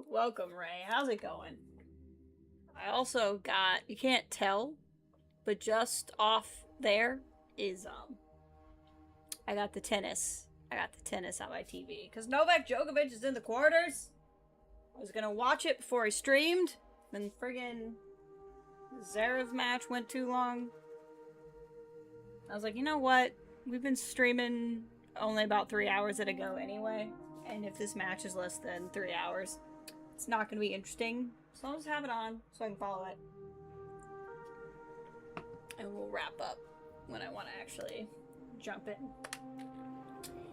Welcome, Ray. How's it going? I also got, you can't tell, but just off there is, I got the tennis. I got the tennis on my TV. Because Novak Djokovic is in the quarters. I was gonna watch it before I streamed. Then friggin' Zverev match went too long. I was like, you know what? We've been streaming only about 3 hours at a go anyway. And if this match is less than 3 hours, it's not going to be interesting. So I'll just have it on so I can follow it. And we'll wrap up when I want to actually jump in.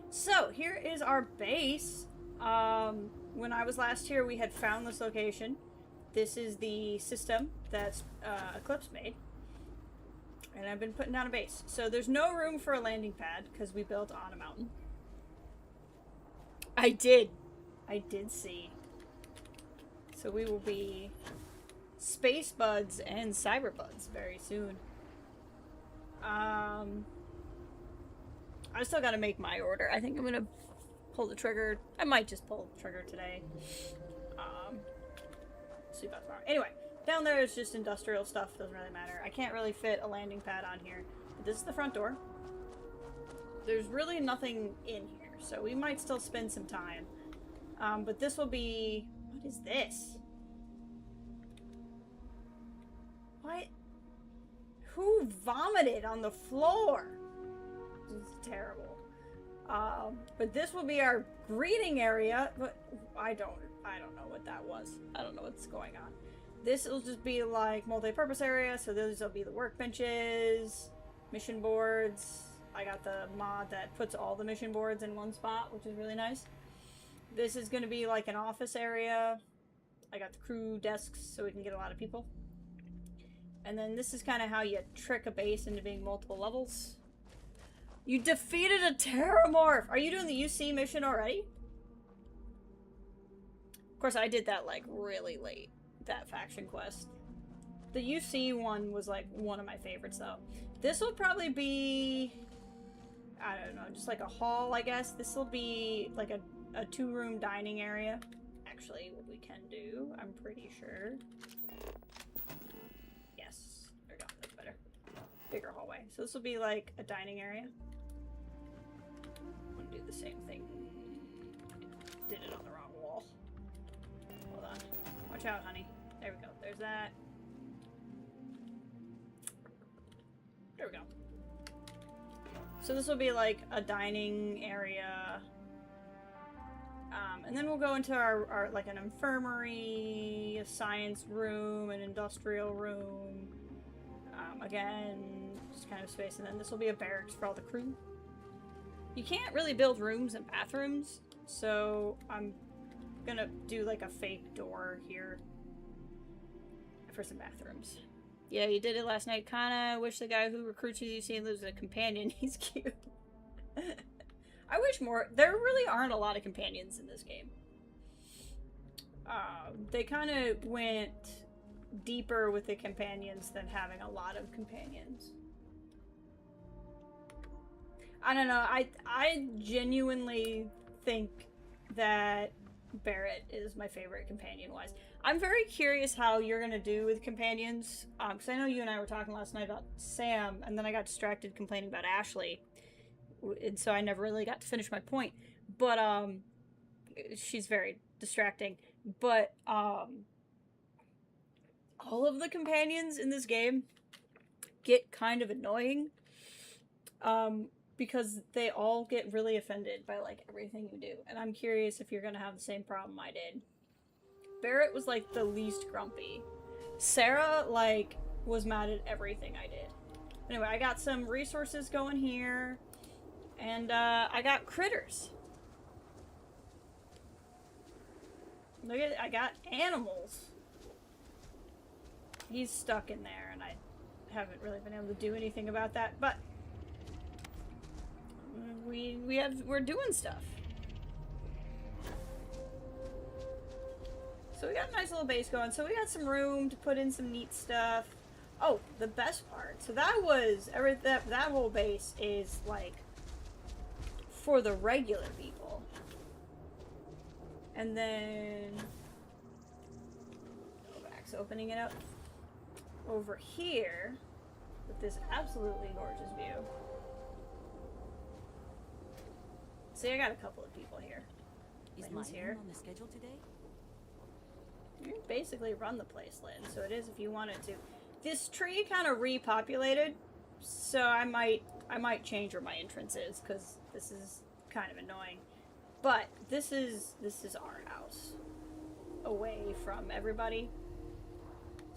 So here is our base. When I was last here, we had found this location. This is the system that's Eclipse made. And I've been putting down a base. So there's no room for a landing pad because we built on a mountain. I did see. So we will be space buds and cyber buds very soon. I still gotta make my order. I think I'm gonna pull the trigger. I might just pull the trigger today. See about tomorrow. Anyway, down there is just industrial stuff. Doesn't really matter. I can't really fit a landing pad on here. But this is the front door. There's really nothing in here. So we might still spend some time. But this will be... What is this? What? Who vomited on the floor? This is terrible. But this will be our greeting area. But I don't know what that was. I don't know what's going on. This will just be like multi-purpose area. So those will be the workbenches, mission boards. I got the mod that puts all the mission boards in one spot, which is really nice. This is going to be like an office area. I got the crew desks so we can get a lot of people. And then this is kind of how you trick a base into being multiple levels. You defeated a Terramorph! Are you doing the UC mission already? Of course, I did that like really late, that faction quest. The UC one was like one of my favorites though. This will probably be... I don't know, just like a hall, I guess. This will be like a two-room dining area. Actually, what we can do, I'm pretty sure. Yes, there we go, that's better. Bigger hallway. So this will be like a dining area. I'm gonna do the same thing. Did it on the wrong wall. Hold on. Watch out, honey. There we go. There's that. There we go. So this will be like a dining area. And then we'll go into our like an infirmary, a science room, an industrial room. Again, just kind of space. And then this will be a barracks for all the crew. You can't really build rooms and bathrooms. So I'm gonna do like a fake door here for some bathrooms. Yeah, you did it last night. Kinda wish the guy who recruits you see lives a companion. He's cute. I wish more. There really aren't a lot of companions in this game. They kind of went deeper with the companions than having a lot of companions. I don't know. I genuinely think that Barrett is my favorite companion-wise. I'm very curious how you're gonna do with companions, because I know you and I were talking last night about Sam, and then I got distracted complaining about Ashley, and so I never really got to finish my point. But she's very distracting. But all of the companions in this game get kind of annoying, because they all get really offended by like everything you do, and I'm curious if you're gonna have the same problem I did. Barrett was like the least grumpy. Sarah like was mad at everything I did. Anyway, I got some resources going here, and I got critters. Look at it, I got animals. He's stuck in there, and I haven't really been able to do anything about that, but we're doing stuff. So we got a nice little base going. So we got some room to put in some neat stuff. Oh, the best part. So that was that whole base is like for the regular people. And then Novak's opening it up over here with this absolutely gorgeous view. See, I got a couple of people here. Is Lynn's here. on the schedule today? You basically run the place, Lynn, so it is if you wanted to. This tree kind of repopulated, so I might change where my entrance is, because this is kind of annoying. But this is our house, away from everybody.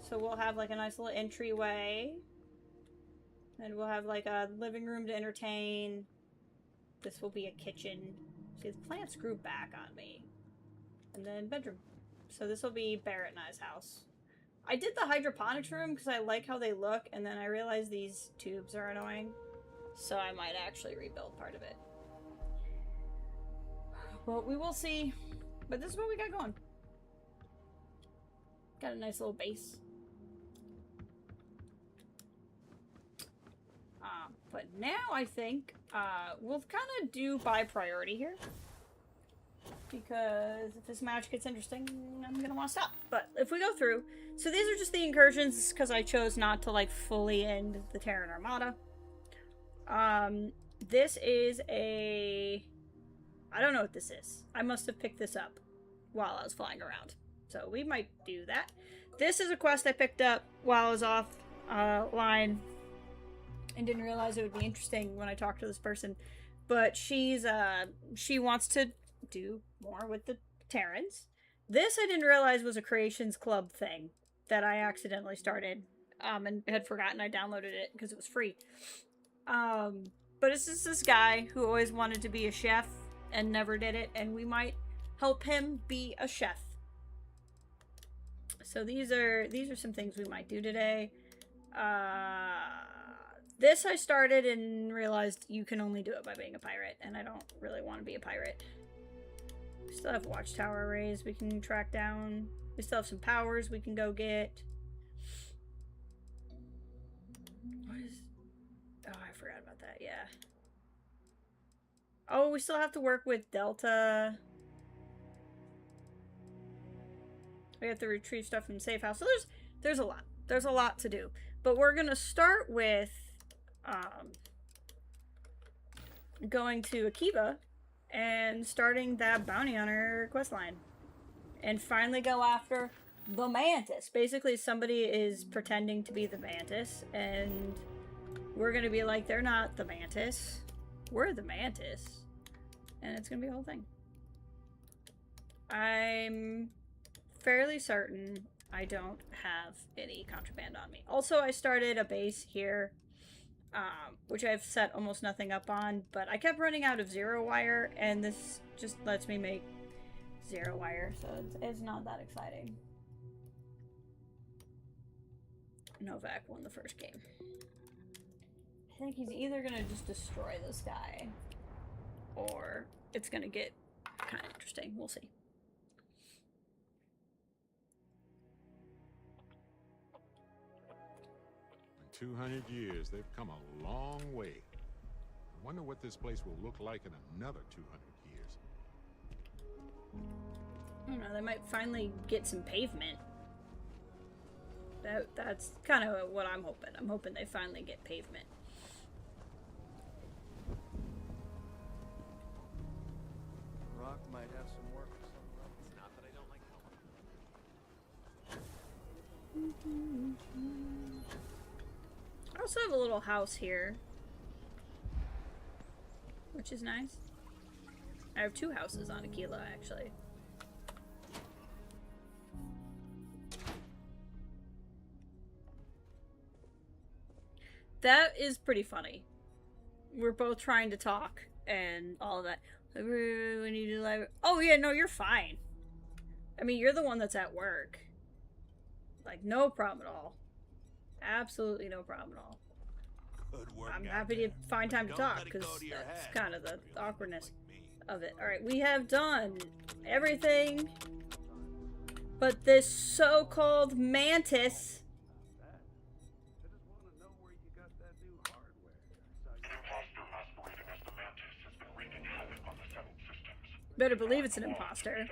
So we'll have like a nice little entryway, and we'll have like a living room to entertain. This will be a kitchen. See, the plants grew back on me. And then bedroom. So this will be Barrett and I's house. I did the hydroponics room because I like how they look, and then I realized these tubes are annoying. So I might actually rebuild part of it. Well, we will see. But this is what we got going. Got a nice little base. But now I think we'll kind of do by priority here. Because if this match gets interesting, I'm going to want to stop. But if we go through... So these are just the incursions because I chose not to like fully end the Terran Armada. This is a... I don't know what this is. I must have picked this up while I was flying around. So we might do that. This is a quest I picked up while I was off line. And didn't realize it would be interesting when I talked to this person. But she wants to do more with the Terrans. This I didn't realize was a Creations Club thing that I accidentally started and had forgotten I downloaded it because it was free. But it's just this guy who always wanted to be a chef and never did it, and we might help him be a chef. So these are some things we might do today. This I started and realized you can only do it by being a pirate, and I don't really want to be a pirate. We still have Watchtower arrays we can track down. We still have some powers we can go get. What is... Oh, I forgot about that, yeah. Oh, we still have to work with Delta. We have to retrieve stuff from the safe house. So there's a lot. There's a lot to do. But we're going to start with going to Akiva and starting that bounty hunter questline. And finally go after the Mantis. Basically, somebody is pretending to be the Mantis, and we're going to be like, they're not the Mantis. We're the Mantis. And it's going to be a whole thing. I'm fairly certain I don't have any contraband on me. Also, I started a base here, which I've set almost nothing up on, but I kept running out of zero wire, and this just lets me make zero wire, so it's not that exciting. Novak won the first game. I think he's either gonna just destroy this guy, or it's gonna get kind of interesting. We'll see. In 200 years, they've come a long way. I wonder what this place will look like in another 200 years. I don't know, they might finally get some pavement. That's kind of what I'm hoping. I'm hoping they finally get pavement. Rock might have some work for someone else. It's not that I don't like helping. I also have a little house here, which is nice. I have two houses on Aquila, actually. That is pretty funny. We're both trying to talk and all of that. We need to like... Oh yeah, no, you're fine. I mean, you're the one that's at work. Like, no problem at all. Absolutely no problem at all. Good work. I'm happy to find time to talk, because that's kind of the awkwardness of it. Alright, we have done everything but this so-called Mantis. Better believe it's an imposter.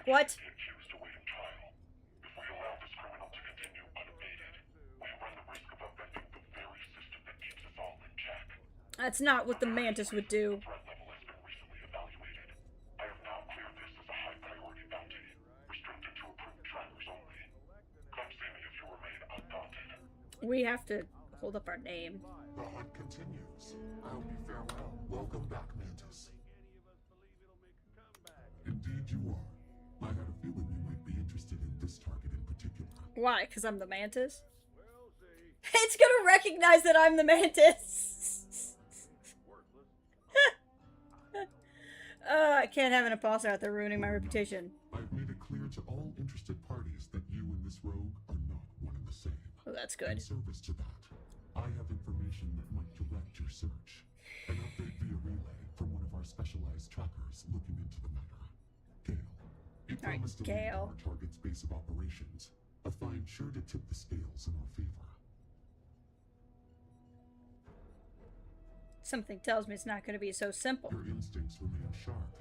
What? Be accused awaiting trial. If we allow this criminal to continue unabated, we run the risk of upending the very system that keeps us all in check. That's not what the Mantis would do. The threat level has been recently evaluated. I have now cleared this as a high priority bounty, restricted to approved trackers only. Come see me if you remain undaunted. We have to hold up our name. The hunt continues. I hope you fare well. Welcome back, Mantis. Indeed you are. I had a feeling you might be interested in this target in particular. Why? Because I'm the Mantis? It's gonna recognize that I'm the Mantis! I can't have an imposter out there ruining my reputation. I've made it clear to all interested parties that you and this rogue are not one and the same. Oh, that's In good. service to that, I have information that might direct your search. An update via relay from one of our specialized trackers looking into the matter. Gale. He All right, promised to lead Gale. our target's base of operations. A find sure to tip the scales in our favor. Something tells me it's not going to be so simple. Your instincts remain sharp.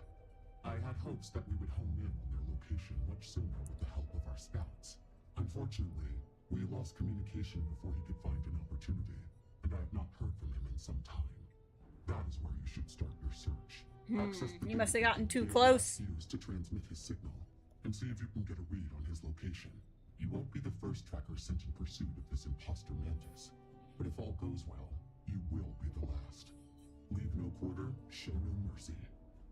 I had hopes that we would hone in on their location much sooner with the help of our scouts. Unfortunately, we lost communication before he could find an opportunity, and I have not heard from him in some time. That is where you should start your search. Access the You must have data gotten too Gale close. used to transmit his signal, and see if you can get a read on his location. You won't be the first tracker sent in pursuit of this imposter Mantis, but if all goes well, you will be the last. Leave no quarter, show no mercy.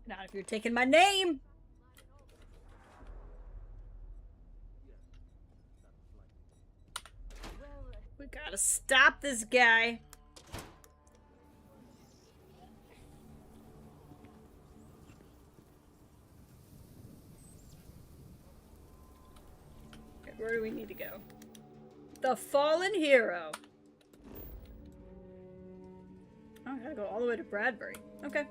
Not if you're taking my name! We gotta stop this guy. Okay, where do we need to go? The Fallen Hero. Oh, I gotta go all the way to Bradbury. Okay.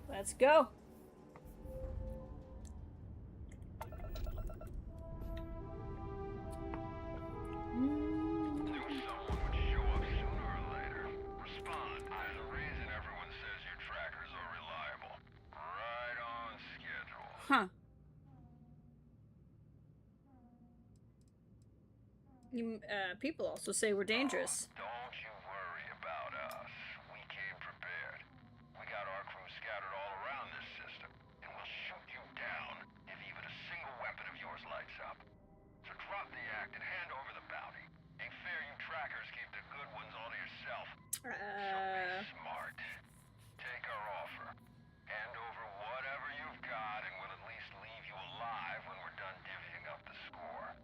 Let's go. Knew someone would show up sooner or later. Respond. There's a reason everyone says your trackers are reliable. Right on schedule. Huh. People also say we're dangerous. Don't you worry about us. We came prepared. We got our crew scattered all around this system, and we'll shoot you down if even a single weapon of yours lights up. So drop the act and hand over the bounty. Ain't fair you trackers keep the good ones all to yourself. So be smart. Take our offer. Hand over whatever you've got, and we'll at least leave you alive when we're done divvying up the score.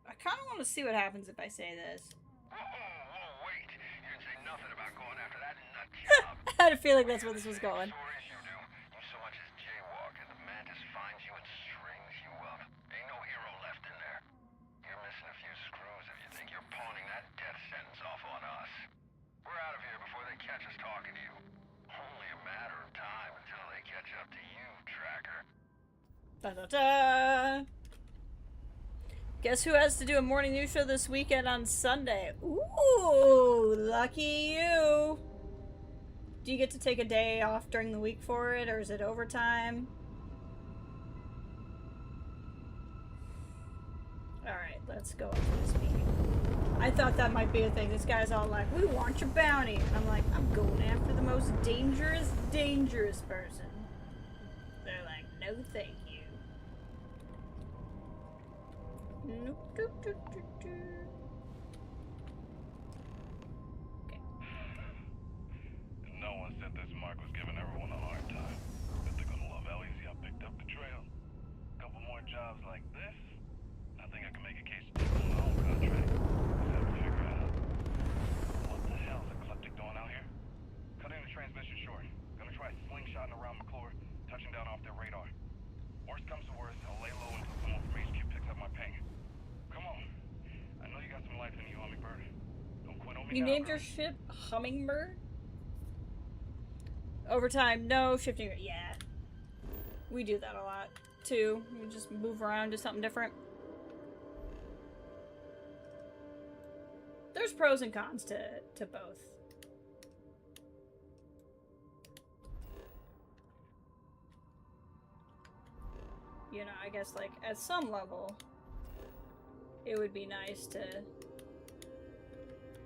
I kind of want to see what happens if I say this. Whoa, wait. You didn't say nothing about going after that nut job. I had a feeling that's where this was going. Stories you do. You so much as jaywalk and the Mantis finds you and strings you up. Ain't no hero left in there. You're missing a few screws if you think you're pawning that death sentence off on us. We're out of here before they catch us talking to you. Only a matter of time until they catch up to you, tracker. Da-da-da! Guess who has to do a morning news show this weekend on Sunday? Ooh, lucky you! Do you get to take a day off during the week for it, or is it overtime? Alright, let's go up to this meeting. I thought that might be a thing. This guy's all like, we want your bounty. And I'm like, I'm going after the most dangerous person. They're like, no thank you. Nope, doop, doop, doop, doop. Okay. No one said this mark was giving everyone a hard time. But they're gonna love how easy I picked up the trail. Couple more jobs like this, I think I can make a case to take on my own contract. Just have to figure out what the hell's Eclectic doing out here? Cutting the transmission short. Gonna try slingshotting around McClure, touching down off their radar. Worst comes to worst, I'll lay low until someone from HQ picks up my ping. Come on. I know you got some life in you, Hummingbird. Don't quit on me. You now, named girl. your ship Hummingbird? Overtime, no. Shifting, yeah. We do that a lot, too. We just move around to something different. There's pros and cons to both. You know, I guess, like, at some level, it would be nice to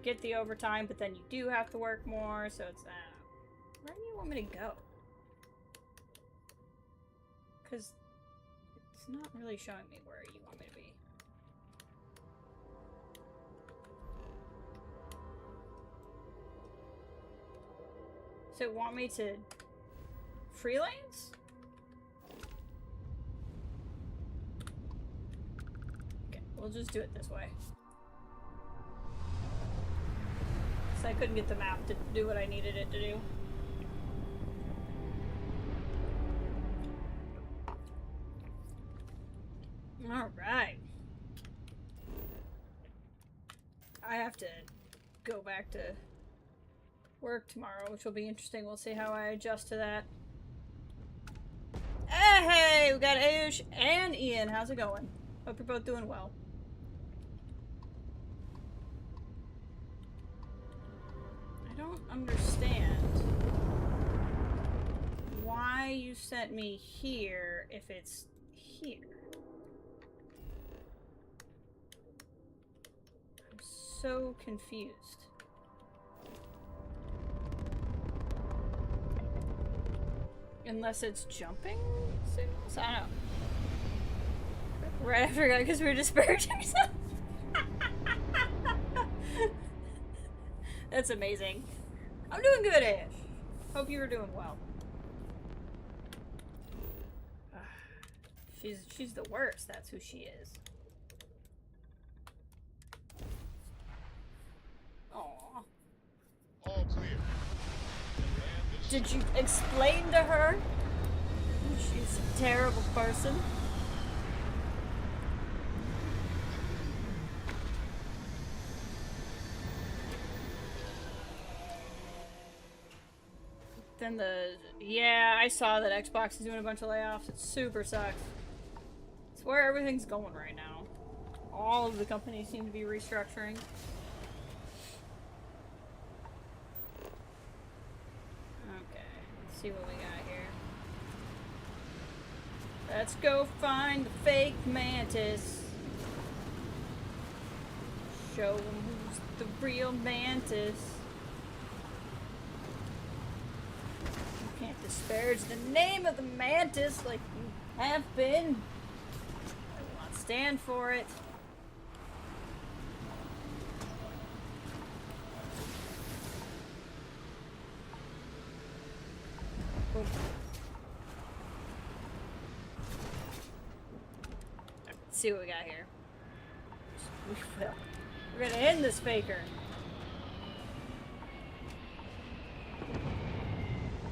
get the overtime, but then you do have to work more, so it's, where do you want me to go? Because it's not really showing me where you want me to be. So want me to freelance? Okay, we'll just do it this way. So I couldn't get the map to do what I needed it to do. Alright. I have to go back to work tomorrow, which will be interesting. We'll see how I adjust to that. Hey, we got Ayush and Ian. How's it going? Hope you're both doing well. I don't understand why you sent me here if it's here. I'm so confused. Unless it's jumping signals? I don't know. Right, I forgot because we were disparaging ourselves. That's amazing. I'm doing good, Ash. Hope you were doing well. She's the worst. That's who she is. Aww. All clear. Did you explain to her? She's a terrible person. Then yeah, I saw that Xbox is doing a bunch of layoffs. It super sucks. It's where everything's going right now. All of the companies seem to be restructuring. Okay, let's see what we got here. Let's go find the fake mantis. Show them who's the real mantis. You can't disparage the name of the mantis like you have been. I will not stand for it. Let's see what we got here. We will. We're gonna end this faker.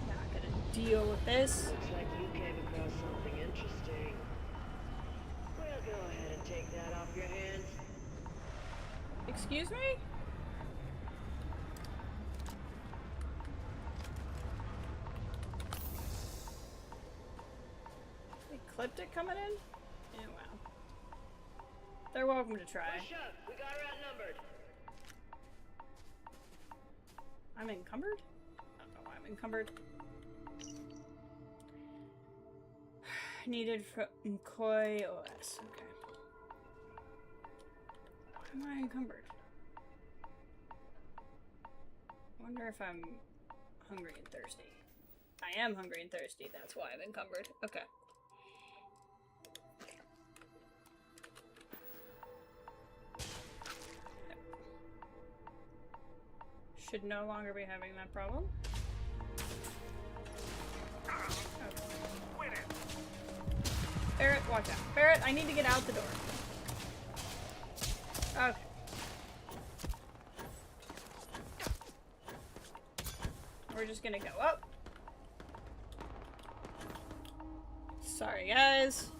Not gonna deal with this. Looks like you came across something interesting. Well, go ahead and take that off your hands. Excuse me? They clipped it coming in? Yeah, wow. They're welcome to try. Push up. We got her outnumbered. I'm encumbered? I don't know why I'm encumbered. Needed from Koi OS. Okay. Why am I encumbered? I wonder if I'm hungry and thirsty. I am hungry and thirsty. That's why I'm encumbered. Okay. Should no longer be having that problem. Okay. Barrett, watch out. Barrett, I need to get out the door. Okay. We're just gonna go up. Sorry, guys.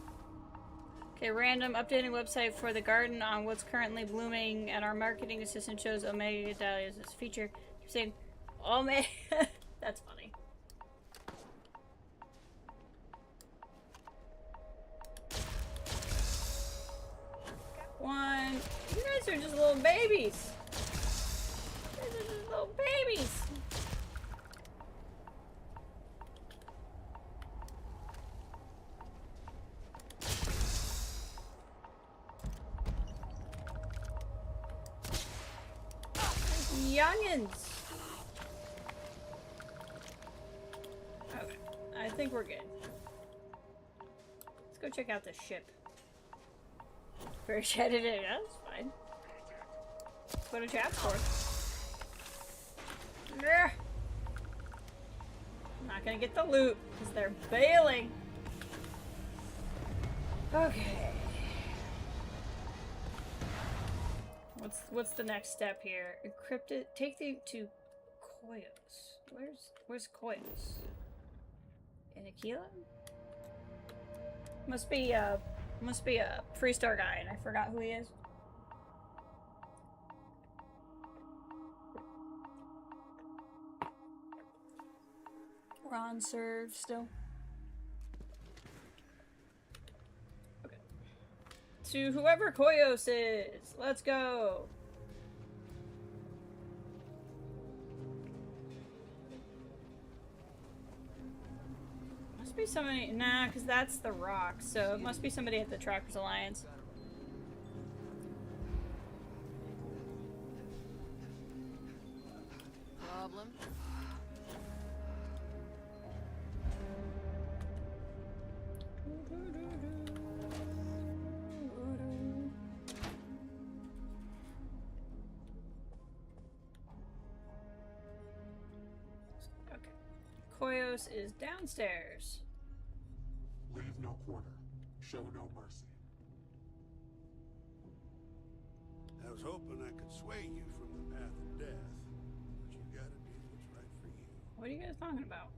Okay, random updating website for the garden on what's currently blooming, and our marketing assistant shows Omega Dahlias as feature. Keep saying Omega. That's funny. little babies. These are just little babies. Youngins. Okay, I think we're good. Let's go check out the ship. Very shaded it. That's fine. Let's go to Chapsport. I'm not gonna get the loot because they're bailing. Okay. What's the next step here? Encrypt it. Take the to Koyos. Where's Koyos? In Aquila? Must be a Freestar guy, and I forgot who he is. We're on serve still. Okay. To whoever Koyos is, let's go. Must be somebody. Nah, because that's the rock. So it must be somebody at the Trackers Alliance. Problem? Okay. Koyos is downstairs. Leave no quarter. Show no mercy. I was hoping I could sway you from the path of death, but you gotta do what's right for you. What are you guys talking about?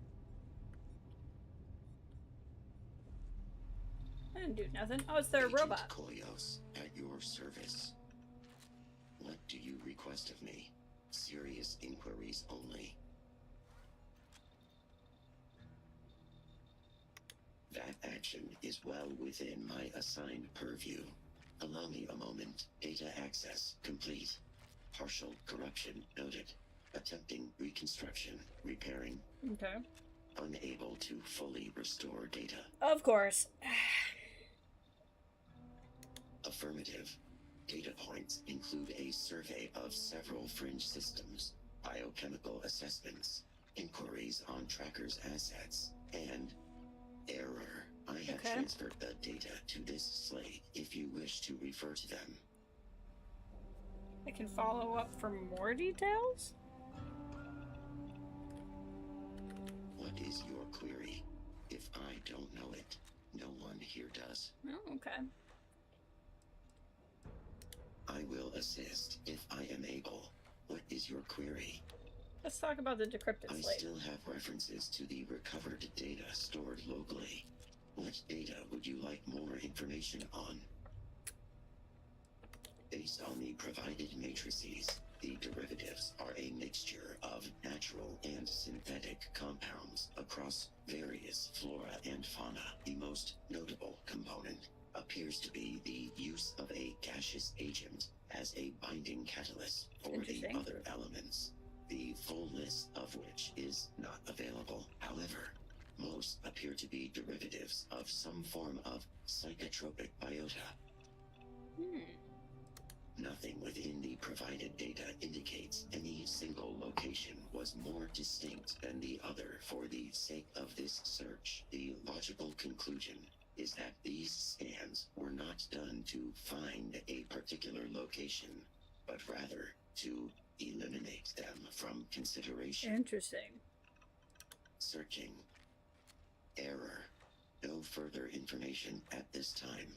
I didn't do nothing. Oh, it's their Agent robot. Koyos, at your service. What do you request of me? Serious inquiries only. That action is well within my assigned purview. Allow me a moment. Data access complete. Partial corruption noted. Attempting reconstruction. Repairing. Okay. Unable to fully restore data. Of course. Affirmative. Data points include a survey of several fringe systems, biochemical assessments, inquiries on trackers' assets, and error. I have Okay. transferred the data to this slate if you wish to refer to them. I can follow up for more details? What is your query? If I don't know it, no one here does. Oh, okay. I will assist if I am able. What is your query? Let's talk about the decrypted I slate. still have references to the recovered data stored locally. What data would you like more information on? Based on the provided matrices, the derivatives are a mixture of natural and synthetic compounds across various flora and fauna. The most notable component appears to be the use of a gaseous agent as a binding catalyst for the Interesting. other elements, the full list of which is not available. However, most appear to be derivatives of some form of psychotropic biota. Nothing within the provided data indicates any single location was more distinct than the other. For the sake of this search, the logical conclusion is that these scans were not done to find a particular location, but rather to eliminate them from consideration. Interesting. Searching. Error. No further information at this time.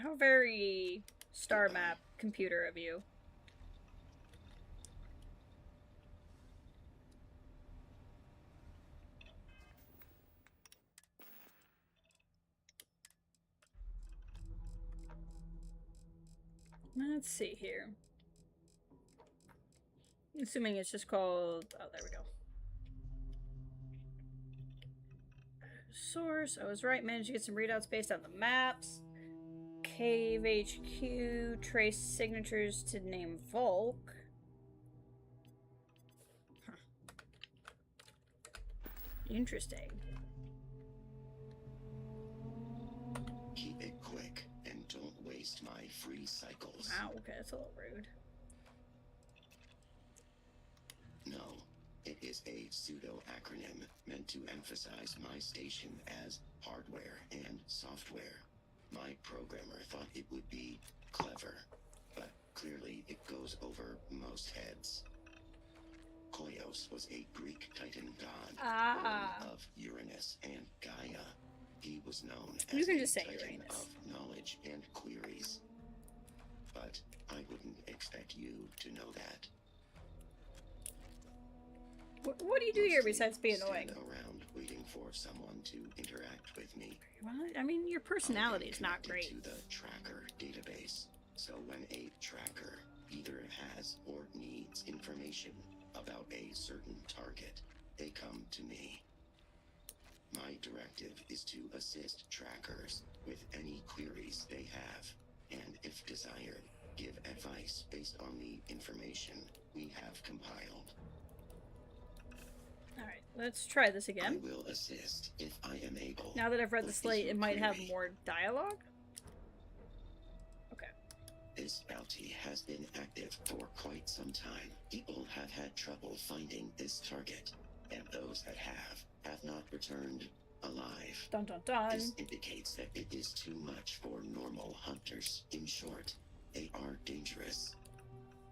How very star map computer of you. Let's see here. Assuming it's just called... Oh, there we go. Source. I was right. Managed to get some readouts based on the maps. Cave HQ, trace signatures to name Volk. Huh. Interesting. Keep it quick and don't waste my free cycles. Wow, okay, that's a little rude. No, it is a pseudo-acronym meant to emphasize my station as hardware and software. My programmer thought it would be clever, but clearly it goes over most heads. Koios was a Greek Titan god, born of Uranus and Gaia. He was known You as can the just say Titan Uranus. of knowledge and queries. But I wouldn't expect you to know that. What do you do here Mostly besides be stand annoying? around waiting for someone to interact with me. Well, I mean, your personality is not Connected great. to the tracker database. So when a tracker either has or needs information about a certain target, they come to me. My directive is to assist trackers with any queries they have, and if desired, give advice based on the information we have compiled. Alright, let's try this again. I will assist if I am able. Now that I've read the What is slate, your it might have query? more dialogue? Okay. This bounty has been active for quite some time. People have had trouble finding this target, and those that have not returned alive. Dun dun dun. This indicates that it is too much for normal hunters. In short, they are dangerous.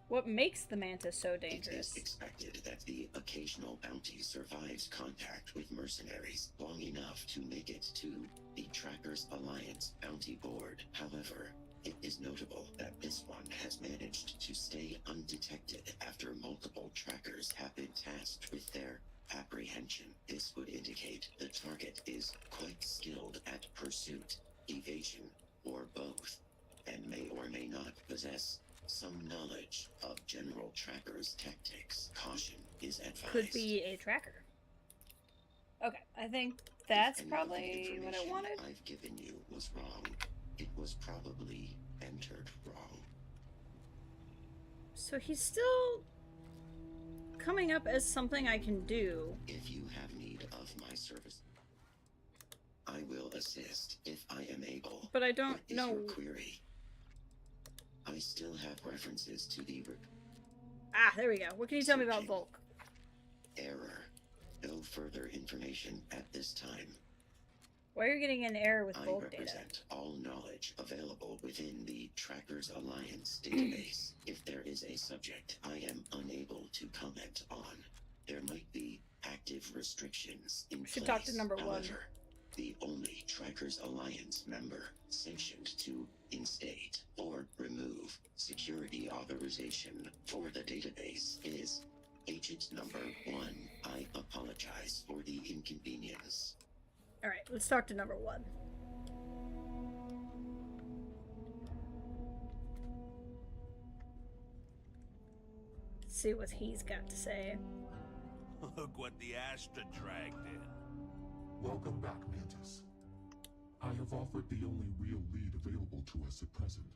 What makes the mantis so It dangerous? is expected that the occasional bounty survives contact with mercenaries long enough to make it to the Trackers Alliance bounty board. However, it is notable that this one has managed to stay undetected after multiple trackers have been tasked with their apprehension. This would indicate the target is quite skilled at pursuit, evasion, or both, and may or may not possess some knowledge of general trackers' tactics. Caution is advised. Could be a tracker. Okay, I think that's If any of the probably what I information wanted. I've given you was wrong, it was probably entered wrong. So he's still coming up as something I can do. If you have need of my service, I will assist if I am able. But I don't What is know. your query? I still have references to the Ah, there we go. What can you tell me about Searching. Volk? error. No further information at this time. Why are you getting an error with I Volk data? represent all knowledge available within the Trackers Alliance database. If there is a subject I am unable to comment on, there might be active restrictions in Should place. talk to number one. However, the only Trackers Alliance member sanctioned to instate or remove security authorization for the database is Agent Number 1. I apologize for the inconvenience. Alright, let's talk to number one. Let's see what he's got to say. Look what the Astra dragged in. Welcome back, Mantis. I have offered the only real lead available to us at present,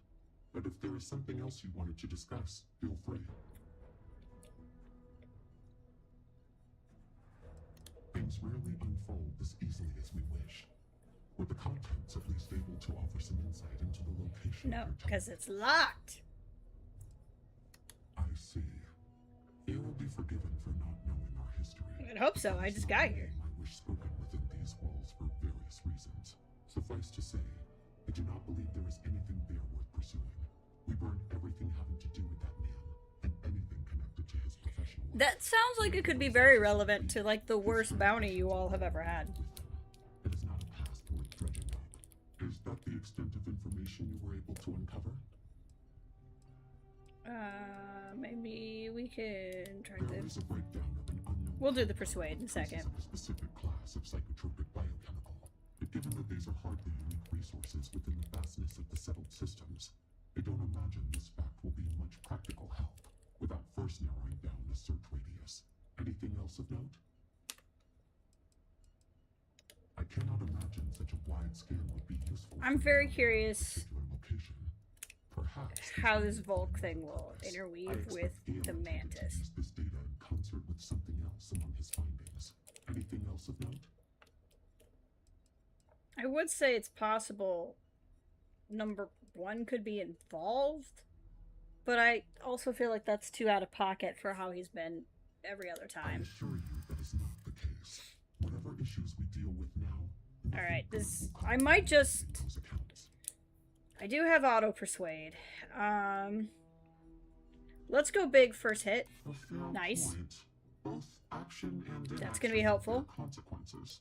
but if there is something else you wanted to discuss, feel free. Things rarely unfold this easily as we wish. Were the contents at least able to offer some insight into the location No, of your because target? it's locked. I see. You will be forgiven for not knowing our history. I'd hope so. I just got here. I wish spoken within these walls for various reasons. Suffice to say, I do not believe there is anything there worth pursuing. We burned everything having to do with that man, and anything connected to his professional life. That sounds like it could be very relevant to, like, the worst bounty you all have ever had. It is not a past worth dredging up. Is that the extent of information you were able to uncover? Maybe we can try There this. is a breakdown of an unknown. We'll do the persuade in a second. Of a specific class of psychotropic biochemical. But given that these are hardly unique resources within the vastness of the settled systems, I don't imagine this fact will be much practical help without first narrowing down the search radius. Anything else of note? I cannot imagine such a wide scan would be useful. I'm for very any curious particular location. how this Volk thing will interweave with the Mantis. Use this data in concert with something else among his findings. Anything else of note? I would say it's possible number one could be involved, but I also feel like that's too out of pocket for how he's been every other I time. assure you that is not the case. Whatever issues we deal with now. Alright, I might just... Those accounts. I do have auto persuade. Let's go big first hit. A fair Nice. point. Both action and That's gonna inaction be helpful. have their consequences.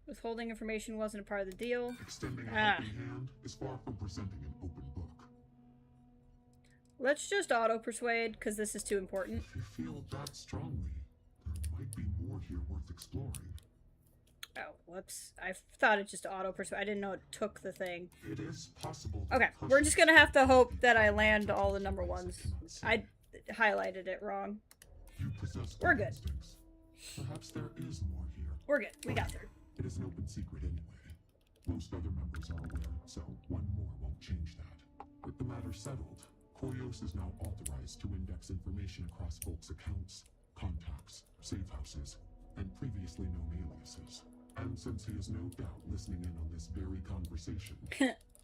Withholding information wasn't a part of the deal. Extending a Ah. helping hand is far from presenting an open book. Let's just auto persuade because this is too important. If you feel that strongly, there might be more here worth exploring. Oh, whoops. I thought it just auto persuade. I didn't know it took the thing. It is possible. that Okay, we're just gonna have to hope that I land all the number ones. I highlighted it wrong. You possess We're good good. instincts. Perhaps there is more here. We're good. We got through. It is an open secret anyway. Most other members are aware, so one more won't change that. With the matter settled, Koyos is now authorized to index information across Volk's accounts, contacts, safe houses, and previously known aliases. And since he is no doubt listening in on this very conversation,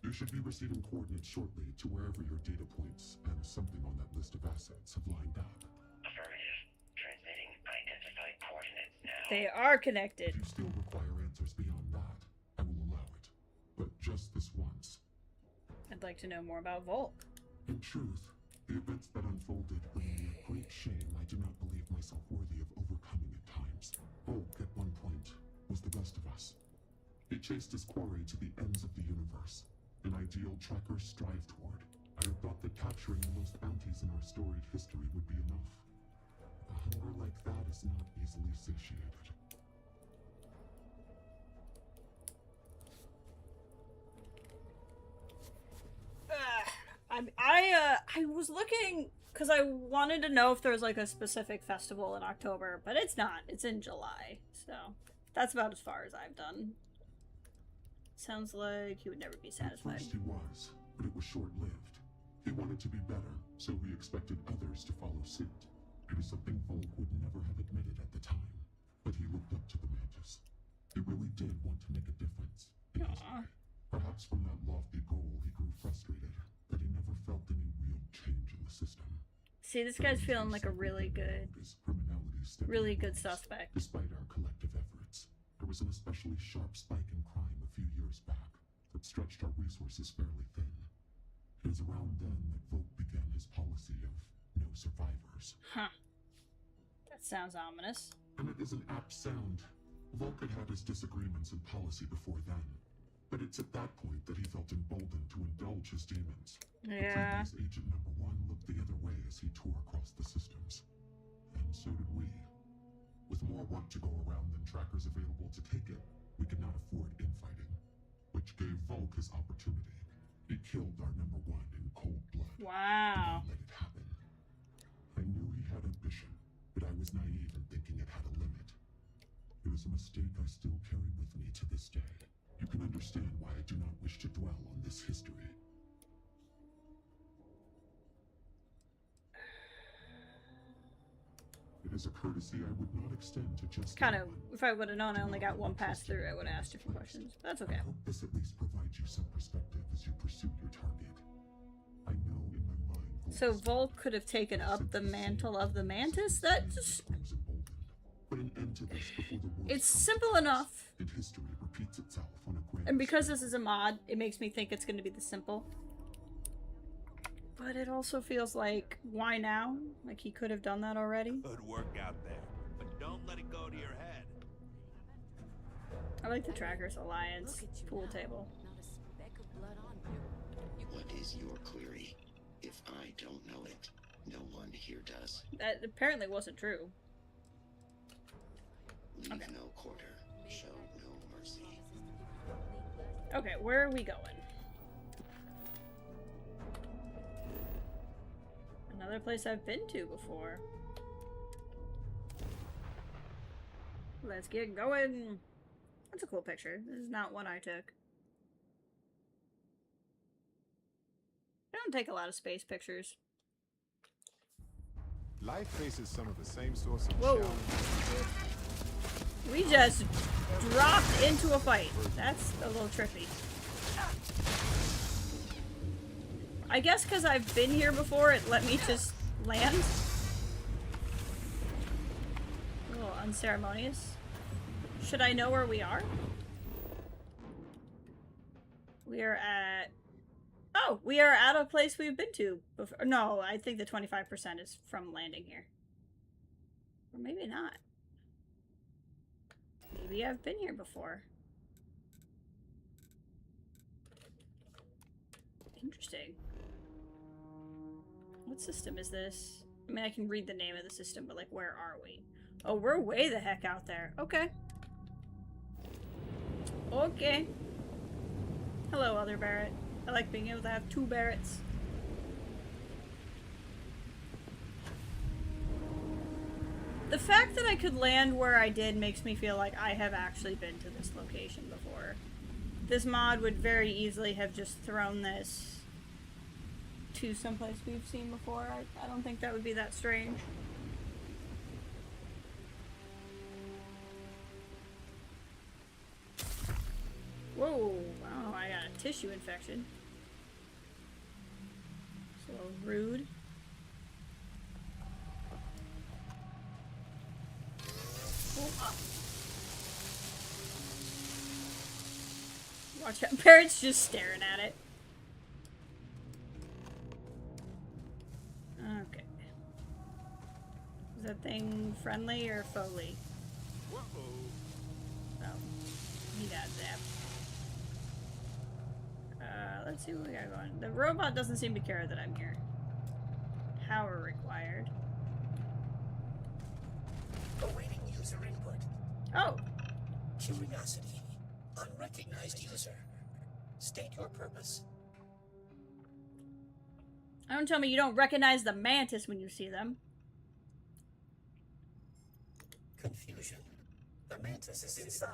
you should be receiving coordinates shortly to wherever your data points and something on that list of assets have lined up. Affirmative. Transmitting identified coordinates now. They are connected. If you still require answers beyond that, I will allow it. But just this once. I'd like to know more about Volk. In truth, the events that unfolded bring me a great shame I do not believe myself worthy of overcoming at times. Volk, at one point, was the best of us. He chased his quarry to the ends of the universe, an ideal trackers strive toward. I had thought that capturing the most bounties in our storied history would be enough. A hunger like that is not easily satiated. I was looking because I wanted to know if there was like a specific festival in October, but it's not. It's in July, so that's about as far as I've done. Sounds like he would never be At satisfied. first he was, but it was short-lived. He wanted to be better, so he expected others to follow suit. It is something Volk would never have admitted at the time, but he looked up to the Mantis. He really did want to make a difference in his Aw. way. Perhaps from that lofty goal he grew frustrated that he never felt any real change in the system. See, this guy's feeling like a really good Suspect. suspect. Despite our collective efforts, there was an especially sharp spike in crime a few years back that stretched our resources fairly thin. It was around then that Volk began his policy of no survivors. Huh. That sounds ominous. And it is an apt sound. Volk had had his disagreements in policy before then, but it's at that point that he felt emboldened to indulge his demons. Yeah. The previous agent number one looked the other way as he tore across the systems. And so did we. With more work to go around than trackers available to take it, we could not afford infighting, which gave Volk his opportunity. He killed our number one in cold blood. Wow. And I let it happen. I knew he had ambition, but I was naive in thinking it had a limit. It was a mistake I still carry with me to this day. You can understand why I do not wish to dwell on this history. It is a courtesy I would not extend to just Kind of, anyone. if I would have known I only got one pass through, I would have asked different questions. But that's okay. I hope this at least provides you some perspective as you pursue your target. I know in my mind. So Volk could have taken up the mantle of the Mantis? That just... But an end to this before the worst It's comes simple to enough. pass, and history repeats itself on a grand And because scale. this is a mod, it makes me think it's going to be this simple. But it also feels like, why now? Like he could have done that already. Good work out there, but don't let it go to your head. I like the Trackers Alliance pool table. Not a speck of blood on you. What is your query? If I don't know it, no one here does. That apparently wasn't true. Leave Okay. no quarter, show no mercy. Okay, where are we going? Another place I've been to before. Let's get going. That's a cool picture. This is not one I took. I don't take a lot of space pictures. Life faces some of the same sorts of Whoa. challenges. We just dropped into a fight. That's a little trippy. I guess because I've been here before, it let me just land. A little unceremonious. Should I know where we are? We are at... Oh, we are at a place we've been to before. No, I think the 25% is from landing here. Or maybe not. Maybe I've been here before. Interesting. What system is this? I mean, I can read the name of the system, but like, where are we? Oh, we're way the heck out there. Okay. Okay. Hello, other Barrett. I like being able to have 2 Barretts. The fact that I could land where I did makes me feel like I have actually been to this location before. This mod would very easily have just thrown this to someplace we've seen before. I don't think that would be that strange. Whoa, wow, I got a tissue infection. It's a little rude. Oh. Watch out, Parrot's just staring at it. Okay. Is that thing friendly or foely? Oh, he got zapped. Let's see what we got going. The robot doesn't seem to care that I'm here. Power required. Awaiting user input. Oh! Curiosity. Unrecognized user. State your purpose. Don't tell me you don't recognize the mantis when you see them. Confusion. The mantis is inside.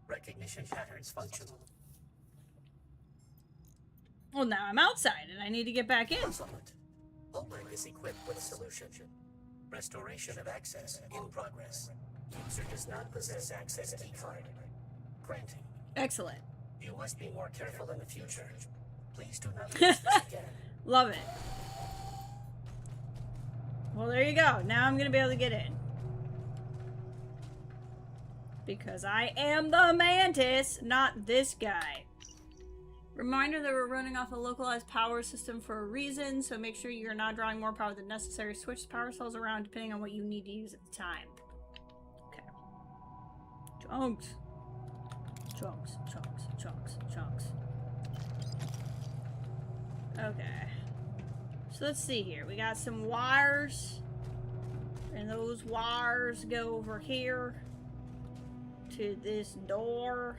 Recognition patterns functional. Well, now I'm outside and I need to get back in. Excellent. Open is equipped with solution. Restoration of access in progress. User does not possess access key card. Granting. Excellent. You must be more careful in the future. Please do not use this again. Love it. Well, there you go. Now I'm gonna be able to get in. Because I am the mantis, not this guy. Reminder that we're running off a localized power system for a reason, so make sure you're not drawing more power than necessary. Switch the power cells around depending on what you need to use at the time. Okay. Chunks. Chunks, chunks, chunks, chunks. Okay. So let's see here. We got some wires. And those wires go over here to this door.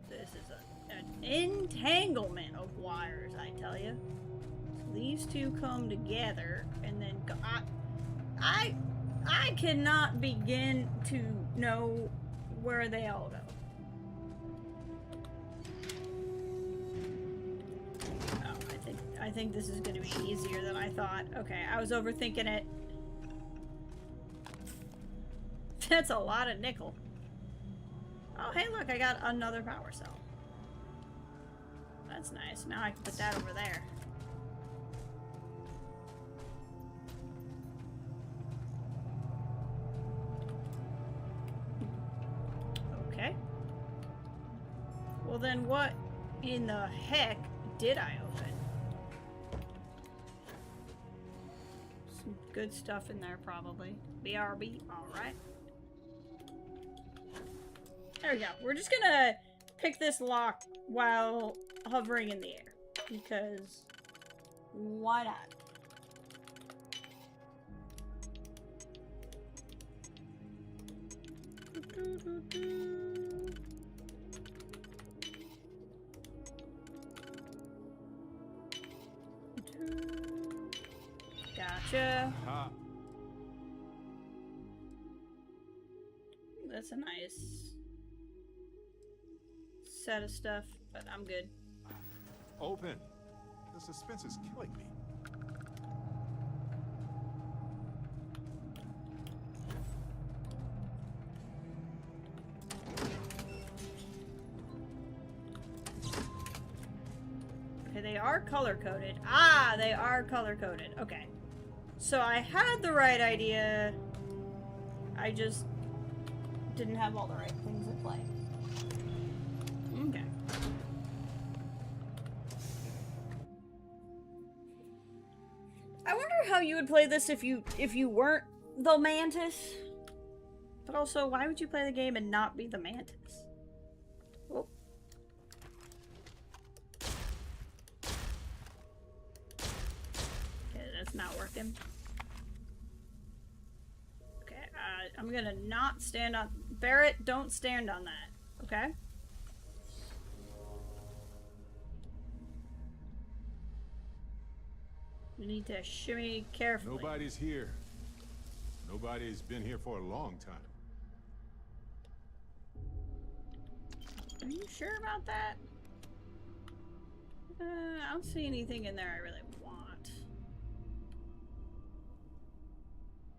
This is an entanglement of wires, I tell you. So these two come together, and then go, I cannot begin to know where they all go. Oh, I think this is going to be easier than I thought. Okay, I was overthinking it. That's a lot of nickel. Oh, hey, look, I got another power cell. That's nice. Now I can put that over there. Okay. Well, then what in the heck did I open? Some good stuff in there, probably. BRB, alright. There we go. We're just gonna pick this lock while hovering in the air. Because why not? Gotcha. That's a nice set of stuff, but I'm good. Open. The suspense is killing me. Okay, they are color-coded. Ah, they are color-coded. Okay. So I had the right idea. I just didn't have all the right things at play. Okay. I wonder how you would play this if you weren't the Mantis. But also, why would you play the game and not be the Mantis? Oh. Okay, that's not working. Okay, I'm gonna not stand on... Barrett, don't stand on that, okay? You need to shimmy carefully. Nobody's here. Nobody's been here for a long time. Are you sure about that? I don't see anything in there I really want.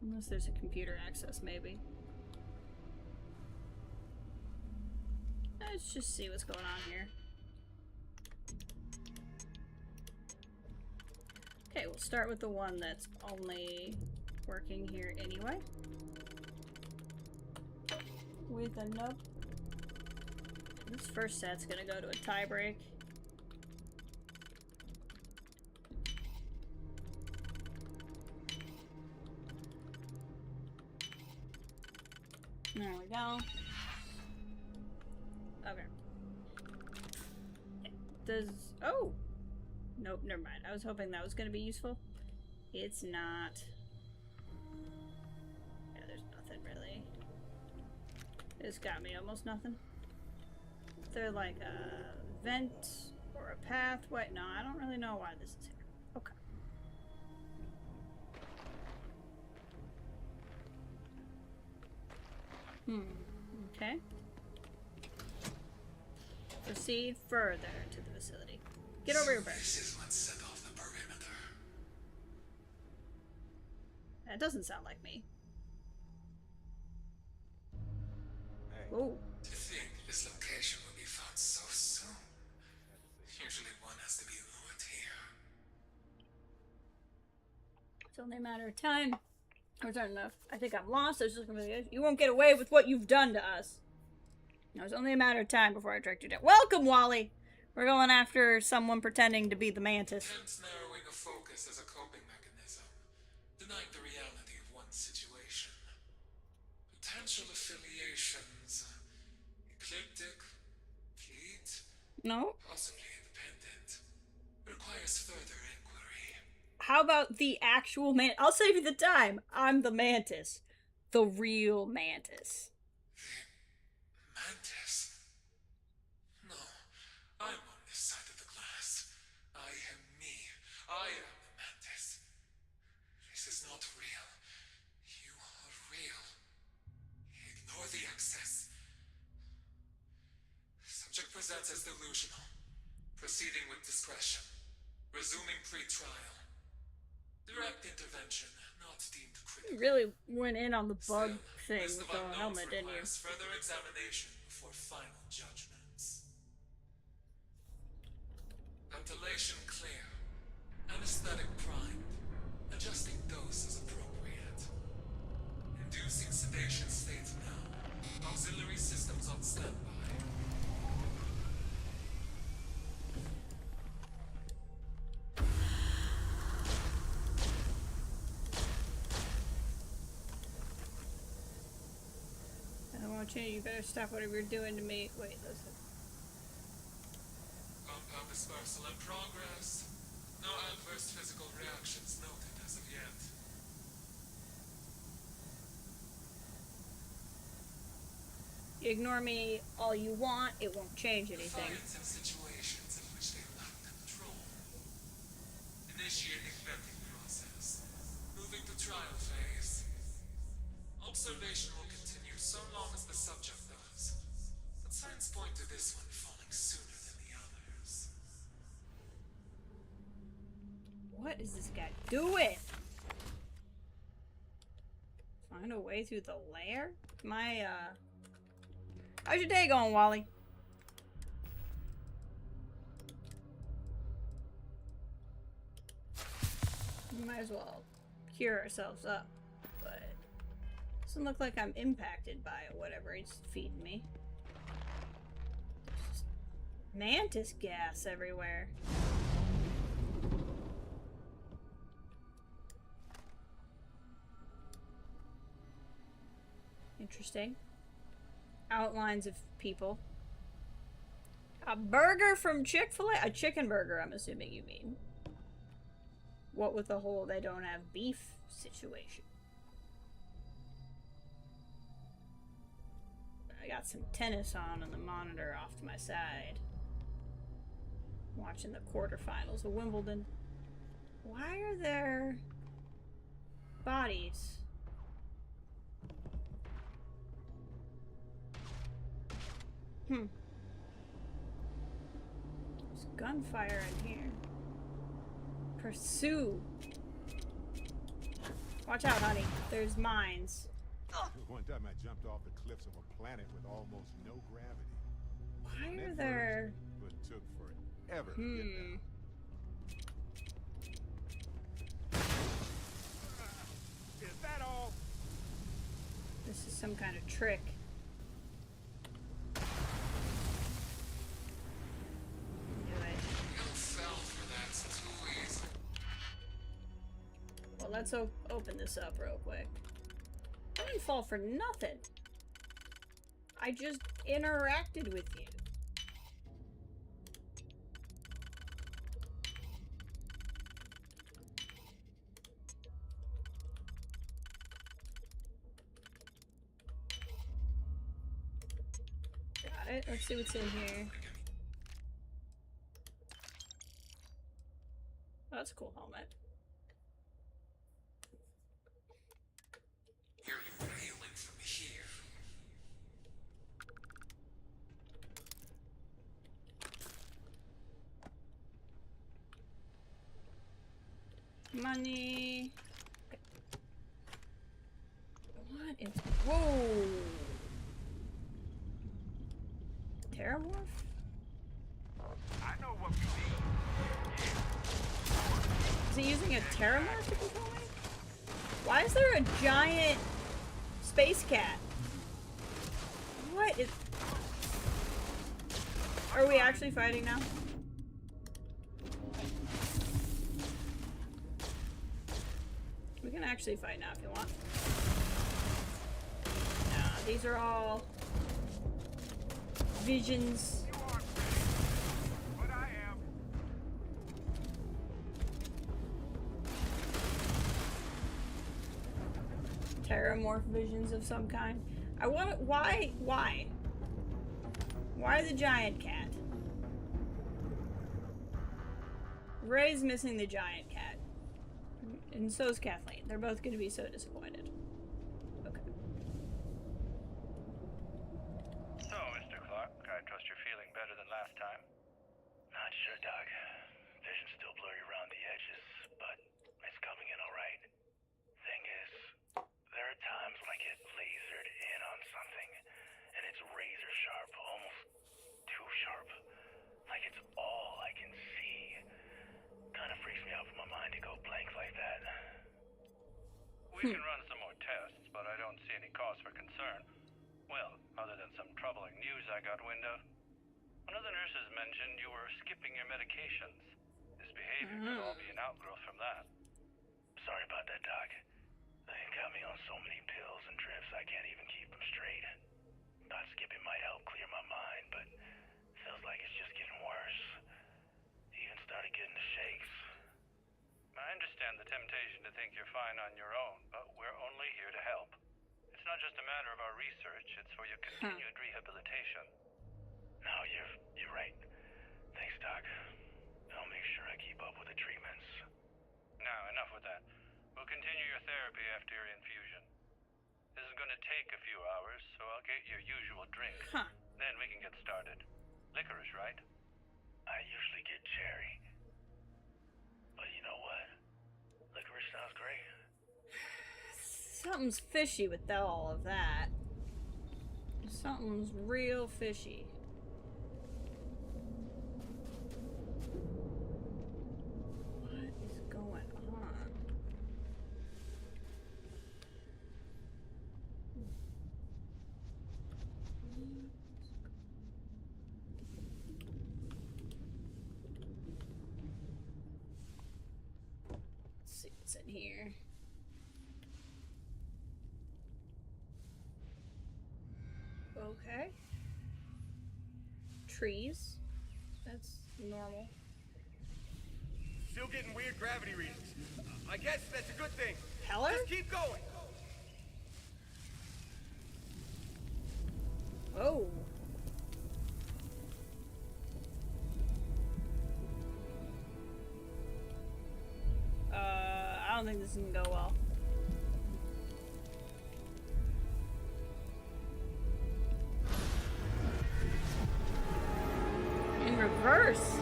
Unless there's a computer access, maybe. Let's just see what's going on here. Okay, we'll start with the one that's only working here anyway. With a nope. This first set's gonna go to a tie break. There we go. Okay. Does... Oh! Nope, never mind. I was hoping that was gonna be useful. It's not. Yeah, there's nothing really. It's got me almost nothing. They're like a vent or a pathway. No, I don't really know why this is here. Okay. Okay. Proceed further to the facility. Get over here, Brett. This is what set off the perimeter. That doesn't sound like me. Hey. Oh. To think this location will be found so soon. Usually one has to be lured here. It's only a matter of time. Or not enough. I think I'm lost. I was just gonna be, you won't get away with what you've done to us. No, it's only a matter of time before I track you down. Welcome, Wally! We're going after someone pretending to be the Mantis. Hence narrowing a focus as a coping mechanism, denying the reality of one's situation. Potential affiliations, ecliptic, fleet, No? possibly independent, requires further inquiry. How about the actual man? I'll save you the time. I'm the Mantis. The real Mantis. Mantis? No, I'm on this side of the glass. I am me. I am the Mantis. This is not real. You are real. Ignore the excess. Subject presents as delusional. Proceeding with discretion. Resuming pre-trial. Direct intervention, not deemed critical. You really went in on the bug thing List with of the unknowns helmet, didn't you? requires further examination before final judgments. Ventilation clear. Anesthetic primed. Adjusting dose as appropriate. Inducing sedation state now. Auxiliary systems on standby. I don't want to change. You better stop whatever you're doing to me. Wait, listen. Compound dispersal in progress. No adverse physical reactions noted as of yet. You ignore me all you want. It won't change anything. Defiance in situations in which they lack control. Initiating vetting process. Moving to trial phase. Observation will continue so long as the subject does. But signs point to this one falling What is this guy doing? Find a way through the lair? How's your day going, Wally? We might as well cure ourselves up, but doesn't look like I'm impacted by whatever he's feeding me. There's just mantis gas everywhere. Interesting. Outlines of people. A burger from Chick-fil-A? A chicken burger, I'm assuming you mean. What with the whole they don't have beef situation. I got some tennis on the monitor off to my side. Watching the quarterfinals of Wimbledon. Why are there bodies? There's gunfire in here. Pursue. Watch out, honey. There's mines. One time I jumped off the cliffs of a planet with almost no gravity. Why are there... But it took forever to get down. Is that all? This is some kind of trick. Well, let's open this up real quick. I didn't fall for nothing. I just interacted with you. Got it. Let's see what's in here. Oh, that's a cool helmet. Hear you hailing from here. Money. Okay. What is... Whoa! Terramorph? I know what we need. Is he using a Terramorph to control me? Why is there a giant space cat? What is... Are we actually fighting now? We can actually fight now if you want. Nah, these are all visions. You aren't ready, but I am. Terramorph visions of some kind. I want to... Why? Why the giant cat? Ray's missing the giant cat. And so's Kathleen. They're both going to be so disappointed. Okay. So, Mr. Clark, I trust you're feeling better than last time? Not sure, Doc. Vision's still blurry around the edges, but it's coming in all right. Thing is, there are times when I get lasered in on something, and it's razor sharp, almost too sharp. Like it's all I can see. Kind of freaks me out for my mind to go blank like that. We can run some more tests, but I don't see any cause for concern. Well, other than some troubling news I got wind of. One of the nurses mentioned you were skipping your medications. This behavior could all be an outgrowth from that. Sorry about that, Doc. They got me on so many pills and drips I can't even keep them straight. Thought skipping might help clear my mind, but feels like it's just getting worse. Even started getting the shakes. I understand the temptation to think you're fine on your own, but we're only here to help. It's not just a matter of our research, it's for your continued rehabilitation. No, you're right. Thanks, Doc. I'll make sure I keep up with the treatments. Now, enough with that. We'll continue your therapy after your infusion. This is going to take a few hours, so I'll get your usual drink. Then we can get started. Licorice, right? I usually get cherry. But you know what? Something's fishy with all of that. Something's real fishy. What is going on? Let's see what's in here. Okay. Trees. That's normal. Still getting weird gravity readings. I guess that's a good thing. Heller? Just keep going. Oh. I don't think this is gonna go well. In reverse.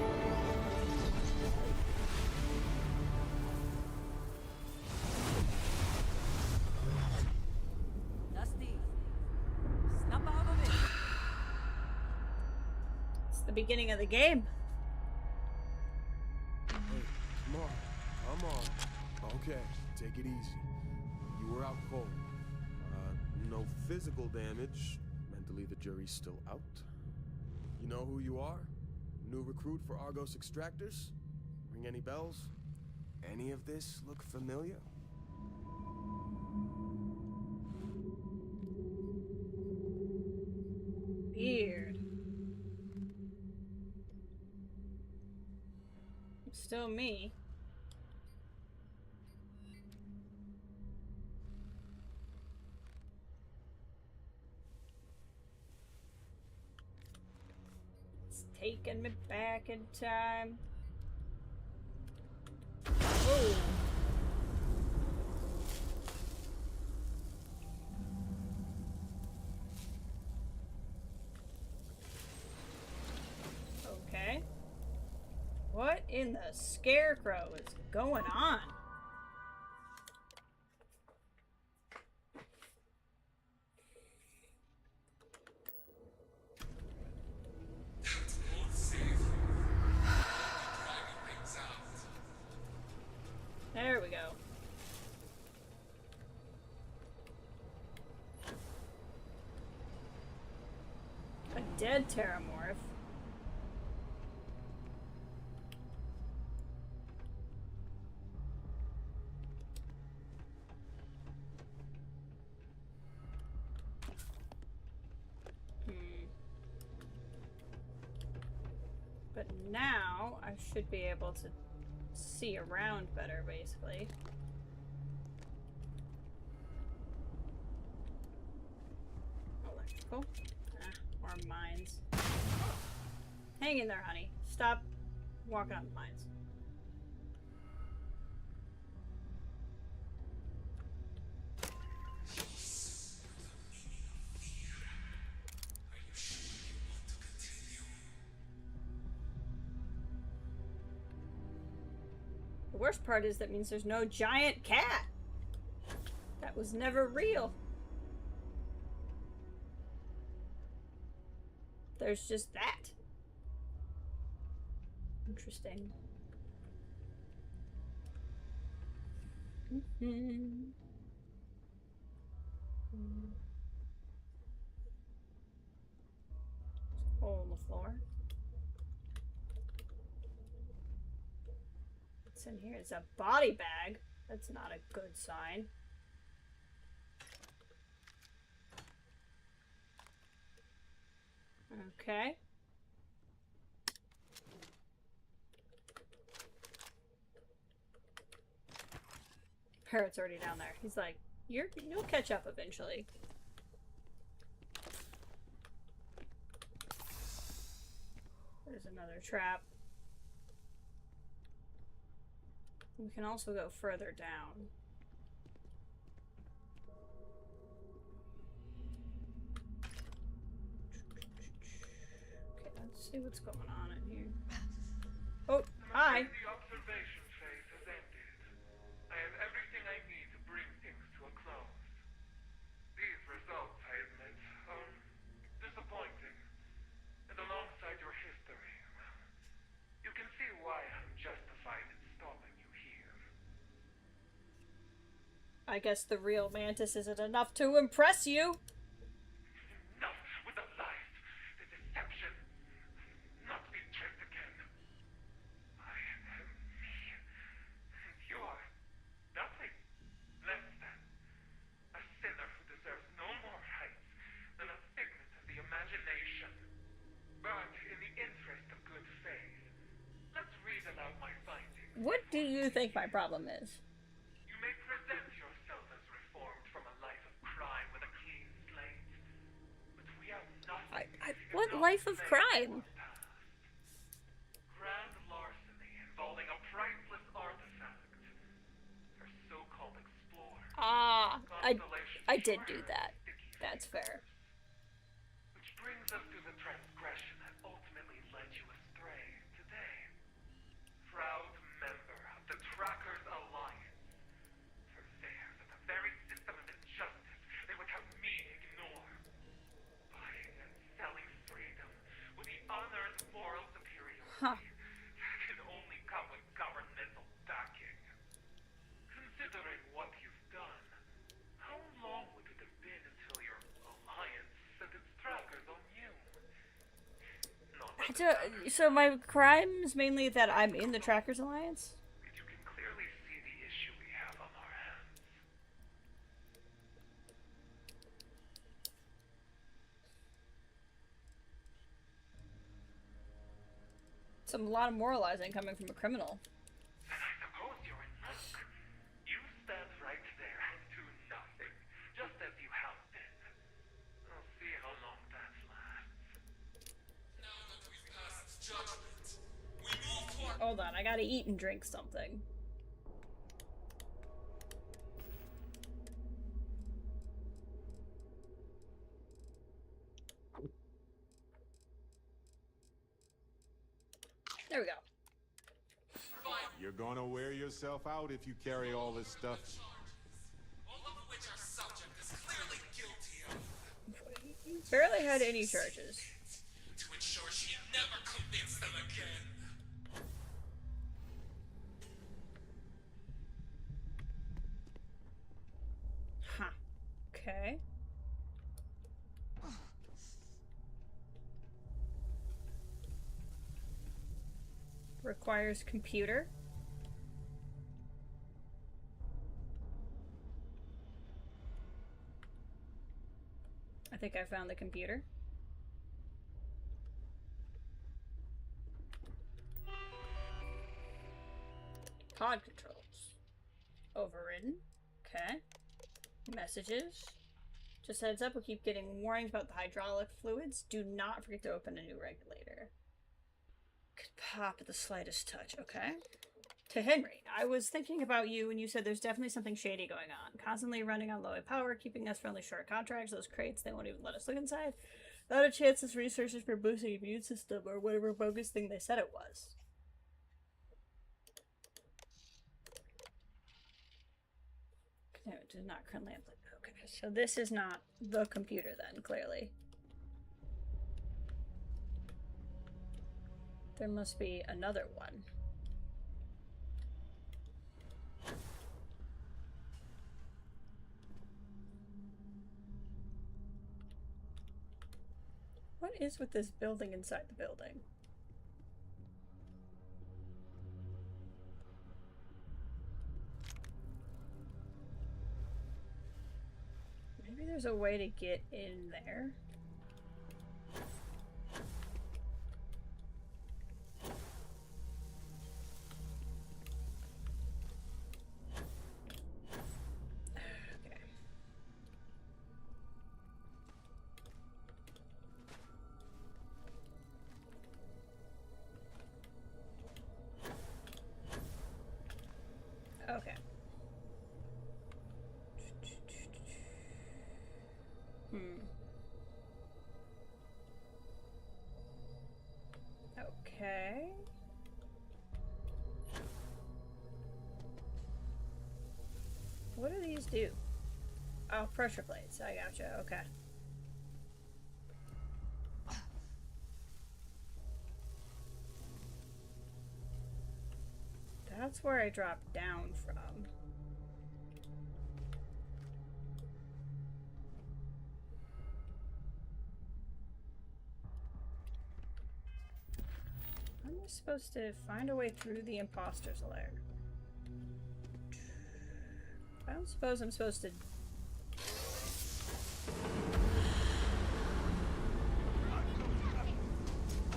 Dusty, snap out of it. It's the beginning of the game. Hey, come on. Come on. Okay, take it easy. You were out cold. No physical damage. Mentally, the jury's still out. You know who you are? New recruit for Argos Extractors? Ring any bells? Any of this look familiar? Weird. Still me. It's taking me back in time. Whoa. Okay. What in the scarecrow is going on? There we go. A dead Terramorph. But now I should be able to see around better, basically. Electrical. Or mines. Hang in there, honey. Stop walking on the mines. The worst part is that means there's no giant cat. That was never real. There's just that. Interesting. Hole in the floor. What's in here? It's a body bag. That's not a good sign. Okay. Parrot's already down there. He's like, you'll catch up eventually. There's another trap. We can also go further down. Okay, let's see what's going on in here. Oh, hi. The observation phase has ended. I have everything I need to bring things to a close. guess the real Mantis isn't enough to impress you. Enough with the lies, the deception. Not be tricked again. I am me. And you're nothing less than a sinner who deserves no more rights than a figment of the imagination. But in the interest of good faith, let's read aloud my findings. What do you think my problem is? You may present yourself as reformed from a life of crime with a clean slate, but we have nothing. What life of crime? Grand larceny involving a priceless artifact. Her so-called explorer. Ah, I did do that. That's fair. Which brings us to the transgression that ultimately led you astray today. Proud member of the Trackers Alliance. Purveyors of the very system of injustice they would have me ignore. Buying and selling freedom with the unearned moral superiority that can only come with governmental backing. Considering what you've done, how long would it have been until your alliance sent its trackers on you? So my crime is mainly that I'm in the Trackers Alliance? You can clearly see the issue we have on our hands. It's a lot of moralizing coming from a criminal. Then I suppose you're in luck. You stand right there and do nothing, just as you have been. I'll see how long that lasts. Now that we've passed judgment, we move toward... Hold on, I gotta eat and drink something. There we go. You're gonna wear yourself out if you carry all this stuff. All of which our subject is clearly guilty of. Barely had any charges. To ensure she never commits them again. Huh. Okay. Requires computer. I think I found the computer. Pod controls. Overridden. Okay. Messages. Just heads up, we'll keep getting warnings about the hydraulic fluids. Do not forget to open a new regulator. Could pop at the slightest touch. Okay. To Henry, I was thinking about you and you said there's definitely something shady going on. Constantly running on low power, keeping us for only short contracts. Those crates, they won't even let us look inside. Not a chance this research is for boosting immune system or whatever bogus thing they said it was. No, it did not currently have. Okay, so this is not the computer then, clearly. There must be another one. What is with this building inside the building? Maybe there's a way to get in there. Okay. Okay. What do these do? Oh, pressure plates. I gotcha. Okay. That's where I dropped down from. supposed to find a way through the imposter's lair. I don't suppose I'm supposed to...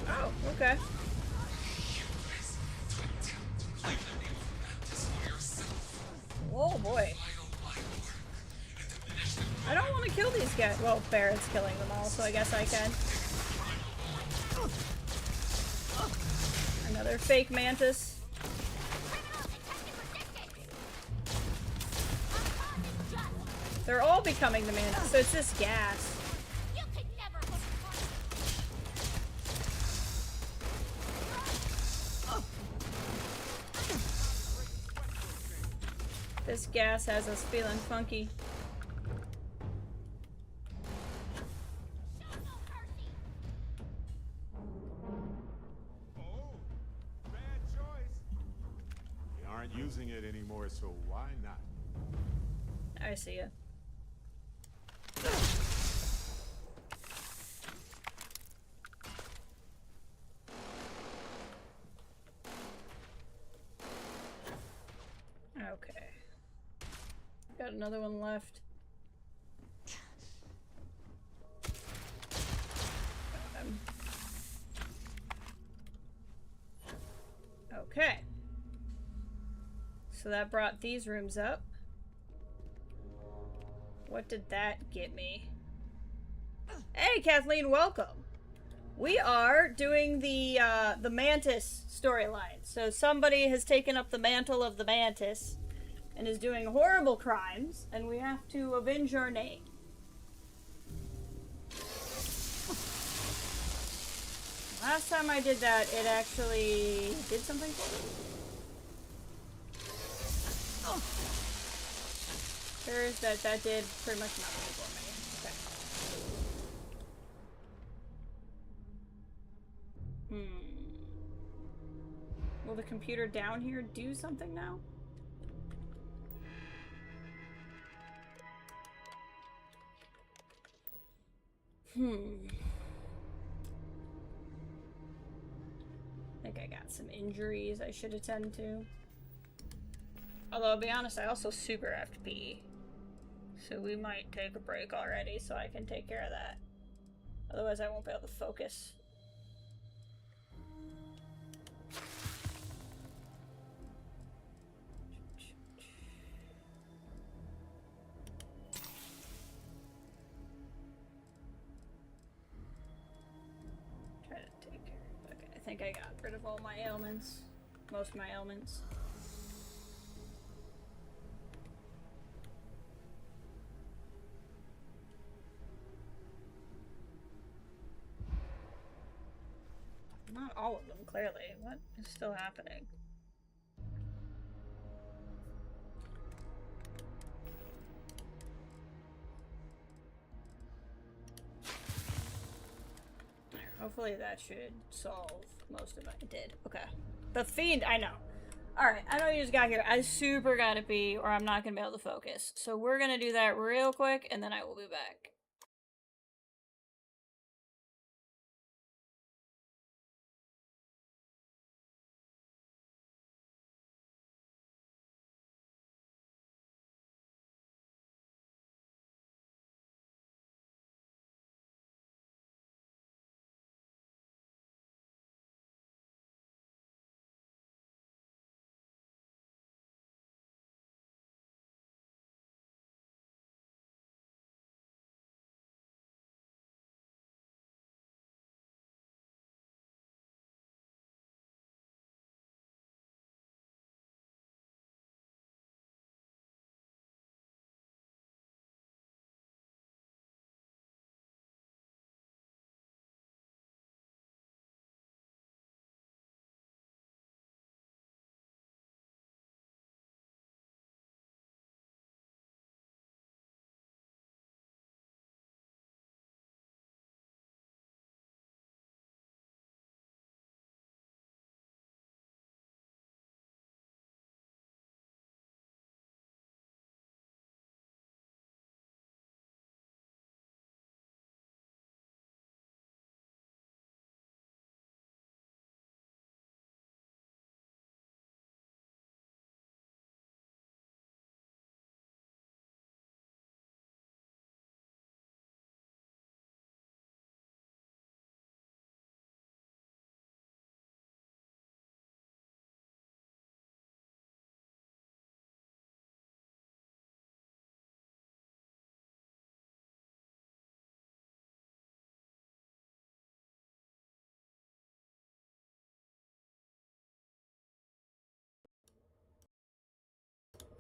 Oh, okay. Oh boy. I don't want to kill these guys. Well, Barrett's killing them all, so I guess I can. Another fake mantis. They're all becoming the mantis, so it's this gas. This gas has us feeling funky. We aren't using it anymore, so why not? I see ya. Okay. Got another one left. Okay. So that brought these rooms up. What did that get me? Hey, Kathleen, welcome. We are doing the Mantis storyline. So somebody has taken up the mantle of the Mantis and is doing horrible crimes, and we have to avenge our name. Last time I did that, it actually did something for me. Oh. There's that did pretty much nothing for me. Okay. Will the computer down here do something now? I think I got some injuries I should attend to. Although, I'll be honest, I also super have to pee. So we might take a break already so I can take care of that. Otherwise, I won't be able to focus. Try to take care. Okay, I think I got rid of all my ailments. Most of my ailments. Not all of them, clearly. What is still happening? Hopefully that should solve most of it. It did. Okay. The fiend, I know. Alright, I know you just got here. I super gotta pee or I'm not gonna be able to focus. So we're gonna do that real quick and then I will be back.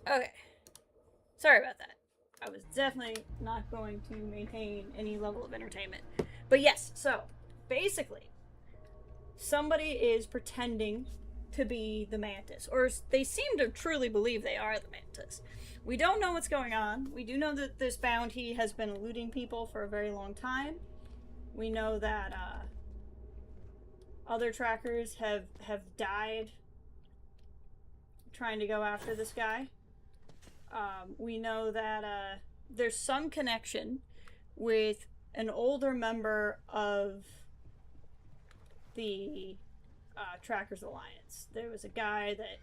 Okay. Sorry about that. I was definitely not going to maintain any level of entertainment. But yes, so basically, somebody is pretending to be the Mantis, or they seem to truly believe they are the Mantis. We don't know what's going on. We do know that this bounty has been eluding people for a very long time. We know that other trackers have died trying to go after this guy. We know that there's some connection with an older member of the Trackers Alliance. There was a guy that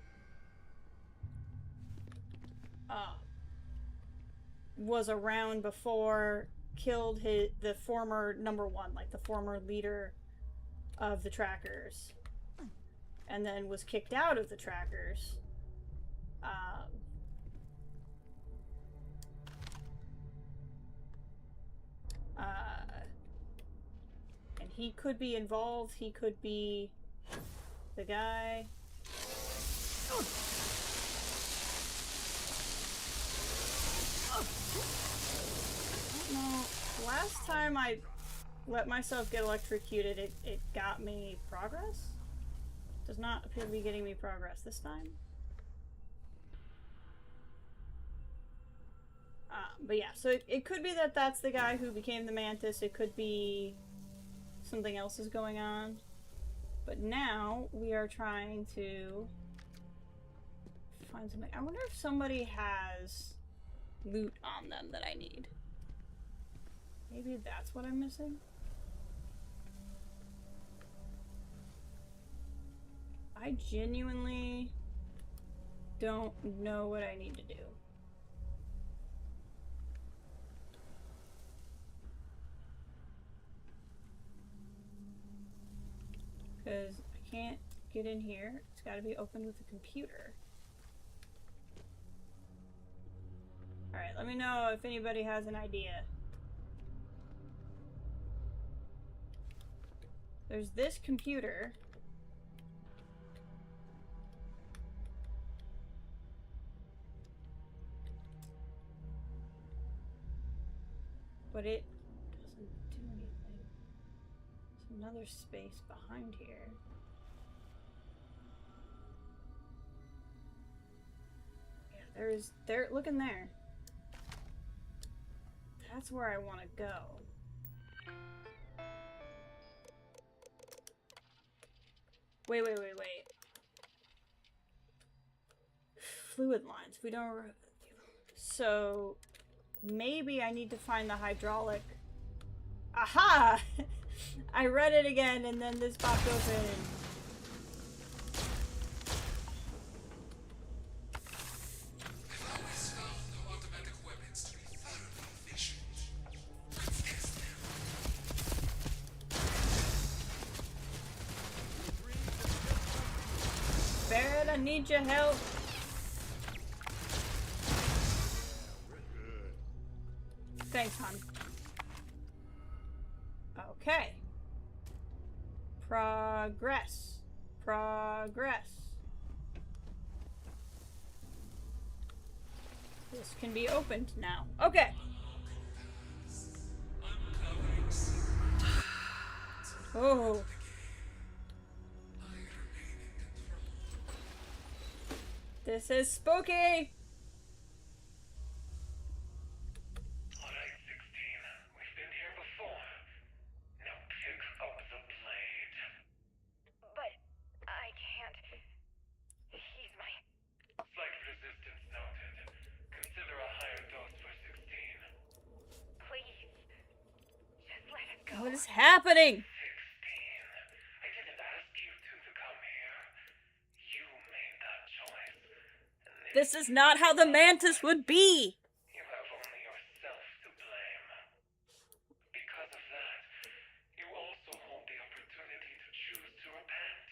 was around before, killed the former number one, like the former leader of the Trackers, and then was kicked out of the Trackers. And he could be involved. He could be the guy. No, last time I let myself get electrocuted, it got me progress. Does not appear to be getting me progress this time. But yeah, so it could be that that's the guy who became the Mantis. It could be something else is going on. But now we are trying to find something. I wonder if somebody has loot on them that I need. Maybe that's what I'm missing. I genuinely don't know what I need to do. Because I can't get in here. It's got to be opened with a computer. Alright, let me know if anybody has an idea. There's this computer. But it doesn't do anything. There's another space behind here. Yeah, look in there. That's where I want to go. Wait. Fluid lines. We don't... So... maybe I need to find the hydraulic... Aha! I read it again and then this popped open. I've always found automatic weapons to be thoroughly efficient. Let's test them. Barrett, I need your help. Thanks, hon. Okay. Progress. This can be opened now. Okay. Oh. This is spooky. What is happening? 16. I didn't ask you two to come here. You made that choice. This is not how the Mantis would be. You have only yourself to blame. Because of that, you also hold the opportunity to choose to repent.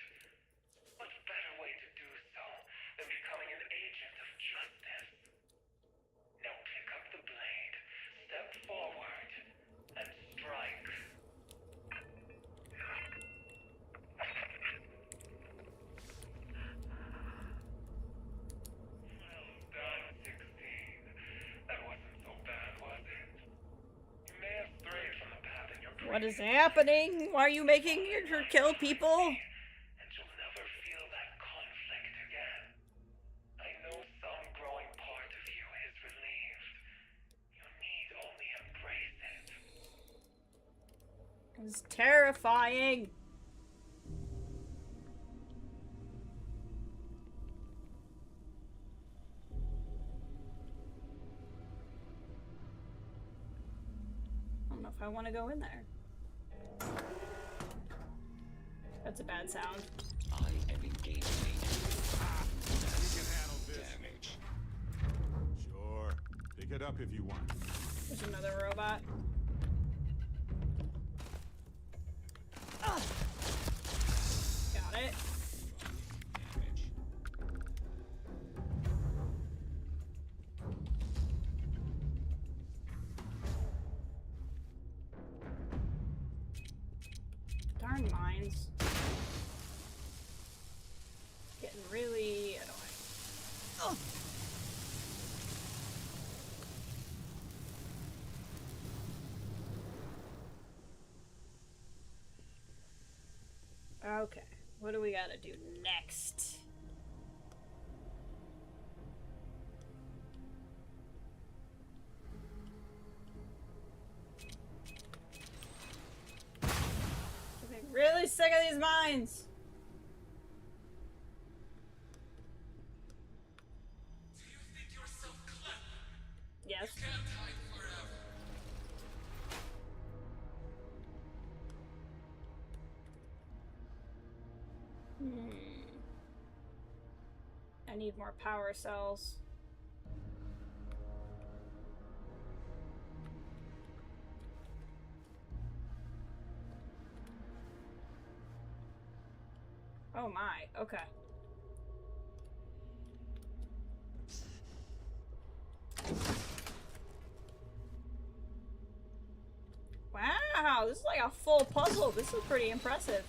What better way to do so than becoming an agent of justice? Now pick up the blade, step forward, and strike. Well done, What is happening? Why are you making her kill people? And you'll never feel that conflict again. I know some growing part of you is relieved. You need only embrace it. It's terrifying. I don't know if I want to go in there. That's a bad sound. I am engaging. You can handle this. Damage. Sure. Pick it up if you want. There's another robot. Ugh. Got it. Damage. Darn mines. Getting really annoying. Ugh. Okay, what do we gotta do next? I'm really sick of these mines. Do you think you're so clever? Yes. You can't hide forever. I need more power cells. Oh my, okay. Wow, this is like a full puzzle. This is pretty impressive.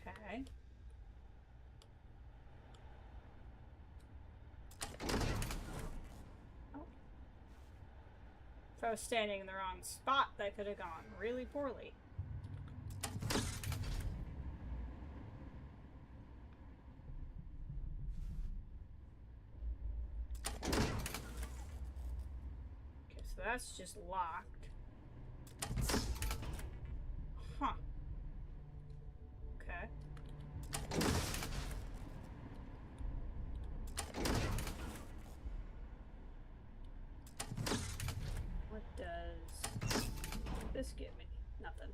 Okay. Oh. If I was standing in the wrong spot, that could have gone really poorly. Okay, so that's just locked. Huh. Okay. What does this give me? Nothing.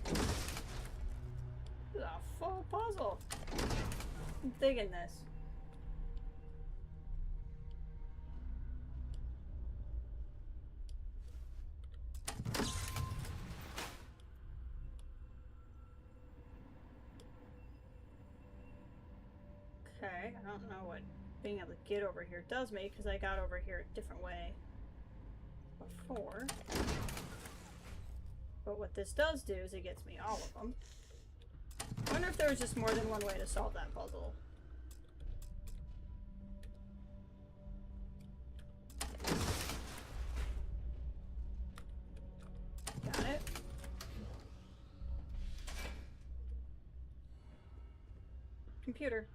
This is a full puzzle. I'm digging this. Okay, I don't know what being able to get over here does me because I got over here a different way before. But what this does do is it gets me all of them. I wonder if there was just more than one way to solve that puzzle. Got it. Computer.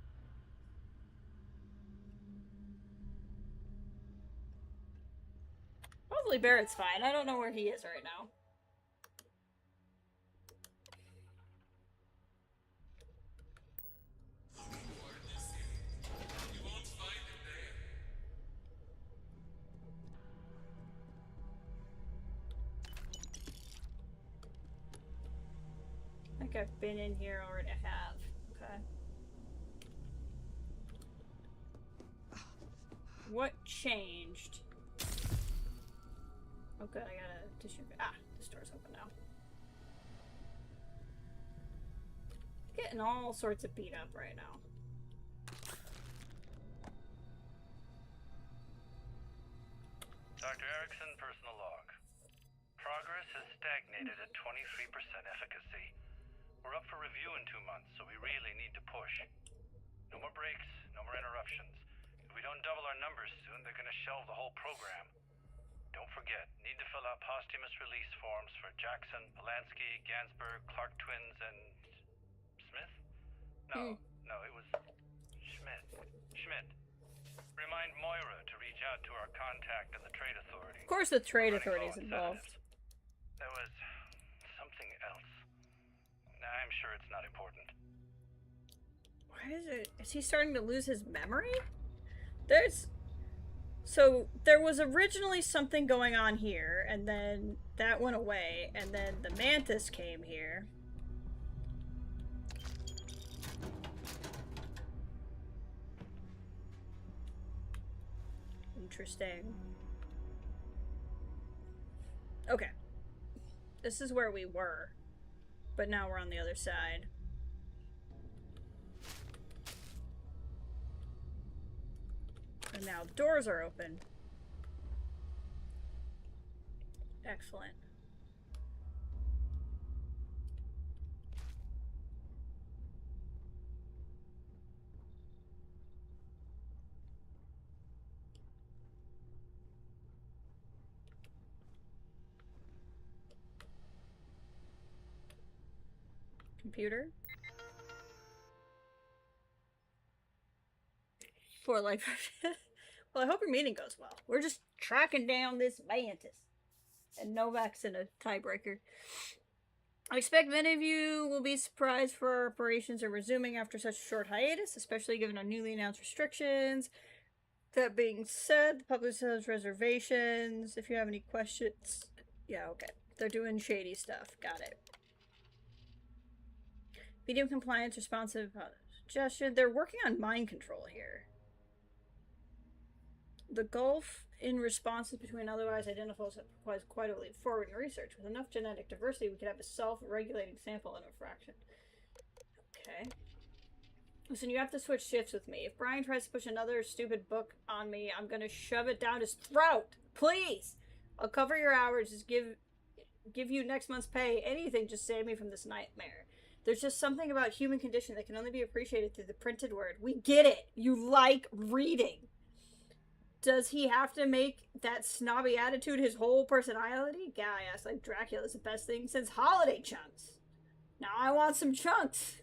Hopefully Barrett's fine. I don't know where he is right now. You won't find him there. I think I've been in here already. I have. Okay. What changed? Oh good, I got a tissue. Ah, this door's open now. Getting all sorts of beat up right now. Dr. Erickson, personal log. Progress has stagnated at 23% efficacy. We're up for review in 2 months, so we really double our numbers soon, they're gonna shelve the whole program. Don't forget, need to fill out posthumous release forms for Jackson, Polanski, Gansberg, Clark twins, and... Smith? No, it was... Schmidt. Remind Moira to reach out to our contact in the Trade Authority. Of course the Trade Authority is involved. There was something else. I'm sure it's not important. Why is he starting to lose his memory? So there was originally something going on here, and then that went away, and then the Mantis came here. Interesting. Okay. This is where we were, but now we're on the other side. And now the doors are open. Excellent. Computer? For like, well, I hope your meeting goes well. We're just tracking down this Mantis. And Novak's in a tiebreaker. I expect many of you will be surprised for our operations are resuming after such a short hiatus, especially given our newly announced restrictions. That being said, the public has reservations. If you have any questions... Yeah, okay. They're doing shady stuff. Got it. Medium compliance, responsive suggestion. They're working on mind control here. The gulf in responses between otherwise identifiers requires quite a leap forward in research. With enough genetic diversity, we could have a self-regulating sample in a fraction. Okay. Listen, you have to switch shifts with me. If Brian tries to push another stupid book on me, I'm gonna shove it down his throat. Please! I'll cover your hours. Just give you next month's pay. Anything, just save me from this nightmare. There's just something about human condition that can only be appreciated through the printed word. We get it. You like reading. Does he have to make that snobby attitude his whole personality? Guy asked like Dracula's the best thing since holiday chunks. Now I want some chunks.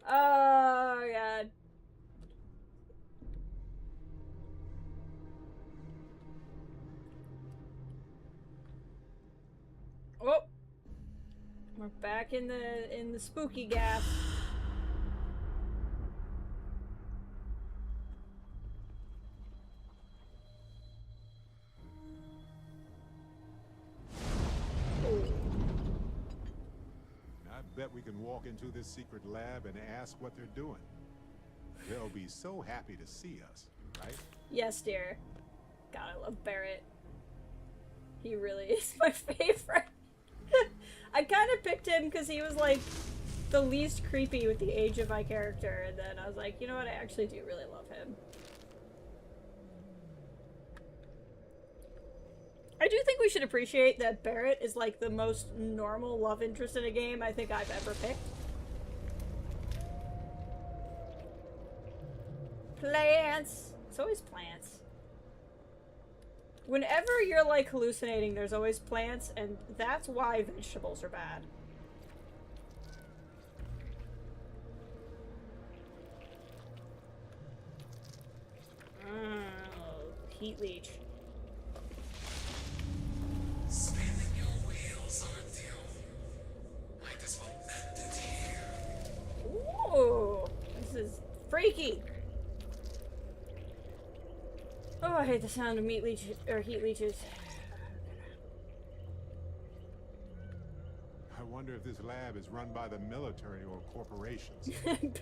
Oh, God. Oh, we're back in the spooky gas. I bet we can walk into this secret lab and ask what they're doing. They'll be so happy to see us, right? Yes, dear. God, I love Barrett. He really is my favorite. I kind of picked him because he was like the least creepy with the age of my character, and then I was like, you know what, I actually do really love him. I do think we should appreciate that Barrett is like the most normal love interest in a game I think I've ever picked. Plants! It's always plants. Whenever you're like hallucinating, there's always plants, and that's why vegetables are bad. Heat leech. Spinning your wheels, aren't you? Might as well mend it here. Ooh, this is freaky. Oh, I hate the sound of meat leeches or heat leeches. I wonder if this lab is run by the military or corporations.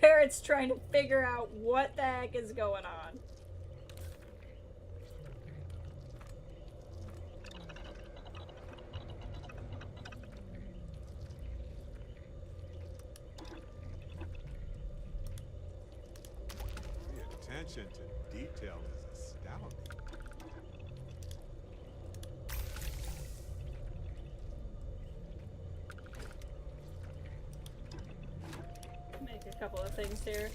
Barrett's trying to figure out what the heck is going on. The attention to detail is astounding. Make a couple of things here.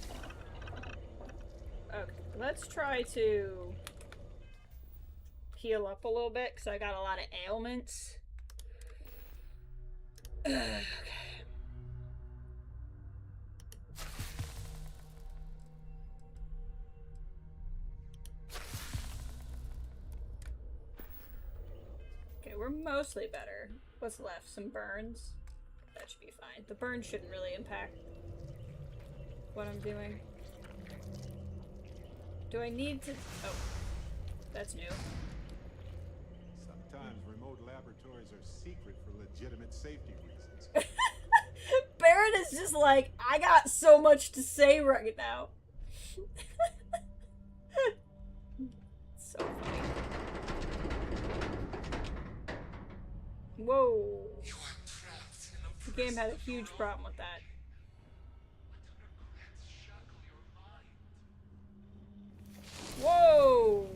Okay, let's try to heal up a little bit because I got a lot of ailments. Okay. Okay, we're mostly better. What's left? Some burns? That should be fine. The burns shouldn't really impact what I'm doing. Do I need to... Oh. That's new. Sometimes remote laboratories are secret for legitimate safety reasons. Barrett is just like, I got so much to say right now. So funny. Whoa. The game had a huge problem with that. Whoa!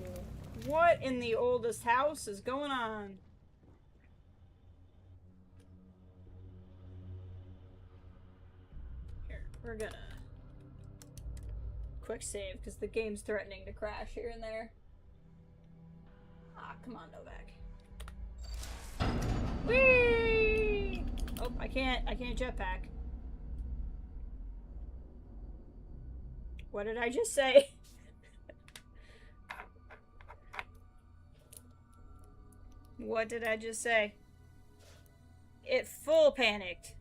What in the oldest house is going on? Here, we're gonna quick save because the game's threatening to crash here and there. Ah, come on, Novak. Whee! Oh, I can't jetpack. What did I just say? What did I just say? It full panicked.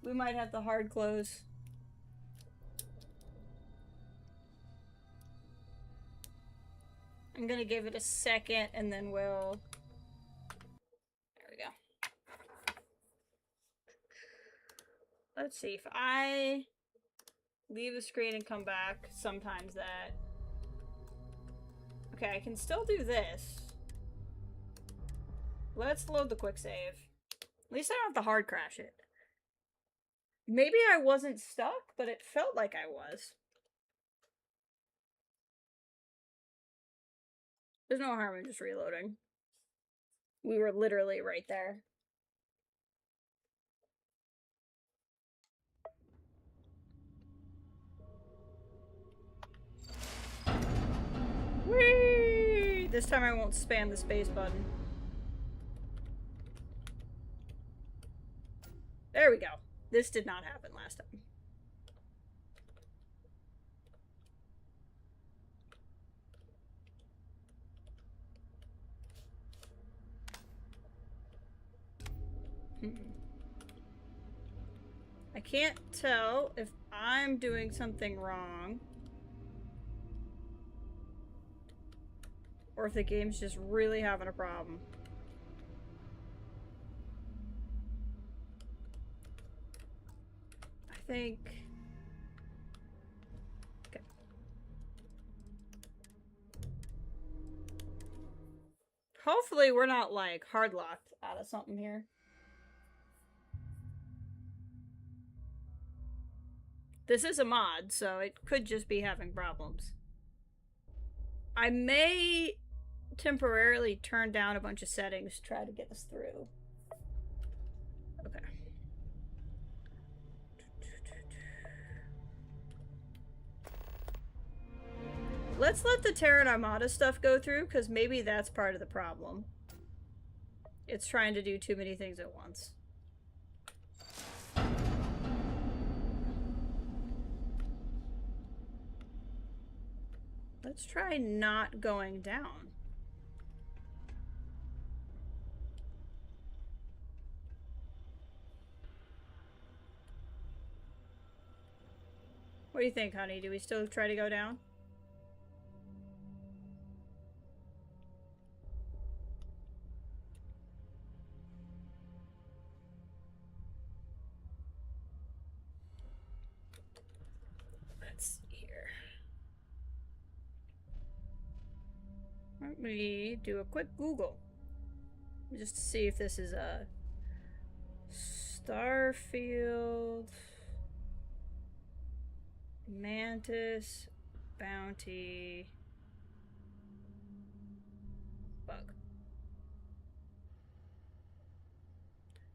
We might have the hard close. I'm gonna give it a second and then we'll... There we go. Let's see, if I leave the screen and come back, sometimes that... Okay, I can still do this. Let's load the quick save. At least I don't have to hard crash it. Maybe I wasn't stuck, but it felt like I was. There's no harm in just reloading. We were literally right there. Whee! This time I won't spam the space button. There we go. This did not happen last time. I can't tell if I'm doing something wrong or if the game's just really having a problem. I think... Okay. Hopefully we're not, like, hard locked out of something here. This is a mod, so it could just be having problems. I may temporarily turn down a bunch of settings to try to get us through. Okay. Let's let the Terran Armada stuff go through, because maybe that's part of the problem. It's trying to do too many things at once. Let's try not going down. What do you think, honey? Do we still try to go down? Let's see here. Let me do a quick Google just to see if this is a Starfield Mantis bounty bug.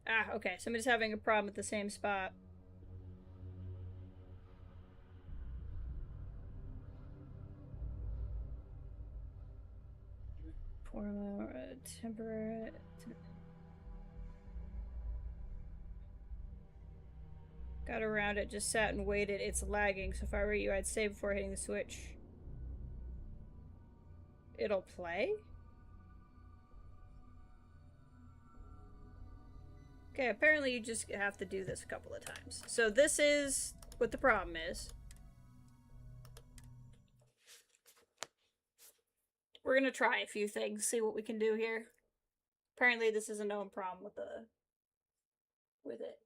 Ah, okay. Somebody's having a problem at the same spot. Or temporary. Got around it, just sat and waited. It's lagging, so if I were you, I'd save before hitting the switch. It'll play? Okay, apparently you just have to do this a couple of times. So this is what the problem is. We're gonna try a few things, see what we can do here. Apparently this is a known problem with it.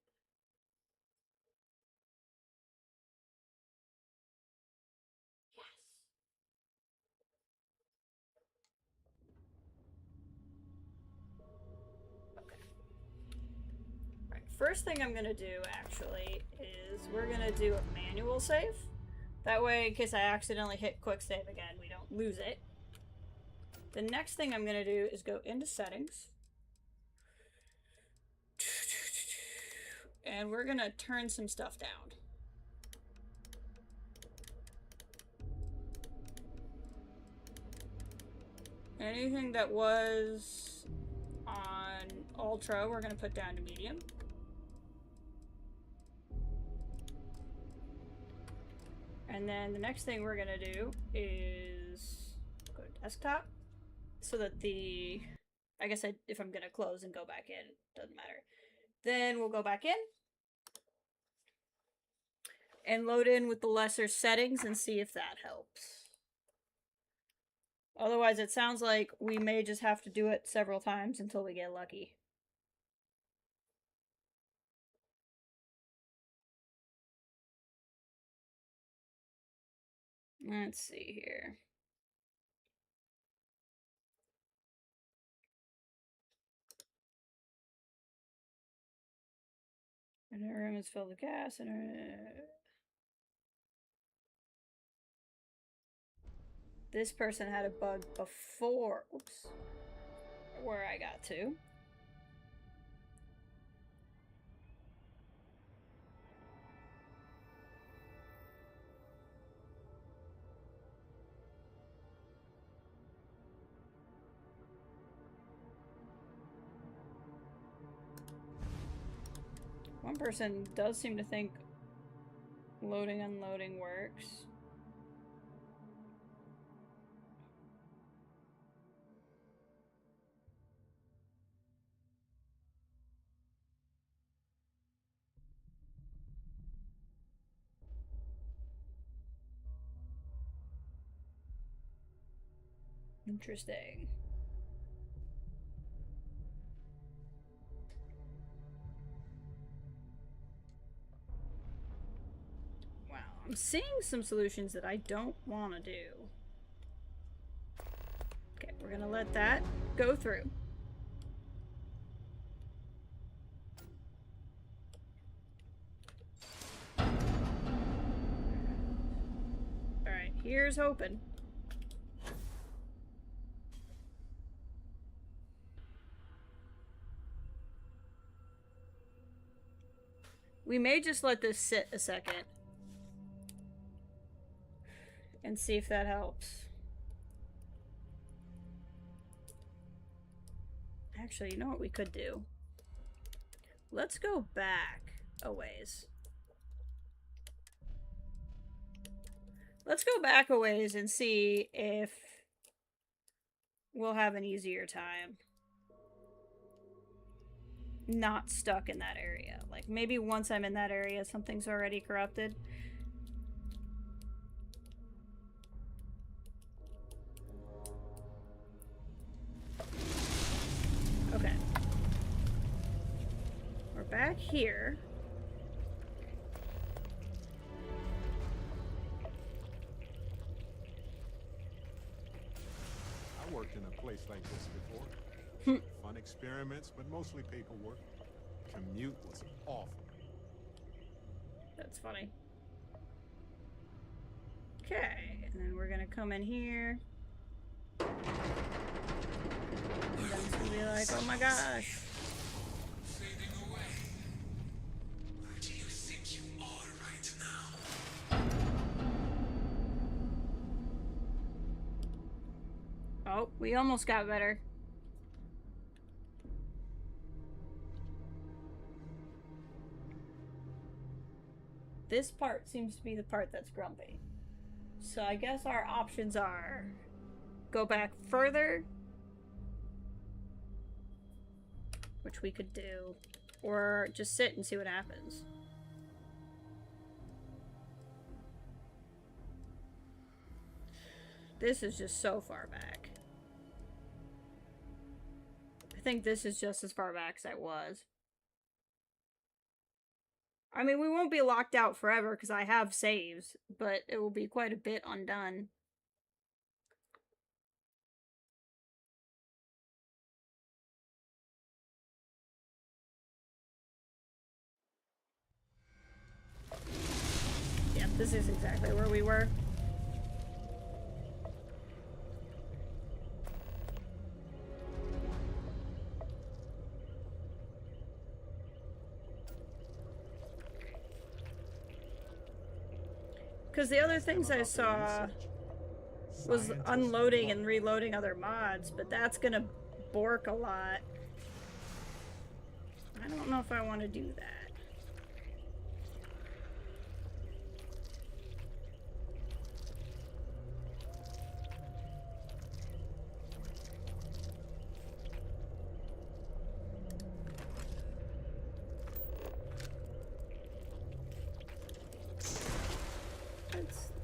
First thing I'm gonna do, actually, is we're gonna do a manual save. That way, in case I accidentally hit quick save again, we don't lose it. The next thing I'm gonna do is go into settings. And we're gonna turn some stuff down. Anything that was on Ultra, we're gonna put down to medium. And then the next thing we're gonna do is go to desktop so that the, I guess if I'm gonna close and go back in, doesn't matter. Then we'll go back in and load in with the lesser settings and see if that helps. Otherwise, it sounds like we may just have to do it several times until we get lucky. Let's see here. And our room is filled with gas, and this person had a bug before, oops, where I got to. One person does seem to think loading unloading works. Interesting. Wow, I'm seeing some solutions that I don't want to do. Okay, we're gonna let that go through. Alright, here's hoping. We may just let this sit a second and see if that helps. Actually, you know what we could do? Let's go back a ways. Let's go back a ways and see if we'll have an easier time not stuck in that area. Like, maybe once I'm in that area, something's already corrupted. Okay. We're back here. I worked in a place like this before. Fun experiments, but mostly paperwork. Commute was awful. That's funny. Okay, and then we're gonna come in here. And then it's gonna be like, oh my gosh. Fading away. Where do you think you are right now? Oh, we almost got better. This part seems to be the part that's grumpy. So I guess our options are go back further, which we could do, or just sit and see what happens. This is just so far back. I think this is just as far back as I was. I mean, we won't be locked out forever because I have saves, but it will be quite a bit undone. Yeah, this is exactly where we were. Because the other things I saw was unloading and reloading other mods, but that's gonna bork a lot. I don't know if I want to do that.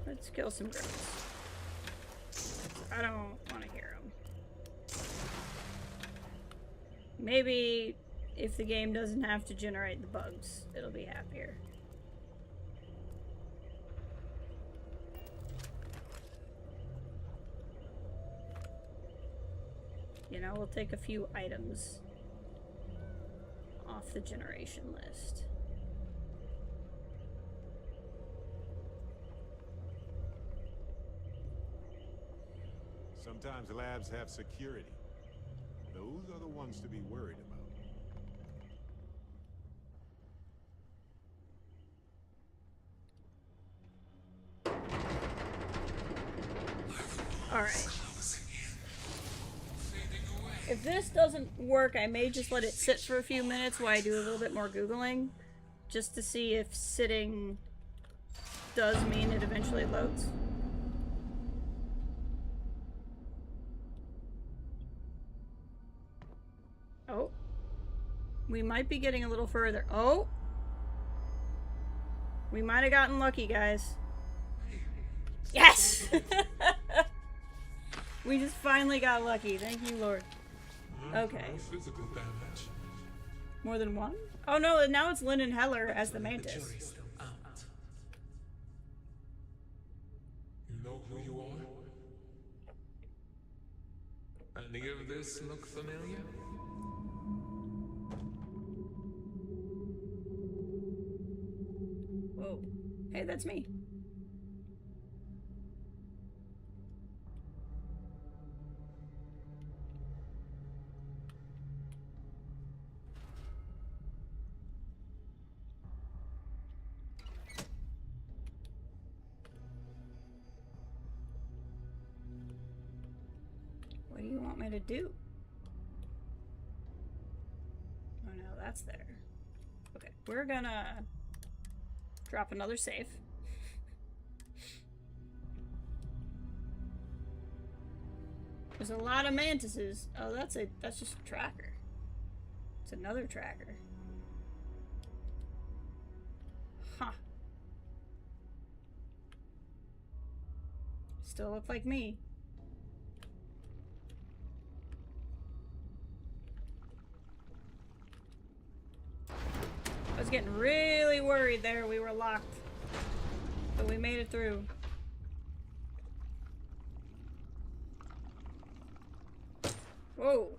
Let's kill some grunts. I don't want to hear them. Maybe if the game doesn't have to generate the bugs, it'll be happier. You know, we'll take a few items off the generation list. Sometimes labs have security. Those are the ones to be worried about. Alright. If this doesn't work, I may just let it sit for a few minutes while I do a little bit more Googling, just to see if sitting does mean it eventually loads. Oh. We might be getting a little further. Oh! We might have gotten lucky, guys. Yes! We just finally got lucky. Thank you, Lord. Okay. Physical damage. More than one? Oh no, now it's Lynn and Heller as the Mantis. You know who you are? Any of this look familiar? Whoa. Hey, that's me. What do you want me to do? Oh no, that's there. Okay, we're gonna drop another save. There's a lot of mantises. Oh, that's just a tracker. It's another tracker. Huh. Still look like me. I was getting really worried there. We were locked. But we made it through. Whoa.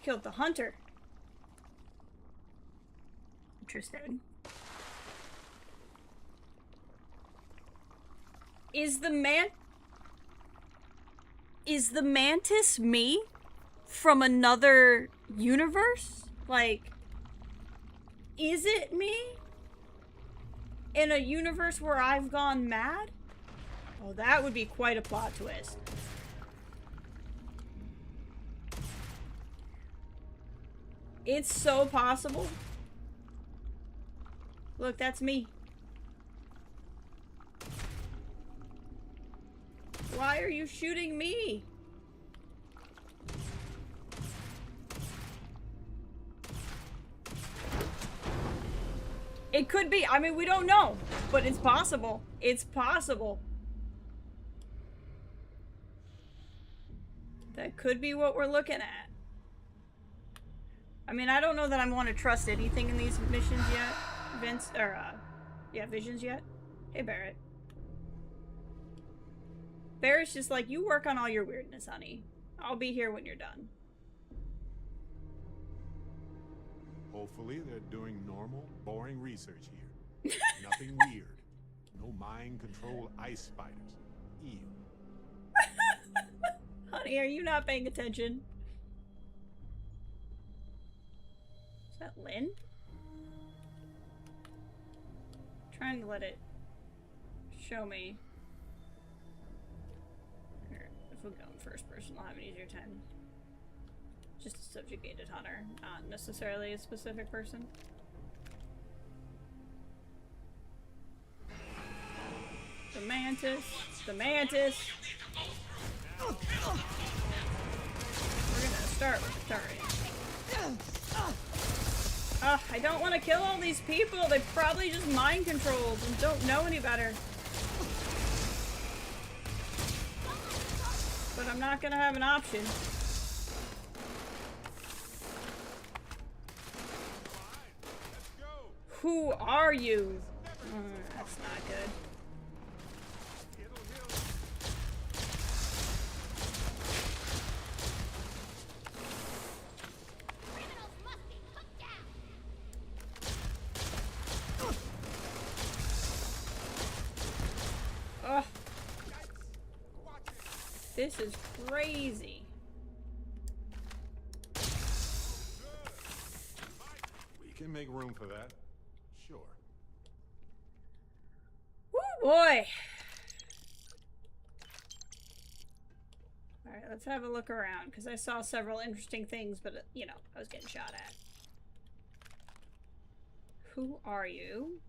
Killed the hunter. Interesting. Is the mantis me? From another universe? Like, is it me? In a universe where I've gone mad? Oh, that would be quite a plot twist. It's so possible. Look, that's me. Why are you shooting me? It could be. I mean, we don't know, but it's possible. It's possible. That could be what we're looking at. I mean, I don't know that I want to trust anything in these missions yet. Visions yet. Hey, Barrett. Barrett's just like, you work on all your weirdness, honey. I'll be here when you're done. Hopefully they're doing normal, boring research here. Nothing weird. No mind-controlled ice spiders. Ew. Honey, are you not paying attention? Is that Lynn? Trying to let it show me. Here, if we go in first person, I'll have an easier time. Just a subjugated hunter, not necessarily a specific person. The mantis. The mantis. We're gonna start with the turret. I don't want to kill all these people. They probably just mind controlled and don't know any better. But I'm not gonna have an option. Who are you? That's not good. Ugh. This is crazy. We can make room for that. Sure. Woo boy. Alright, let's have a look around, because I saw several interesting things, but, you know, I was getting shot at. Who are you?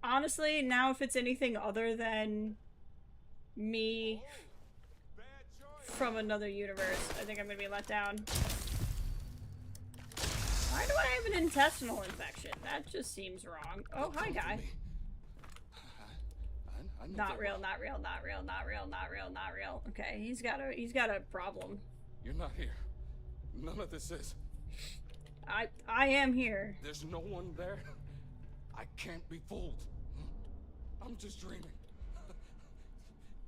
Honestly, now if it's anything other than me from another universe, I think I'm gonna be let down. Why do I have an intestinal infection? That just seems wrong. Oh, hi, guy. Not real, not real, not real, not real, not real, not real. Okay, he's got a problem. You're not here. None of this is. I am here. There's no one there. I can't be fooled. I'm just dreaming.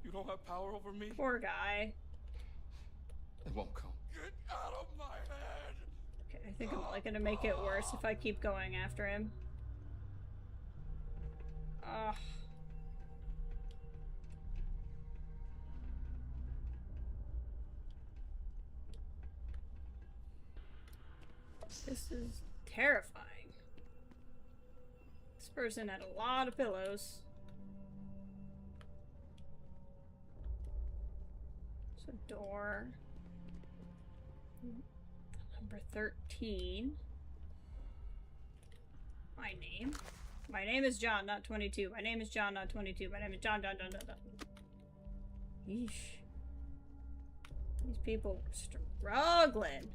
You don't have power over me? Poor guy. It won't come. Get out of my head! Okay, I think I'm only gonna make it worse if I keep going after him. Ugh. This is terrifying. This person had a lot of pillows. There's a door. Number 13. My name. My name is John, not 22. My name is John, not 22. My name is John. Yeesh. These people were struggling.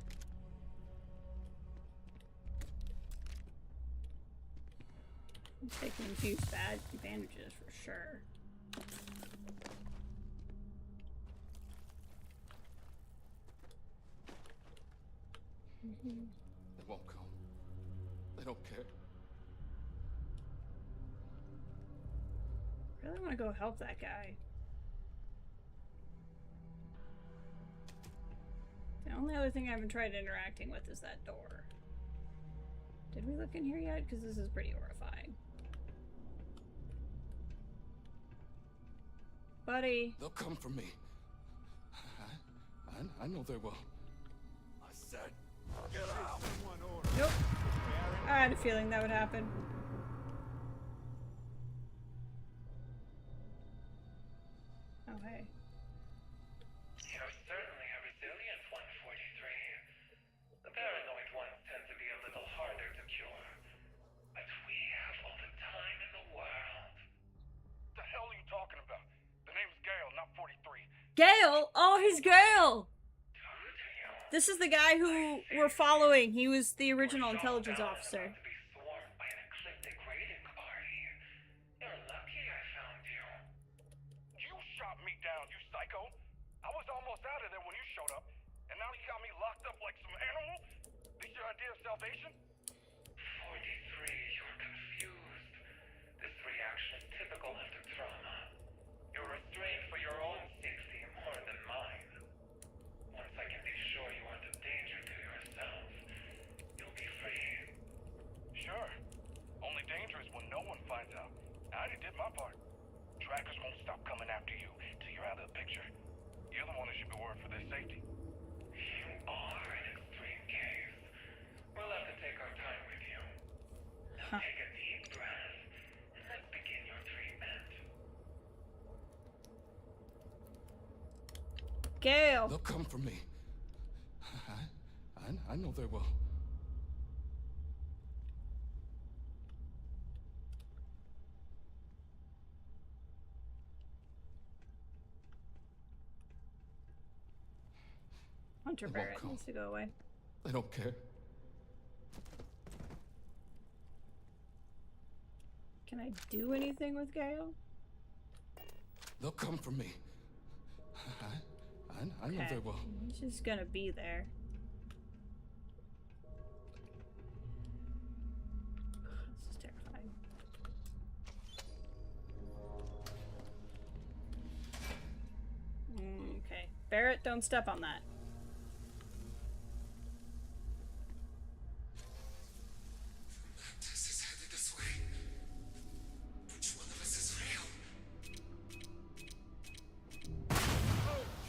I'm taking infused bad bandages for sure. They won't come. They don't care. I really want to go help that guy. The only other thing I haven't tried interacting with is that door. Did we look in here yet? Because this is pretty horrifying. Buddy. They'll come for me. I know they will. I said, get out. Nope. I had a feeling that would happen. Oh, hey. You're certainly a resilient 143. The paranoid ones tend to be a little harder to cure. But we have all the time in the world. What the hell are you talking about? The name's Gale, not 43. Gale? Oh, he's Gale! This is the guy who we're following. He was the original intelligence officer. Swarmed by an ecliptic raiding party. You're lucky I found you. You shot me down, you psycho. I was almost out of there when you showed up, and now you got me locked up like some animal? This your idea of salvation? 43, you're confused. This reaction is typical after trauma. You're restrained for your own safety more than mine. Once I can be sure you aren't a danger to yourself, you'll be free. Sure. Only danger is when no one finds out. I already did my part. Trackers won't stop coming after you till you're out of the picture. You're the one that should be worried for their safety. You are an extreme case. We'll have to take our time with you. Now take a deep breath, and let's begin your treatment. Gale. They'll come for me. I know they will. Hunter Barrett needs to go away. They don't care. Can I do anything with Gale? They'll come for me. I know they will. He's just gonna be there. This is terrifying. Okay. Barrett, don't step on that. This is headed this way. Which one of us is real?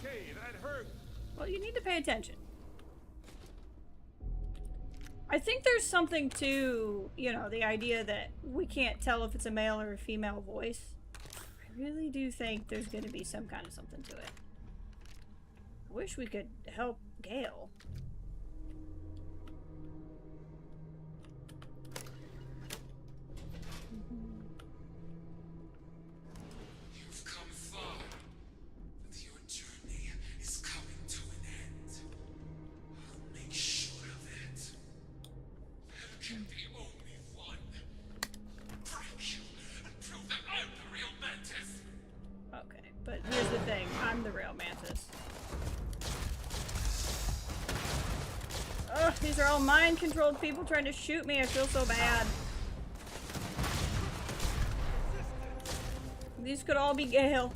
Okay, that hurt. Well, you need to pay attention. I think there's something to, you know, the idea that we can't tell if it's a male or a female voice. I really do think there's going to be some kind of something to it. I wish we could help Gale. You've come far, but your journey is coming to an end. I'll make sure of it. There can be only one. Break you and prove that I'm the real Mantis. Okay, but here's the thing. I'm the real Mantis. Ugh, these are all mind-controlled people trying to shoot me. I feel so bad. These could all be Gale.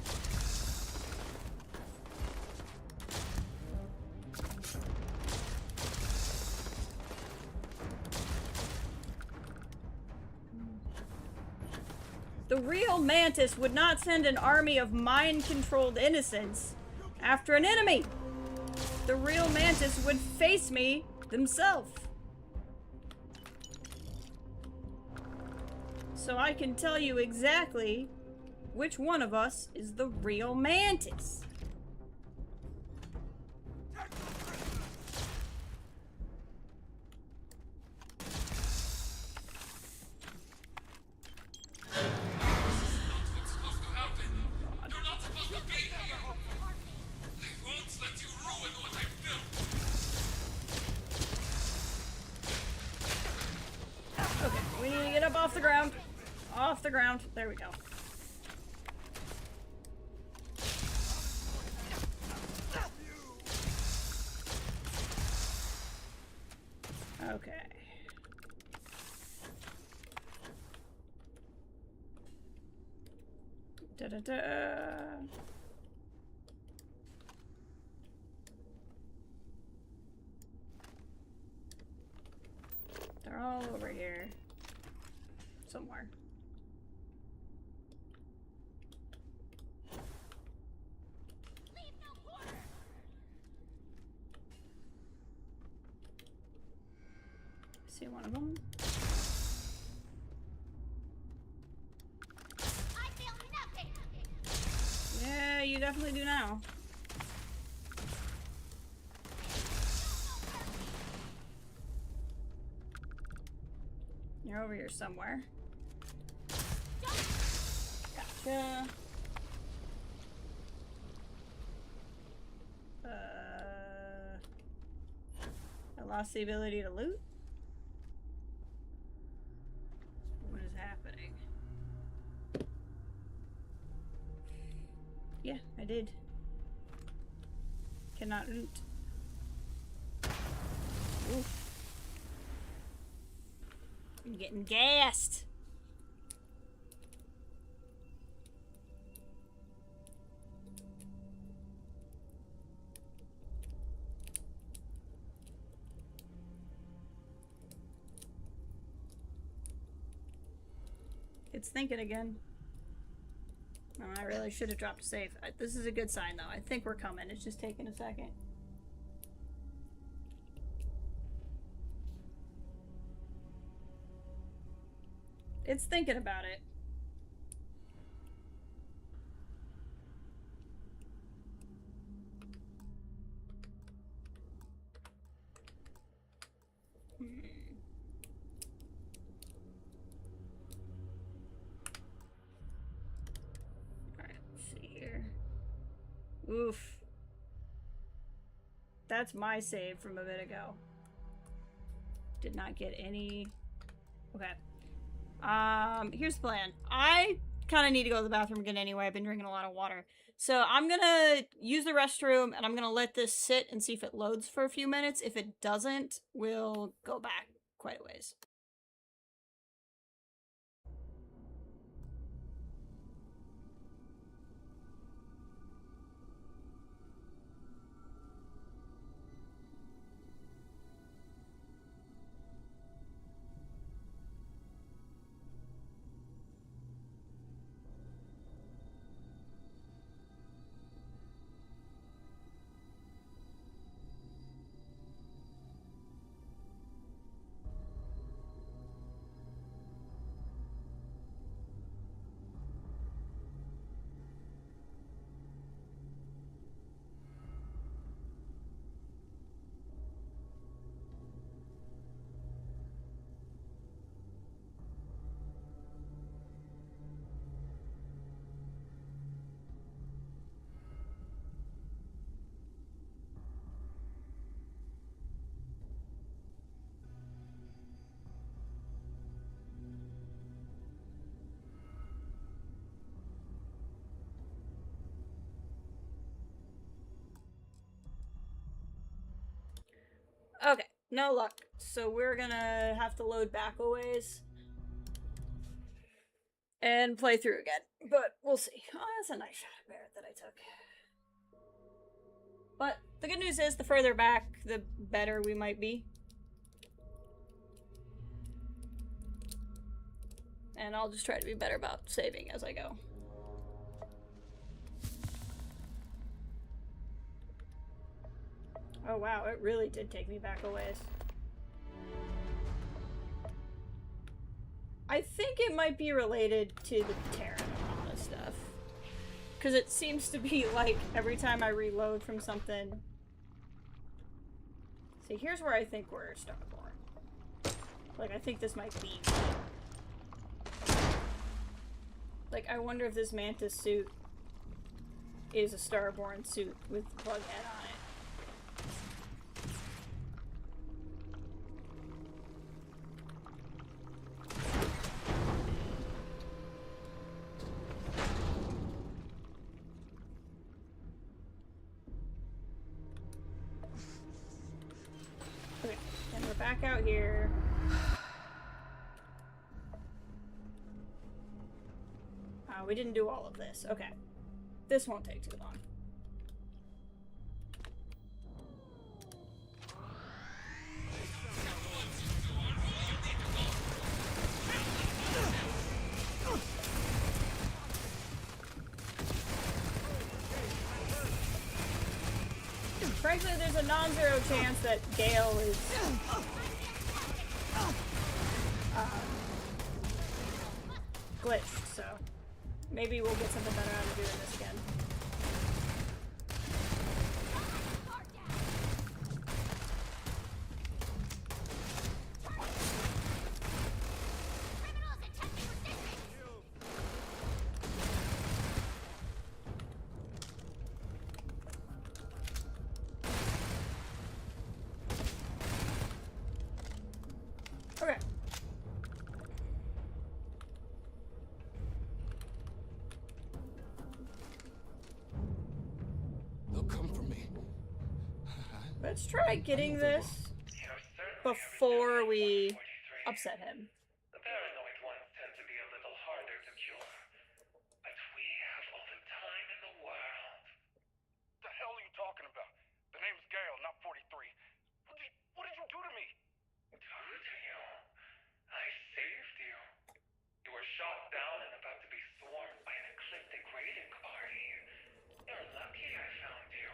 The real Mantis would not send an army of mind-controlled innocents after an enemy. The real Mantis would face me themselves. So I can tell you exactly which one of us is the real Mantis. Okay, we need to get up off the ground. Off the ground. There we go. Okay. Da-da-da. They're all over here. Somewhere. See one of them? definitely do now. You're over here somewhere. Gotcha. I lost the ability to loot? What is happening? Yeah, I did. Cannot loot. Oof. I'm getting gassed. It's thinking again. Oh, I really should have dropped a save. This is a good sign, though. I think we're coming. It's just taking a second. It's thinking about it. Alright, let's see here. Oof. That's my save from a bit ago. Did not get any... Okay. Here's the plan. I kind of need to go to the bathroom again anyway. I've been drinking a lot of water. So I'm gonna use the restroom and I'm gonna let this sit and see if it loads for a few minutes. If it doesn't, we'll go back quite a ways. Okay, no luck. So we're gonna have to load back a ways and play through again. But we'll see. Oh, that's a nice shot of Barrett that I took. But the good news is the further back, the better we might be. And I'll just try to be better about saving as I go. Oh wow, it really did take me back a ways. I think it might be related to the Terran Armada stuff. Because it seems to be like every time I reload from something... See, here's where I think we're Starborn. Like, I think this might be... Like, I wonder if this Mantis suit is a Starborn suit with the plug head on it. Okay, and we're back out here. We didn't do all of this. Okay. This won't take too long. Frankly, there's a non-zero chance that Gale is glitched, so maybe we'll get something better out of doing this again. Let's try getting this before we upset him. The paranoid ones tend to be a little harder to cure. But we have all the time in the world. The hell are you talking about? The name's Gale, not 43. What did you do to me? Do to you? I saved you. You were shot down and about to be swarmed by an ecliptic raiding party. You're lucky I found you.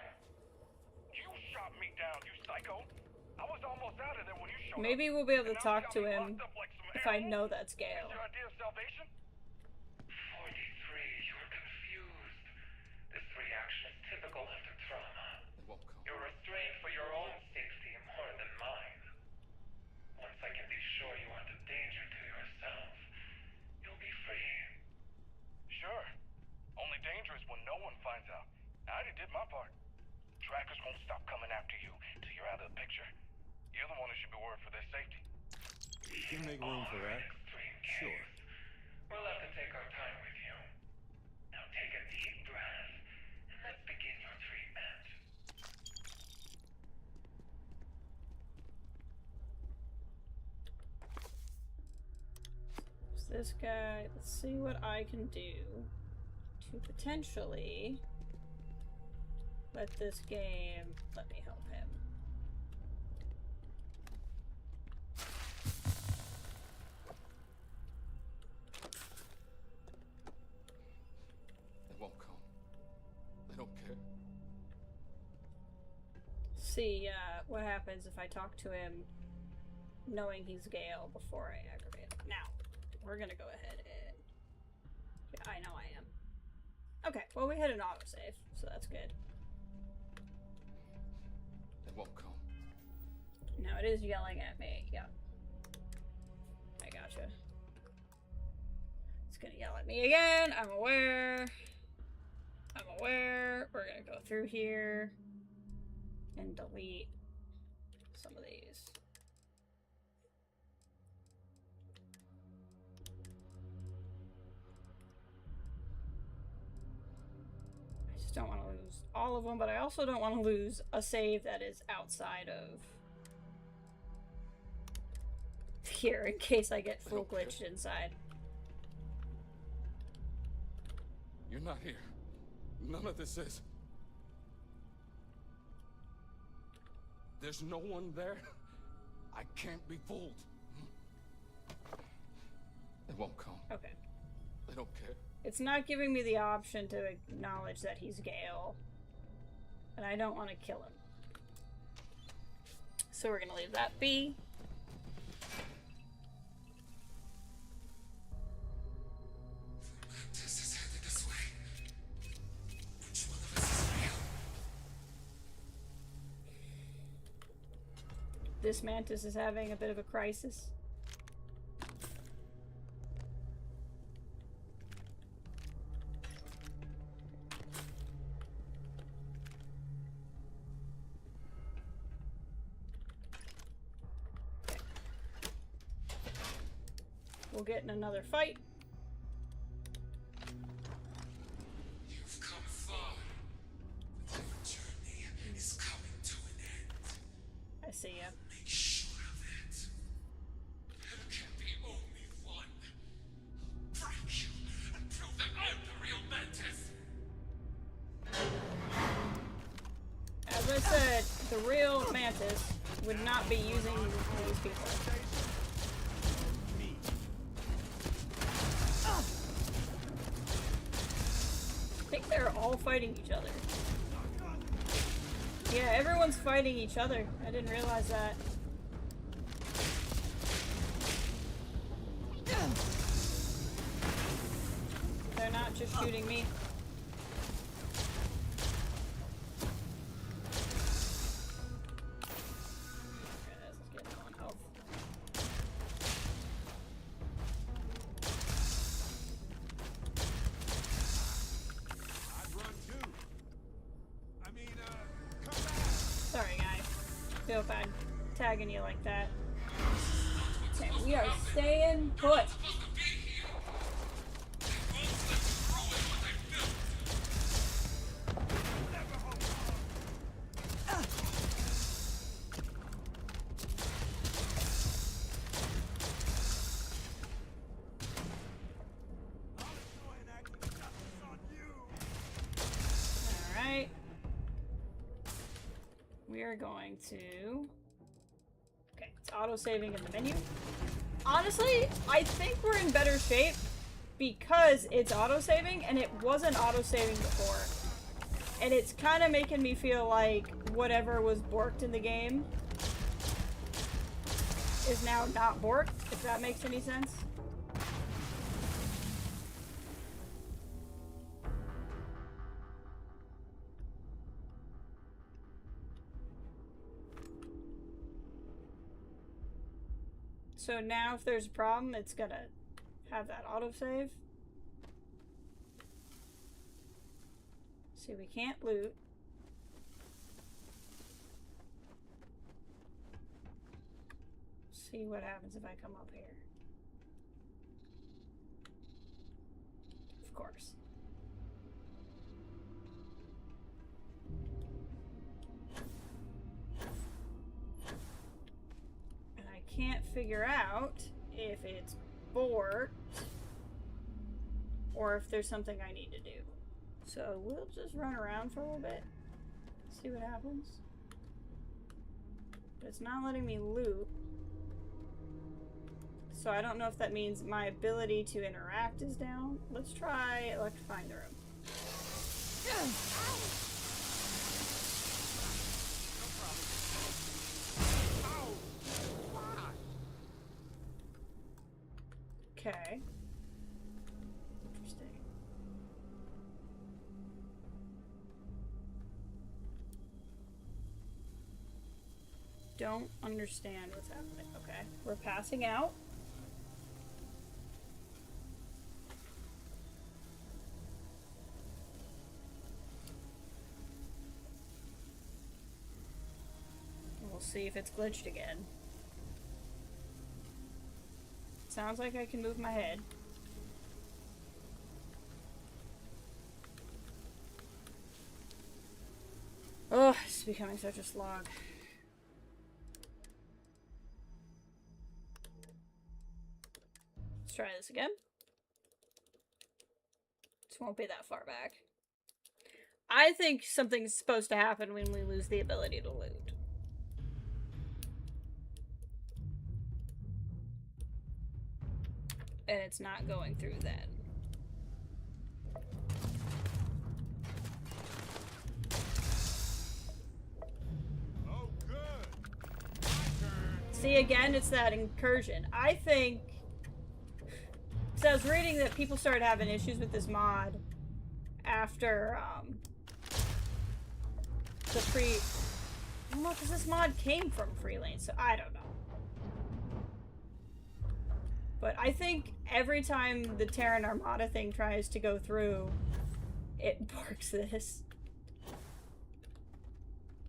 You shot me down, you psycho! I was almost out of there when you showed up. Maybe we'll be able to And now talk you got to me him locked up like some if I animal? know that's Is Gale. your idea of salvation? 43, you're confused. This reaction is typical after trauma. It won't come. You're restrained for your own safety more than mine. Once I can be sure you aren't a danger to yourself, you'll be free. Sure. Only dangerous when no one finds out. I already did my part. Trackers won't stop coming after you till you're out of the picture. You're the one who should be worried for their safety. We can make room for that. Sure. We'll have to take our time with you. Now take a deep breath, and let's begin your treatment. It's this guy. Let's see what I can do to potentially let this game let me help him. They won't come. They don't care. See what happens if I talk to him knowing he's Gale before I aggravate him. Now, we're gonna go ahead and... Yeah, I know I am. Okay, well we hit an autosave, so that's good. They won't come. Now it is yelling at me, yeah. I gotcha. It's gonna yell at me again, I'm aware. I'm aware. We're gonna go through here and delete some of these. I just don't want to lose all of them, but I also don't want to lose a save that is outside of here in case I get full glitched inside. You're not here. None of this is. There's no one there. I can't be fooled. They won't come. Okay. They don't care. It's not giving me the option to acknowledge that he's Gale. And I don't want to kill him. So we're gonna leave that be. This is headed this way. Which one of us is real? This mantis is having a bit of a crisis. We'll get in another fight. You've come far. But your journey is coming to an end. I see ya. Make sure of it. There can be only one. I'll break you and prove that I'm the real Mantis. As I said, the real mantis would not be using these people. I think they're all fighting each other. Yeah, everyone's fighting each other. I didn't realize that. They're not just shooting me. Okay, this is getting low on health. I'd run too. I mean, come back. Sorry, guys. Feel bad tagging you like that. Okay, we are staying put. We are going to... Okay, it's auto-saving in the menu. Honestly, I think we're in better shape because it's auto-saving and it wasn't auto-saving before. And it's kind of making me feel like whatever was borked in the game is now not borked, if that makes any sense. So now if there's a problem, it's gonna have that autosave. See, we can't loot. See what happens if I come up here. Of course. And I can't figure out if it's borked or if there's something I need to do. So we'll just run around for a little bit, see what happens. But it's not letting me loot. So I don't know if that means my ability to interact is down. Let's try electrifying the room. Okay. Interesting. Don't understand what's happening. Okay, we're passing out. We'll see if it's glitched again. Sounds like I can move my head. Oh, it's becoming such a slog. Let's try this again. This won't be that far back. I think something's supposed to happen when we lose the ability to loot. And it's not going through then. Oh, good. See, again, it's that incursion. I think... So I was reading that people started having issues with this mod after, the free... Well, because this mod came from Freelane, so I don't know. But I think every time the Terran Armada thing tries to go through, it barks this.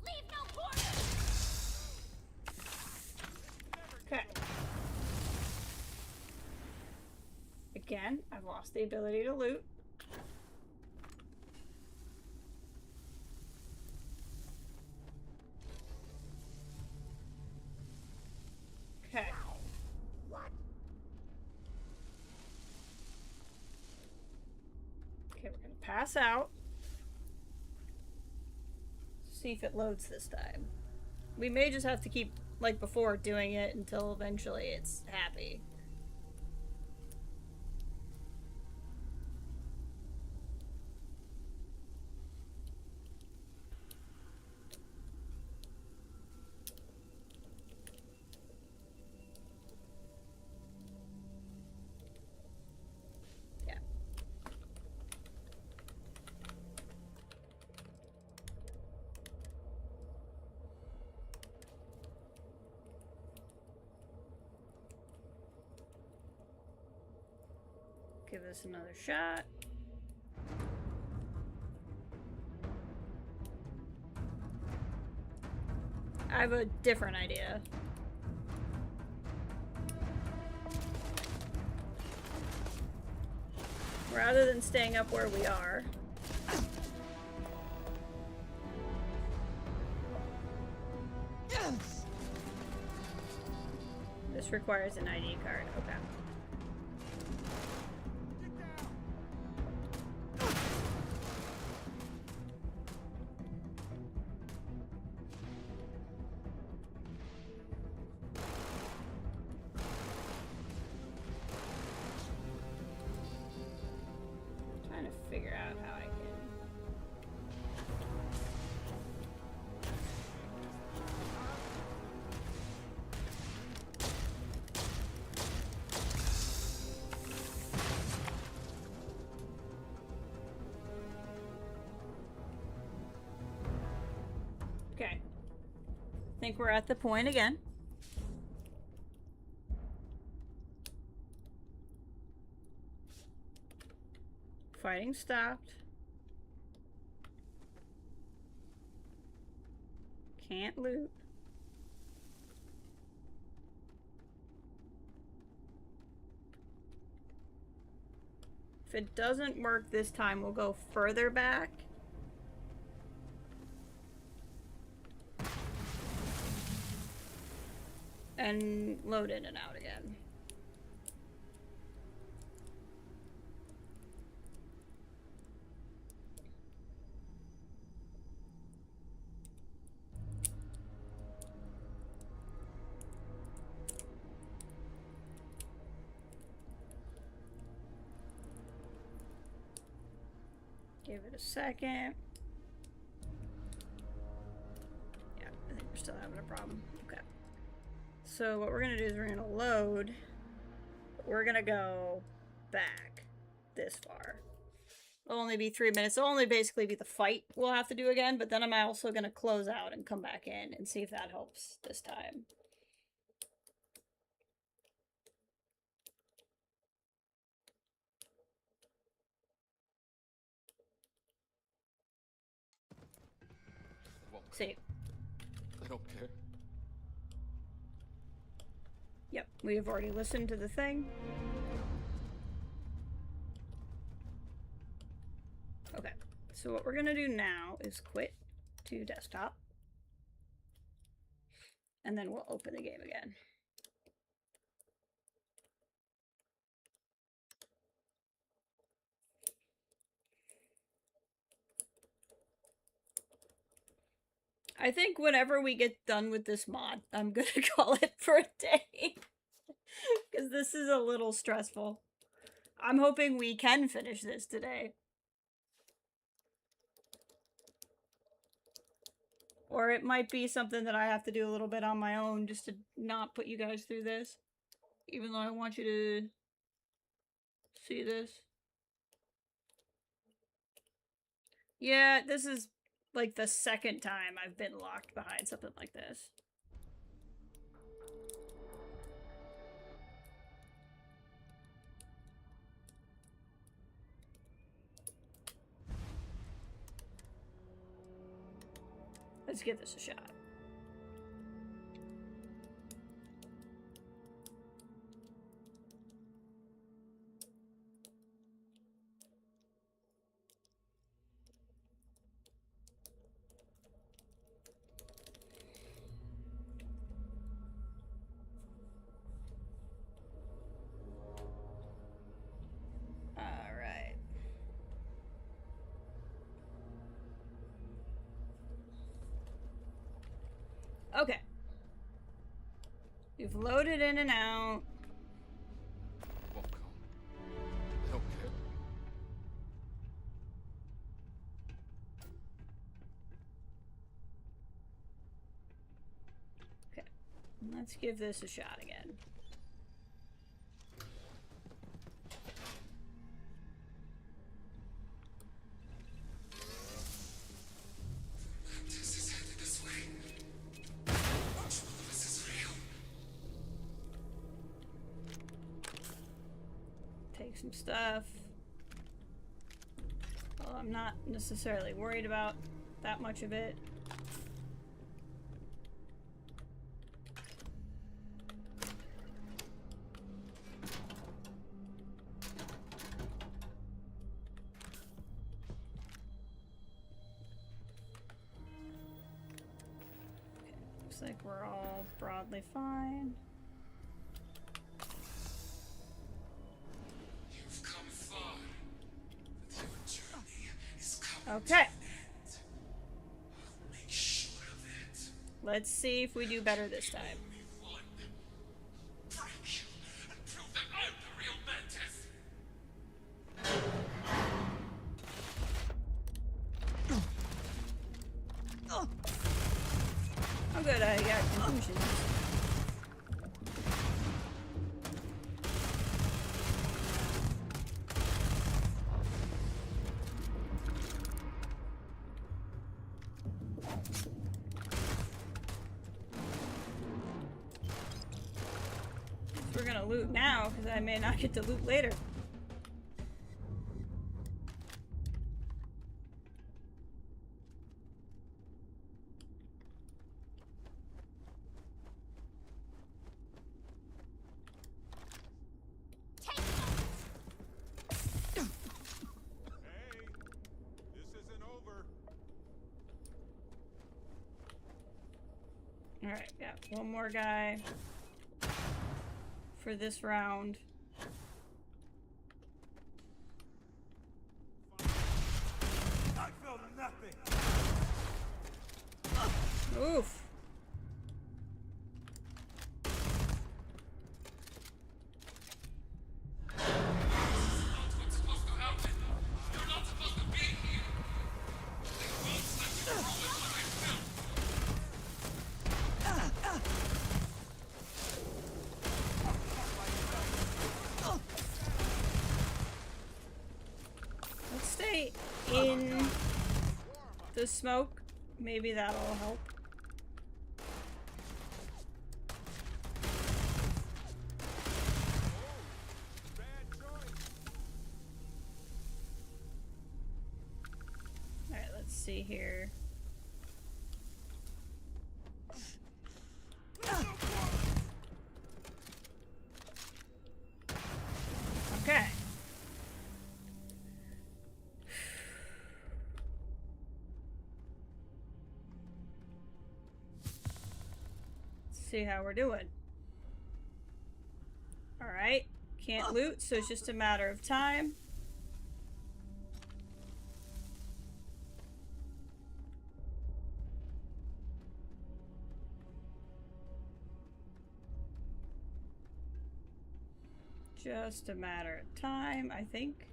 Leave no quarter. Okay. Again, I've lost the ability to loot. Okay. Okay, we're gonna pass out. See if it loads this time. We may just have to keep, like before, doing it until eventually it's happy. Give this another shot. I have a different idea. Rather than staying up where we are, this requires an ID card. Okay. think we're at the point again. Fighting stopped. Can't loot. If it doesn't work this time, we'll go further back. And load in and out again. Give it a second. Yeah, I think we're still having a problem. Okay. So what we're gonna do is we're gonna load. We're gonna go back this far. It'll only be 3 minutes. It'll only basically be the fight we'll have to do again, but then I'm also gonna close out and come back in and see if that helps this time. See. I don't care. Yep, we have already listened to the thing. Okay, so what we're gonna do now is quit to desktop. And then we'll open the game again. I think whenever we get done with this mod, I'm gonna call it for a day. Because this is a little stressful. I'm hoping we can finish this today. Or it might be something that I have to do a little bit on my own just to not put you guys through this. Even though I want you to see this. Yeah, this is like the second time I've been locked behind something like this. Let's give this a shot. Okay. You've loaded in and out. Welcome. I don't care. Okay. Let's give this a shot again. Some stuff. Well, I'm not necessarily worried about that much of it. Okay, looks like we're all broadly fine. Okay. Let's see if we do better this time. Oh good, I got conclusions. gonna loot now because I may not get to loot later. Alright, yeah, one more guy for this round. I felt nothing. Oof. Let's stay in the smoke. Maybe that'll help. Alright, let's see here. Okay. See how we're doing. Alright, can't loot, so it's just a matter of time. Just a matter of time, I think.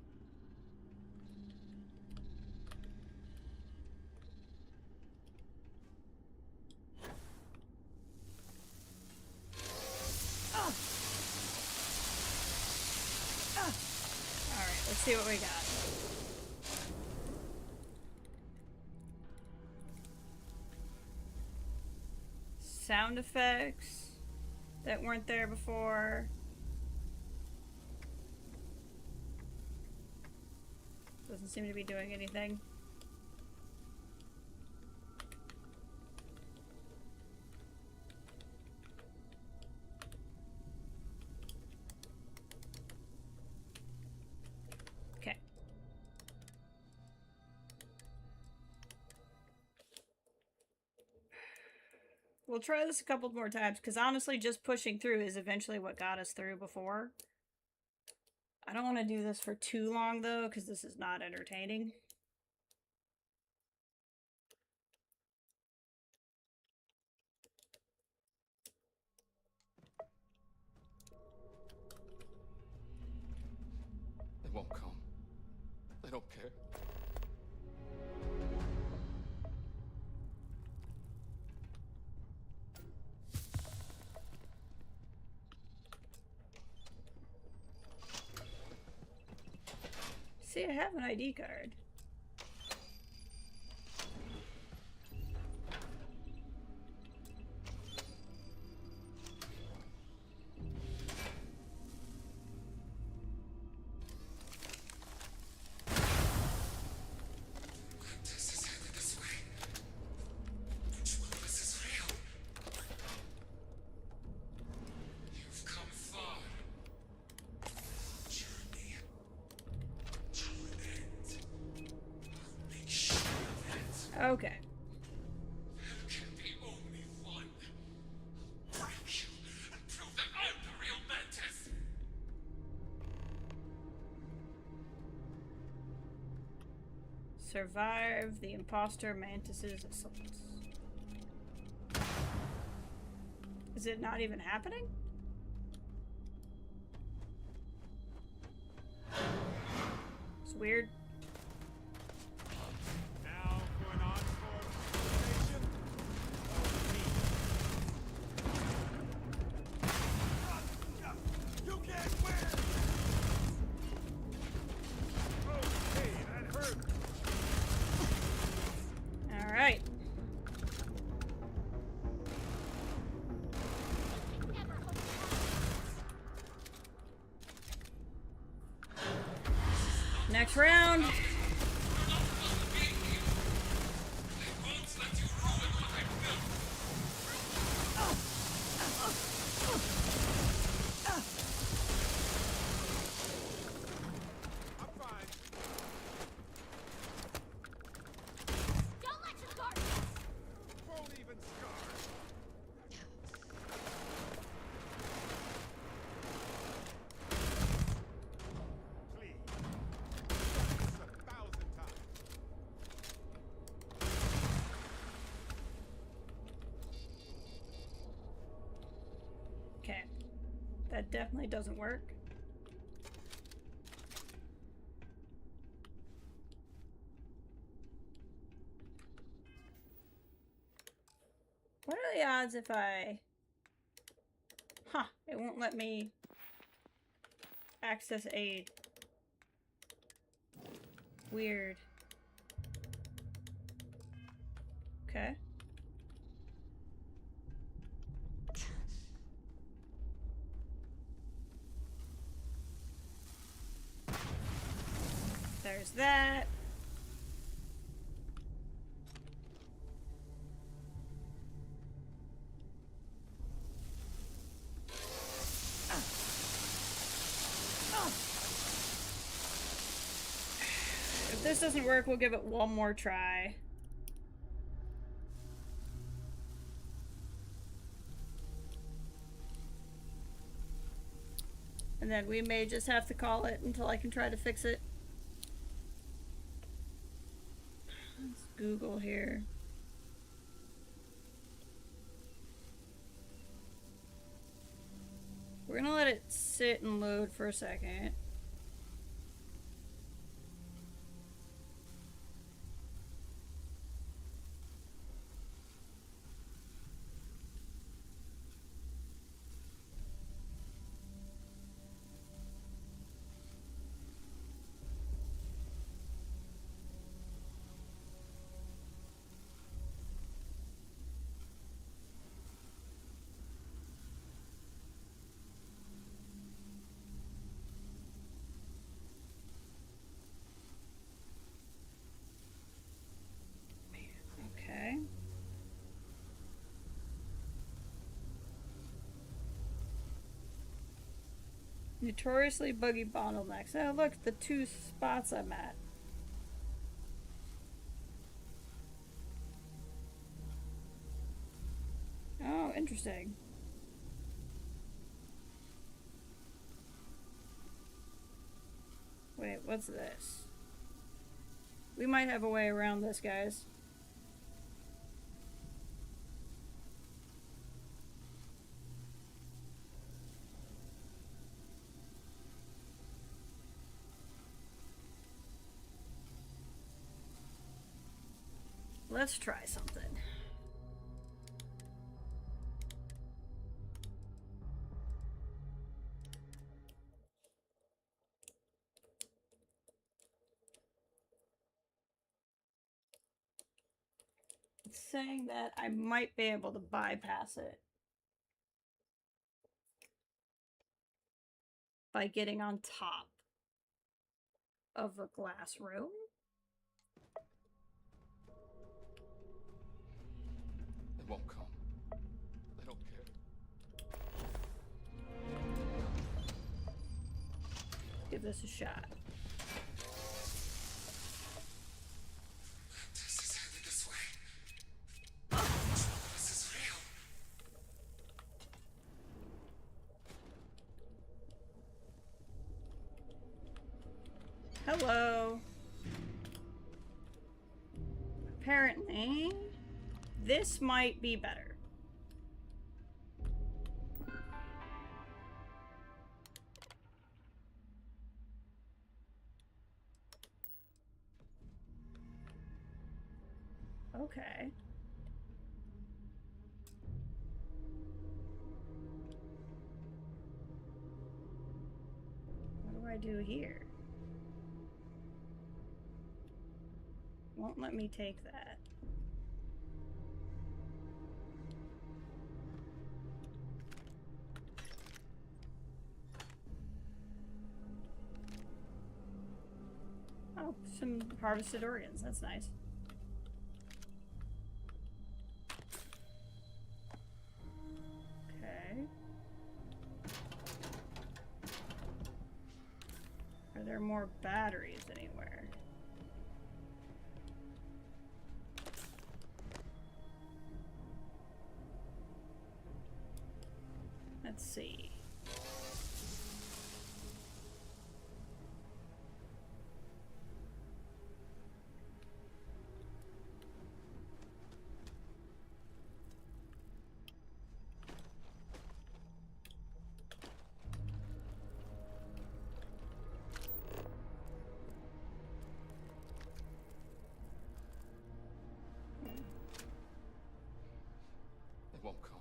Alright, let's see what we got. Sound effects that weren't there before. Doesn't seem to be doing anything. Okay. We'll try this a couple more times, because honestly, just pushing through is eventually what got us through before. I don't want to do this for too long, though, because this is not entertaining. They won't come. They don't care. See, I have an ID card. This is headed this way. Which one of us is real? You've come far. Journey. Okay. There can be only one. Break you and prove that I'm the real Mantis. Survive the imposter Mantis's assault. Is it not even happening? It's weird. Next round. Okay. That definitely doesn't work. What are the odds if I... Huh, it won't let me access aid. Weird. Okay. There's that. If this doesn't work, we'll give it one more try. And then we may just have to call it until I can try to fix it. Let's Google here. We're gonna let it sit and load for a second. Okay. Notoriously buggy bottlenecks. Oh, look, the two spots I'm at. Oh, interesting. Wait, what's this? We might have a way around this, guys. Let's try something. It's saying that I might be able to bypass it by getting on top of a glass room. It won't come. I don't care. Give this a shot. This is headed this way. This is real. Hello. Apparently, this might be better. Okay. What do I do here? Won't let me take that. Oh, some harvested organs. That's nice. Okay. Are there more batteries anywhere? Let's see. They won't come.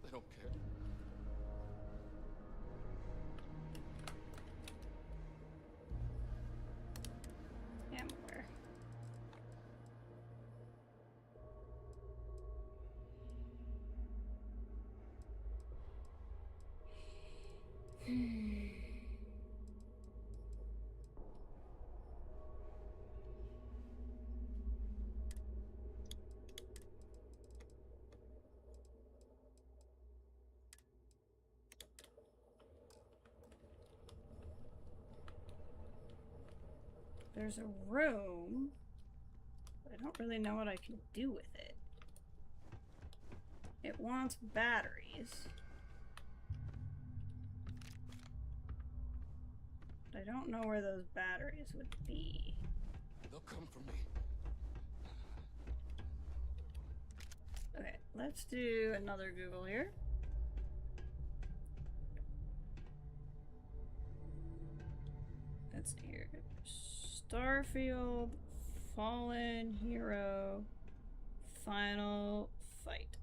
They don't care. Yeah, I'm aware. There's a room, but I don't really know what I can do with it. It wants batteries. But I don't know where those batteries would be. They'll come for me. Okay, let's do another Google here. Let's see here. Starfield, Fallen Hero, Final Fight.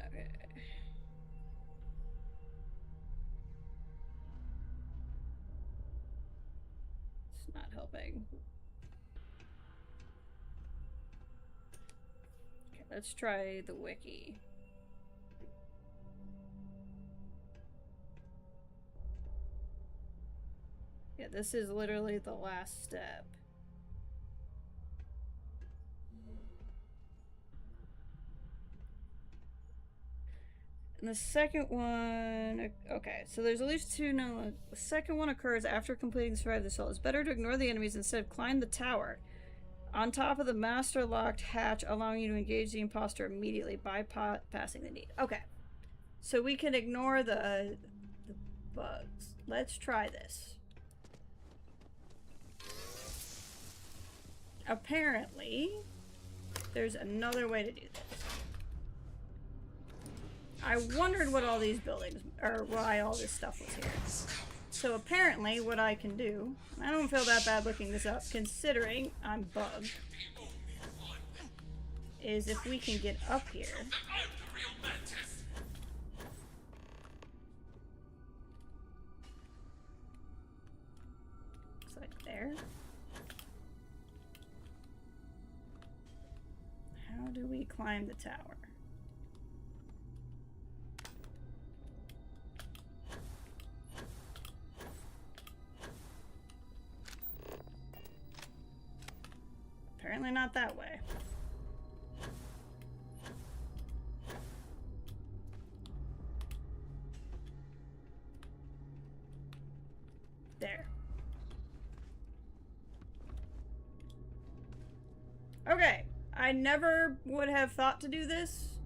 Okay. It's not helping. Okay, let's try the wiki. Yeah, this is literally the last step. And the second one, okay, so there's at least two known. The second one occurs after completing Survive the Soul. It's better to ignore the enemies instead of climb the tower on top of the master locked hatch, allowing you to engage the imposter immediately, bypassing the need. Okay, so we can ignore the bugs. Let's try this. Apparently, there's another way to do this. I wondered what all these buildings, or why all this stuff was here. So apparently what I can do, I don't feel that bad looking this up considering I'm bugged, is if we can get up here. It's like there. How do we climb the tower? Apparently not that way. There. Okay. I never would have thought to do this,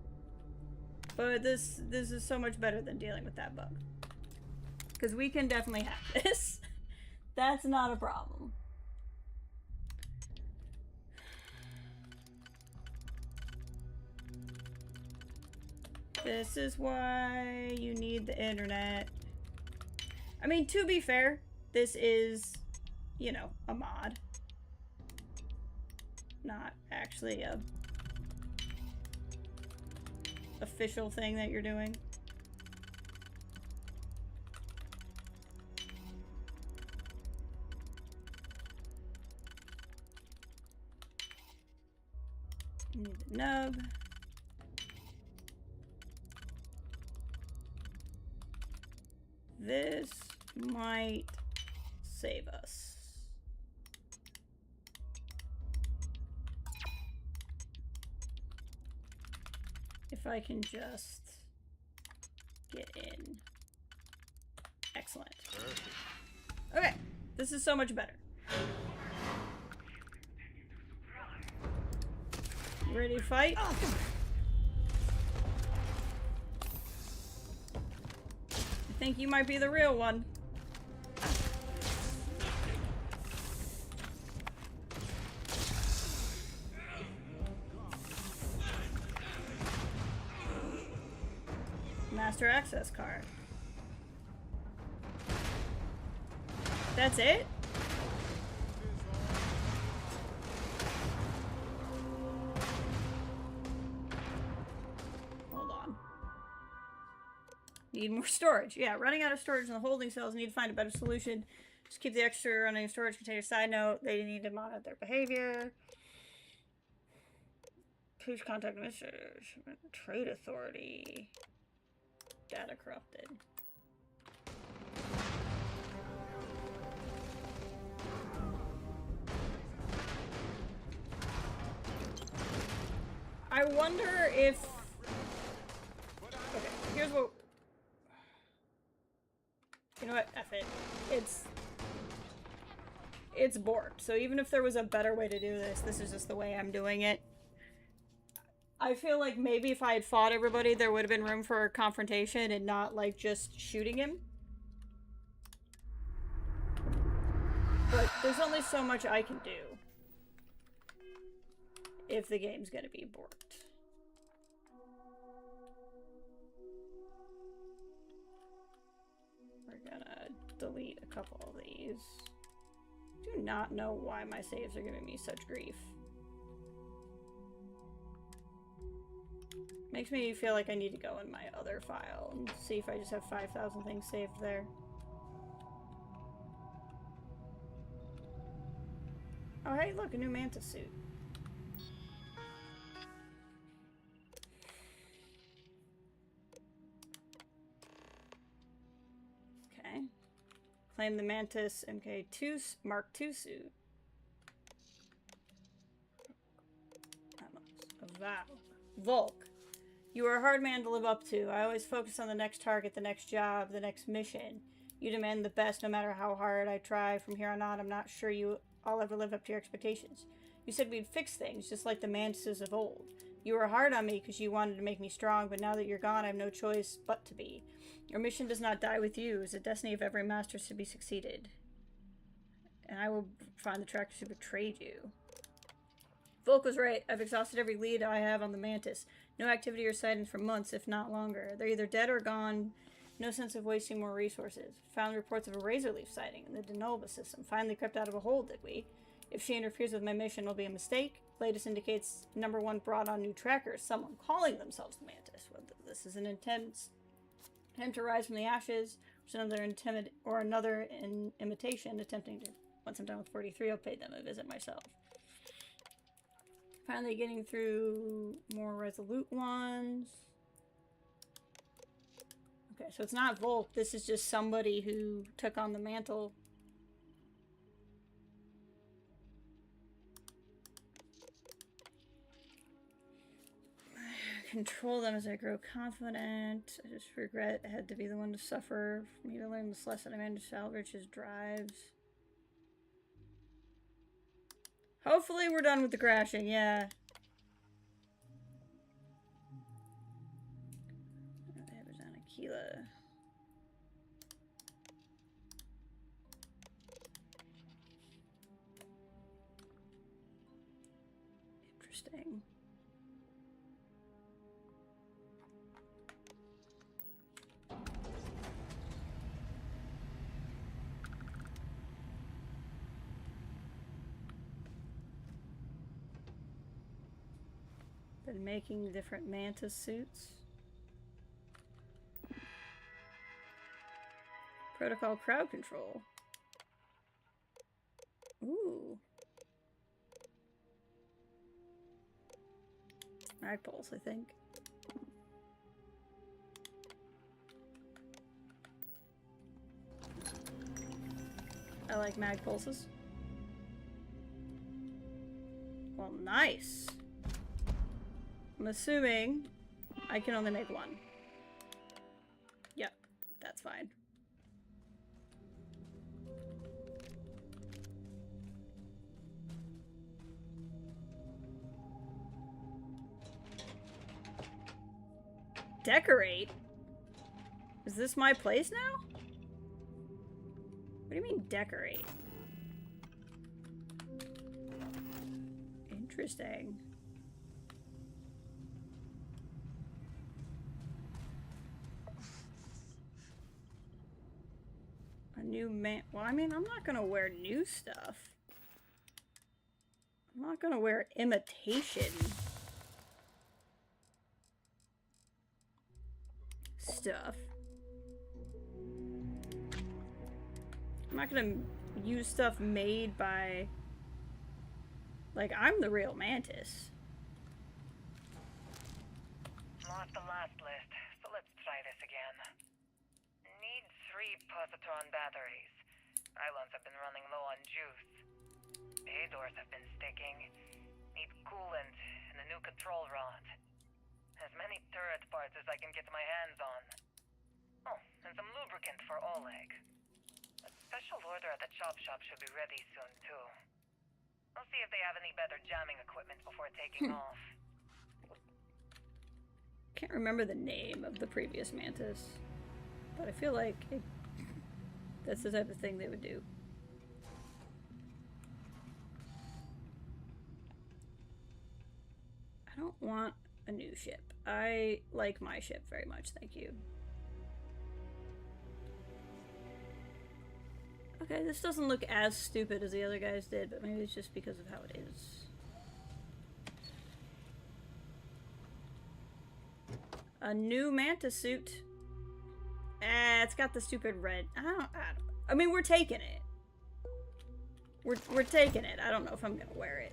but this is so much better than dealing with that bug. Because we can definitely have this. That's not a problem. This is why you need the internet. I mean, to be fair, this is, you know, a mod. Not actually a official thing that you're doing. Need the nub. this might save us. If I can just get in. Excellent. Okay, this is so much better. Ready to fight? I think you might be the real one. Master access card. That's it? Hold on. Need more storage. Yeah, running out of storage in the holding cells. Need to find a better solution. Just keep the extra running storage container. Side note, they need to monitor their behavior. Please contact administrators. Trade authority. Data corrupted. I wonder if... Okay, here's what... You know what? F it. It's borked. So even if there was a better way to do this, this is just the way I'm doing it. I feel like maybe if I had fought everybody, there would have been room for a confrontation and not, like, just shooting him. But there's only so much I can do if the game's gonna be borked. We're gonna delete a couple of these. Do not know why my saves are giving me such grief. Makes me feel like I need to go in my other file and see if I just have 5,000 things saved there. Oh hey, look, a new mantis suit. Okay. Claim the Mantis MK2 Mark II suit. A vow. Volk. You are a hard man to live up to. I always focus on the next target, the next job, the next mission. You demand the best no matter how hard I try. From here on out, I'm not sure I'll ever live up to your expectations. You said we'd fix things, just like the mantises of old. You were hard on me because you wanted to make me strong, but now that you're gone, I have no choice but to be. Your mission does not die with you. It's the destiny of every master to be succeeded. And I will find the trackers who betrayed you. Volk was right. I've exhausted every lead I have on the Mantis. No activity or sightings for months, if not longer. They're either dead or gone. No sense of wasting more resources. Found reports of a Razorleaf sighting in the Denova system. Finally crept out of a hole, did we? If she interferes with my mission, it'll be a mistake. Latest indicates number 1 brought on new trackers. Someone calling themselves the Mantis. Whether this is an attempt to rise from the ashes, or another imitation attempting to. Once I'm done with 43, I'll pay them a visit myself. Finally getting through more resolute ones. Okay, so it's not Volk. This is just somebody who took on the mantle. Control them as I grow confident. I just regret I had to be the one to suffer. For me to learn this lesson, I managed to salvage his drives. Hopefully we're done with the crashing, yeah. That was on Aquila. Interesting. Been making different mantis suits. Protocol crowd control. Ooh. Magpulse, I think. I like mag pulses. Well, nice. I'm assuming I can only make one. Yep, that's fine. Decorate? Is this my place now? What do you mean decorate? Interesting. A new man. Well, I mean, I'm not gonna wear new stuff. I'm not gonna wear imitation stuff. I'm not gonna use stuff made by... Like, I'm the real Mantis. Lost the last list, so let's try this again. Need 3 positron batteries. Islands have been running low on juice. Bay doors have been sticking. Need coolant and a new control rod. As many turret parts as I can get my hands on. Oh, and some lubricant for Oleg. A special order at the chop shop should be ready soon, too. I'll see if they have any better jamming equipment before taking off. Can't remember the name of the previous Mantis, but I feel like that's the type of thing they would do. I don't want a new ship. I like my ship very much, thank you. Okay, this doesn't look as stupid as the other guys did, but maybe it's just because of how it is. A new Manta suit. It's got the stupid red. I mean, we're taking it. We're taking it. I don't know if I'm gonna wear it.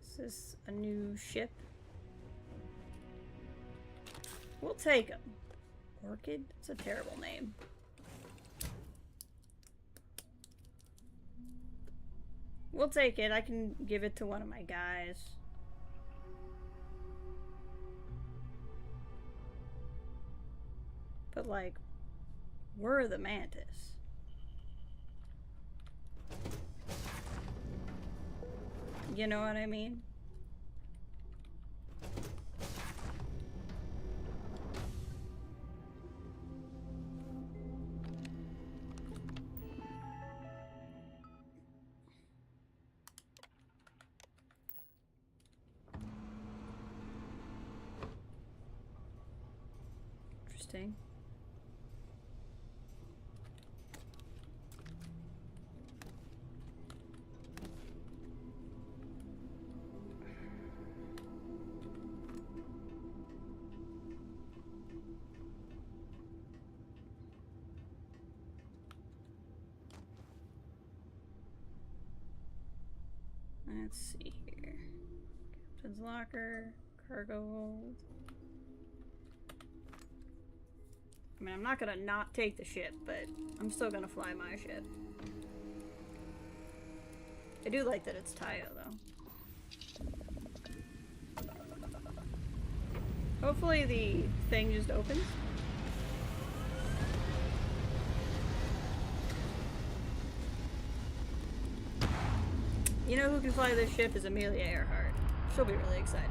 Is this a new ship? We'll take him. Orchid? It's a terrible name. We'll take it. I can give it to one of my guys. But, like, we're the Mantis. You know what I mean? Interesting. Let's see here. Captain's locker, cargo hold. I mean, I'm not gonna not take the ship, but I'm still gonna fly my ship. I do like that it's Tayo, though. Hopefully the thing just opens. You know who can fly this ship is Amelia Earhart. She'll be really excited.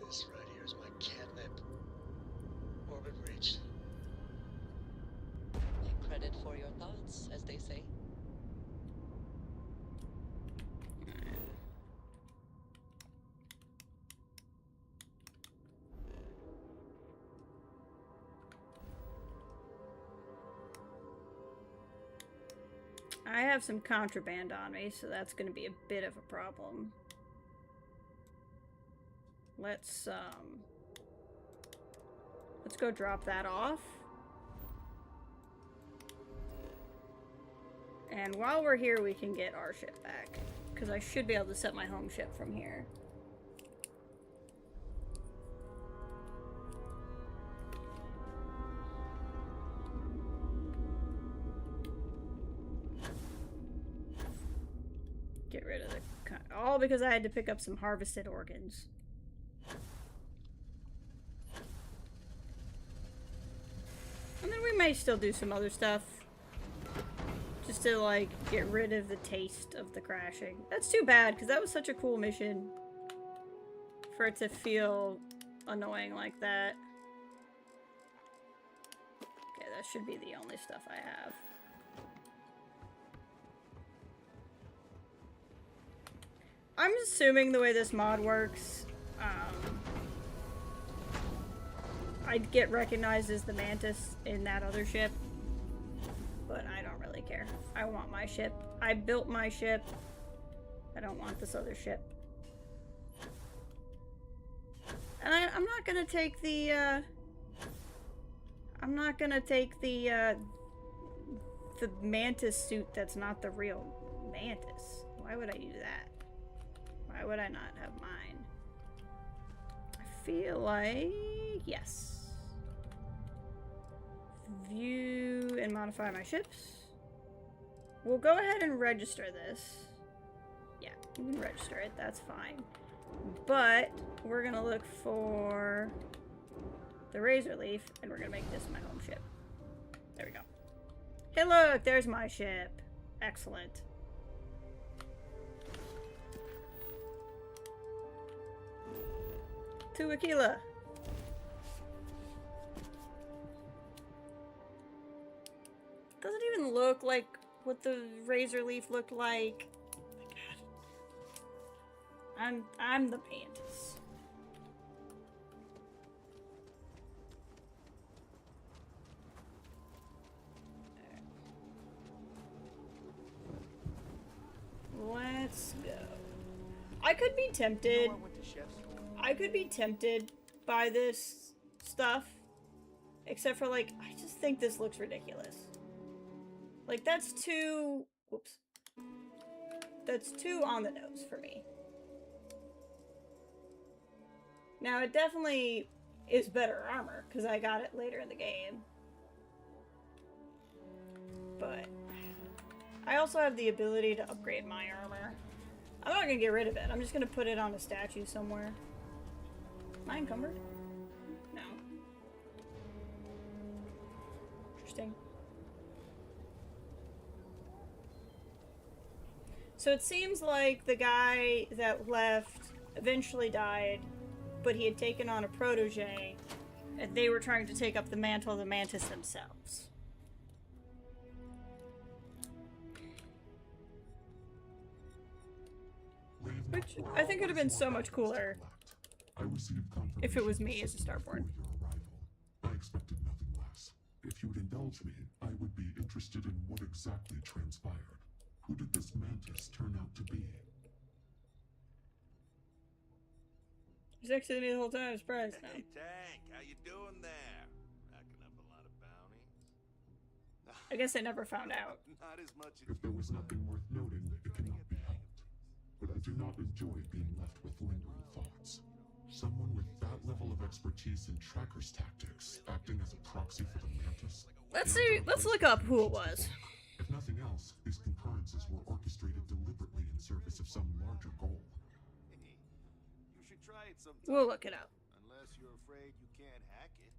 This right here is my catnip. Orbit reached. Credit for your thoughts, as they say. I have some contraband on me, so that's going to be a bit of a problem. Let's Let's go drop that off. And while we're here, we can get our ship back. Because I should be able to set my home ship from here. Get rid of the... all because I had to pick up some harvested organs. And then we may still do some other stuff. Just to, like, get rid of the taste of the crashing. That's too bad, because that was such a cool mission. For it to feel annoying like that. Okay, that should be the only stuff I have. I'm assuming the way this mod works, I'd get recognized as the Mantis in that other ship. But I don't really care. I want my ship. I built my ship. I don't want this other ship. And I'm not gonna take the, I'm not gonna take the Mantis suit that's not the real Mantis. Why would I do that? Why would I not have mine? I feel like... yes. View and modify my ships. We'll go ahead and register this. Yeah, you can register it. That's fine. But we're going to look for the Razor Leaf, and we're going to make this my home ship. There we go. Hey, look! There's my ship. Excellent. To Aquila. Doesn't even look like what the Razor Leaf looked like. Oh my god. I'm the Mantis. Let's go. I could be tempted. I could be tempted by this stuff. Except for, like, I just think this looks ridiculous. Like, that's too... whoops. That's too on the nose for me. Now, it definitely is better armor, because I got it later in the game. But I also have the ability to upgrade my armor. I'm not going to get rid of it. I'm just going to put it on a statue somewhere. Am I encumbered? No. Interesting. So it seems like the guy that left eventually died, but he had taken on a protege, and they were trying to take up the mantle of the Mantis themselves. Which I think would have been so much cooler if it was me as a Starborn. I expected nothing less. If you would indulge me, I would be interested in what exactly transpired. Who did this Mantis turn out to be? He's next to me the whole time. I'm surprised now. Hey, Tank, how you doing there? Racking up a lot of bounties? I guess I never found out. Not as much as If there was nothing worth noting, it cannot be helped. But I do not enjoy being left with lingering thoughts. Someone with that level of expertise in trackers tactics, acting as a proxy for the Mantis. Let's see. Let's look up who it was. If nothing else, these concurrences were orchestrated deliberately in service of some larger goal. You should try it sometime. We'll look it up. Unless you're afraid you can't hack it.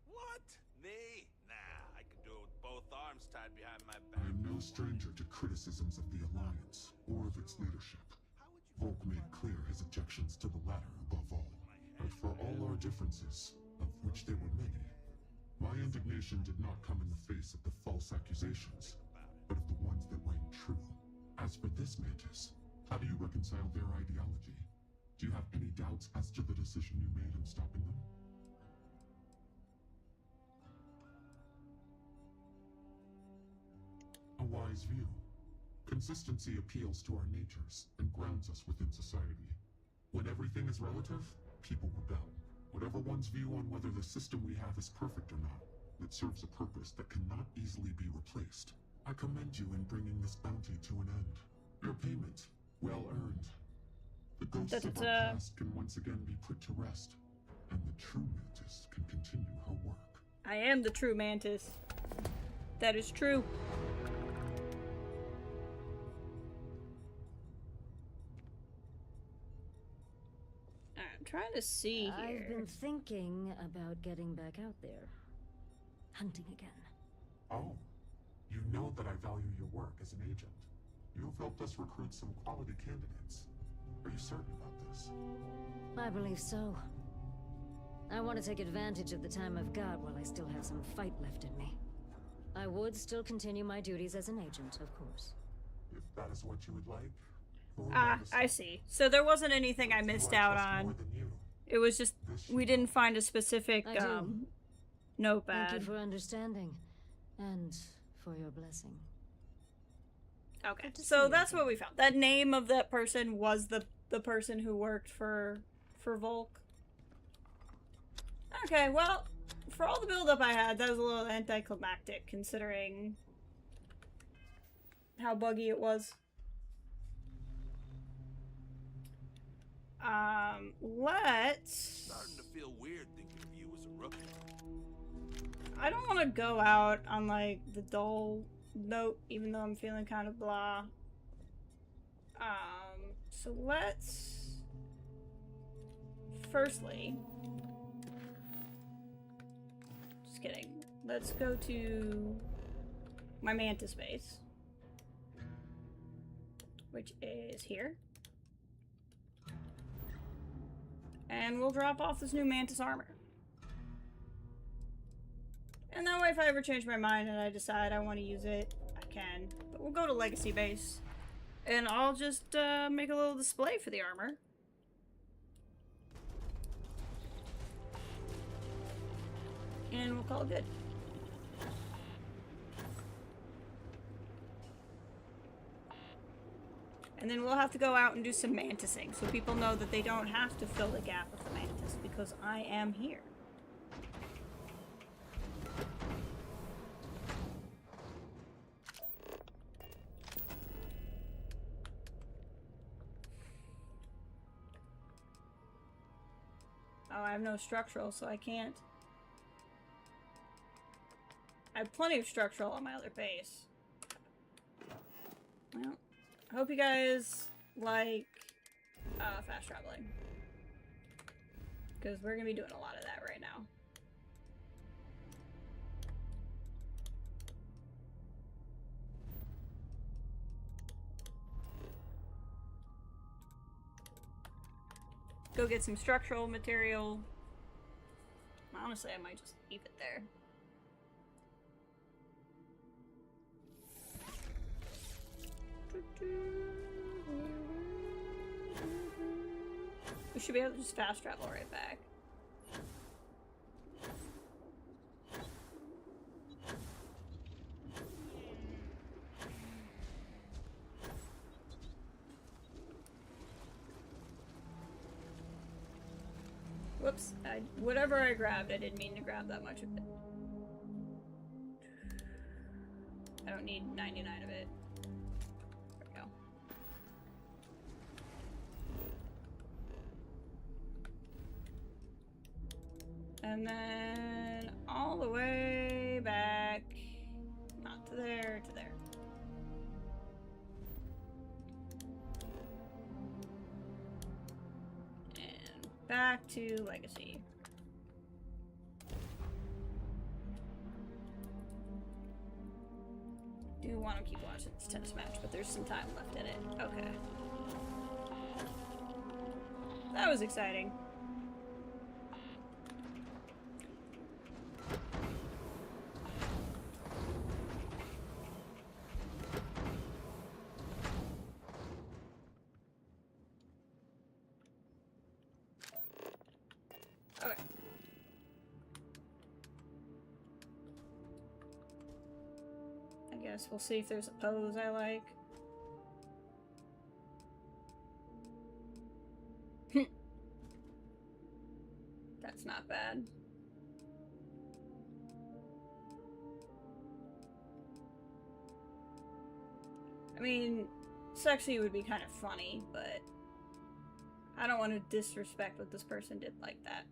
What? Me? Nah, I could do it with both arms tied behind my back. I am no stranger to criticisms of the Alliance, or of its leadership. Volk made clear his objections to the latter above all. But for all our differences, of which there were many, my indignation did not come in the face of the false accusations, but of the ones that rang true. As for this Mantis, how do you reconcile their ideology? Do you have any doubts as to the decision you made in stopping them? A wise view. Consistency appeals to our natures and grounds us within society. When everything is relative, people rebel. Whatever one's view on whether the system we have is perfect or not, it serves a purpose that cannot easily be replaced. I commend you in bringing this bounty to an end. Your payment, well earned. The ghosts of our past can once again be put to rest, and the true Mantis can continue her work. I am the true Mantis. That is true. I'm trying to see here. I've been thinking about getting back out there. Hunting again. Oh, you know that I value your work as an agent. You've helped us recruit some quality candidates. Are you certain about this? I believe so. I want to take advantage of the time I've got while I still have some fight left in me. I would still continue my duties as an agent, of course. If that is what you would like. I see. So there wasn't anything I missed out on. It was just we didn't find a specific notepad. Thank you for understanding and for your blessing. Okay, so that's what we found. That name of that person was the person who worked for Volk. Okay, well, for all the build-up I had, that was a little anticlimactic considering how buggy it was. Let's... Starting to feel weird thinking of you as a rookie. I don't want to go out on, like, the dull note, even though I'm feeling kind of blah. So let's... Firstly... Just kidding. Let's go to my Mantis base. Which is here. And we'll drop off this new Mantis armor. And that way if I ever change my mind and I decide I want to use it, I can. But we'll go to Legacy Base. And I'll just make a little display for the armor. And we'll call it good. And then we'll have to go out and do some mantising so people know that they don't have to fill the gap with the mantis because I am here. Oh, I have no structural, so I can't. I have plenty of structural on my other base. Well, I hope you guys like fast traveling. Because we're going to be doing a lot of that right now. Go get some structural material. Honestly, I might just leave it there. We should be able to just fast travel right back. Whoops, whatever I grabbed, I didn't mean to grab that much of it. I don't need 99 of it. There we go. And then all the way back, not to there, to there. And back to Legacy. Do want to keep watching this tennis match, but there's some time left in it. Okay. That was exciting. Okay. I guess we'll see if there's a pose I like. That's not bad. I mean, sexy would be kind of funny, but I don't want to disrespect what this person did like that.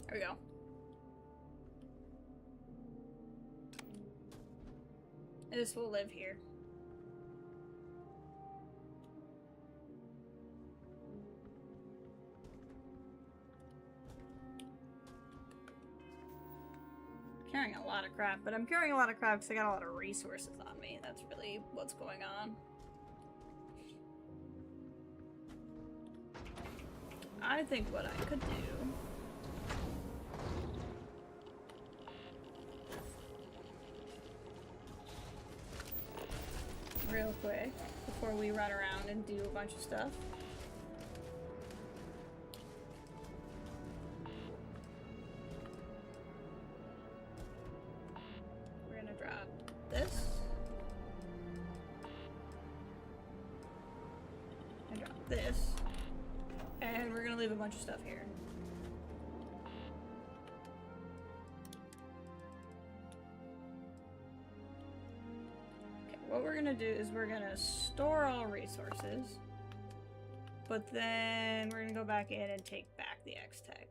There we go. This will live here. Carrying a lot of crap, but I'm carrying a lot of crap because I got a lot of resources on me. That's really what's going on. I think what I could do real quick before we run around and do a bunch of stuff. We're gonna drop this. And drop this. And we're gonna leave a bunch of stuff here. What we're gonna do is we're gonna store all resources, but then we're gonna go back in and take back the X-Tech.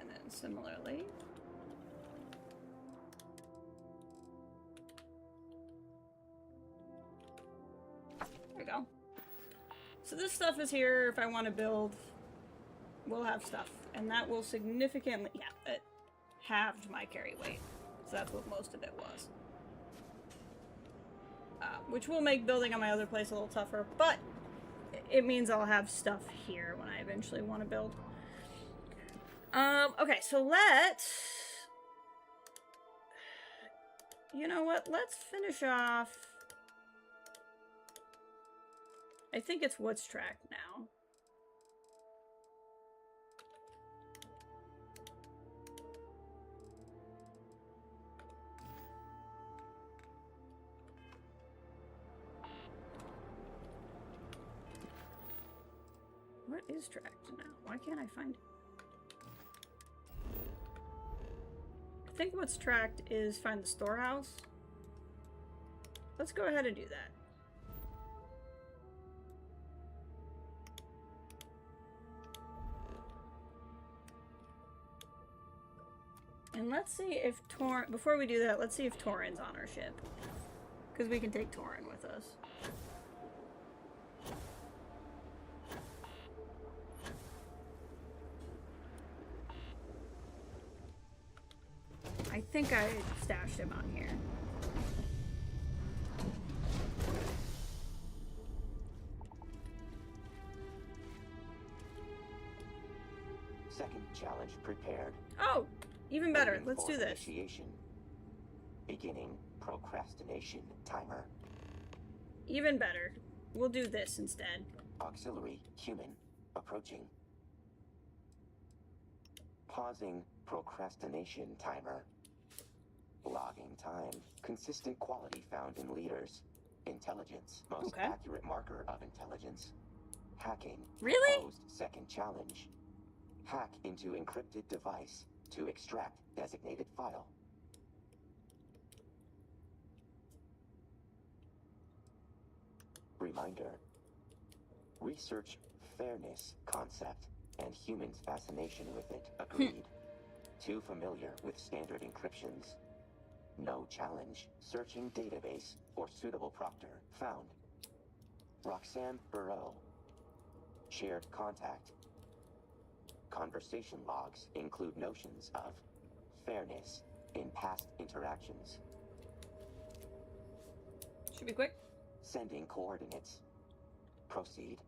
And then similarly, there we go. So this stuff is here if I want to build. We'll have stuff, and that will significantly, yeah, it halved my carry weight. So that's what most of it was. Which will make building on my other place a little tougher, but it means I'll have stuff here when I eventually want to build. Okay, so you know what? Let's finish off. I think it's what's tracked now. What is tracked now? Why can't I find it? I think what's tracked is find the storehouse. Let's go ahead and do that. And let's see if before we do that, let's see if Torrin's on our ship. Because we can take Torrin with us. I think I stashed him on here. Second challenge prepared. Oh, even better. Waiting Let's for do this. Initiation. Beginning procrastination timer. Even better. We'll do this instead. Auxiliary human approaching. Pausing procrastination timer. Logging time. Consistent quality found in leaders. Intelligence. Most accurate marker of intelligence. Hacking. Really? Proposed second challenge. Hack into encrypted device to extract designated file. Reminder. Research fairness concept and humans' fascination with it. Agreed. Too familiar with standard encryptions. No challenge. Searching database for suitable proctor. Found. Roxanne Burrow. Shared contact. Conversation logs include notions of fairness in past interactions. Should be quick. Sending coordinates. Proceed.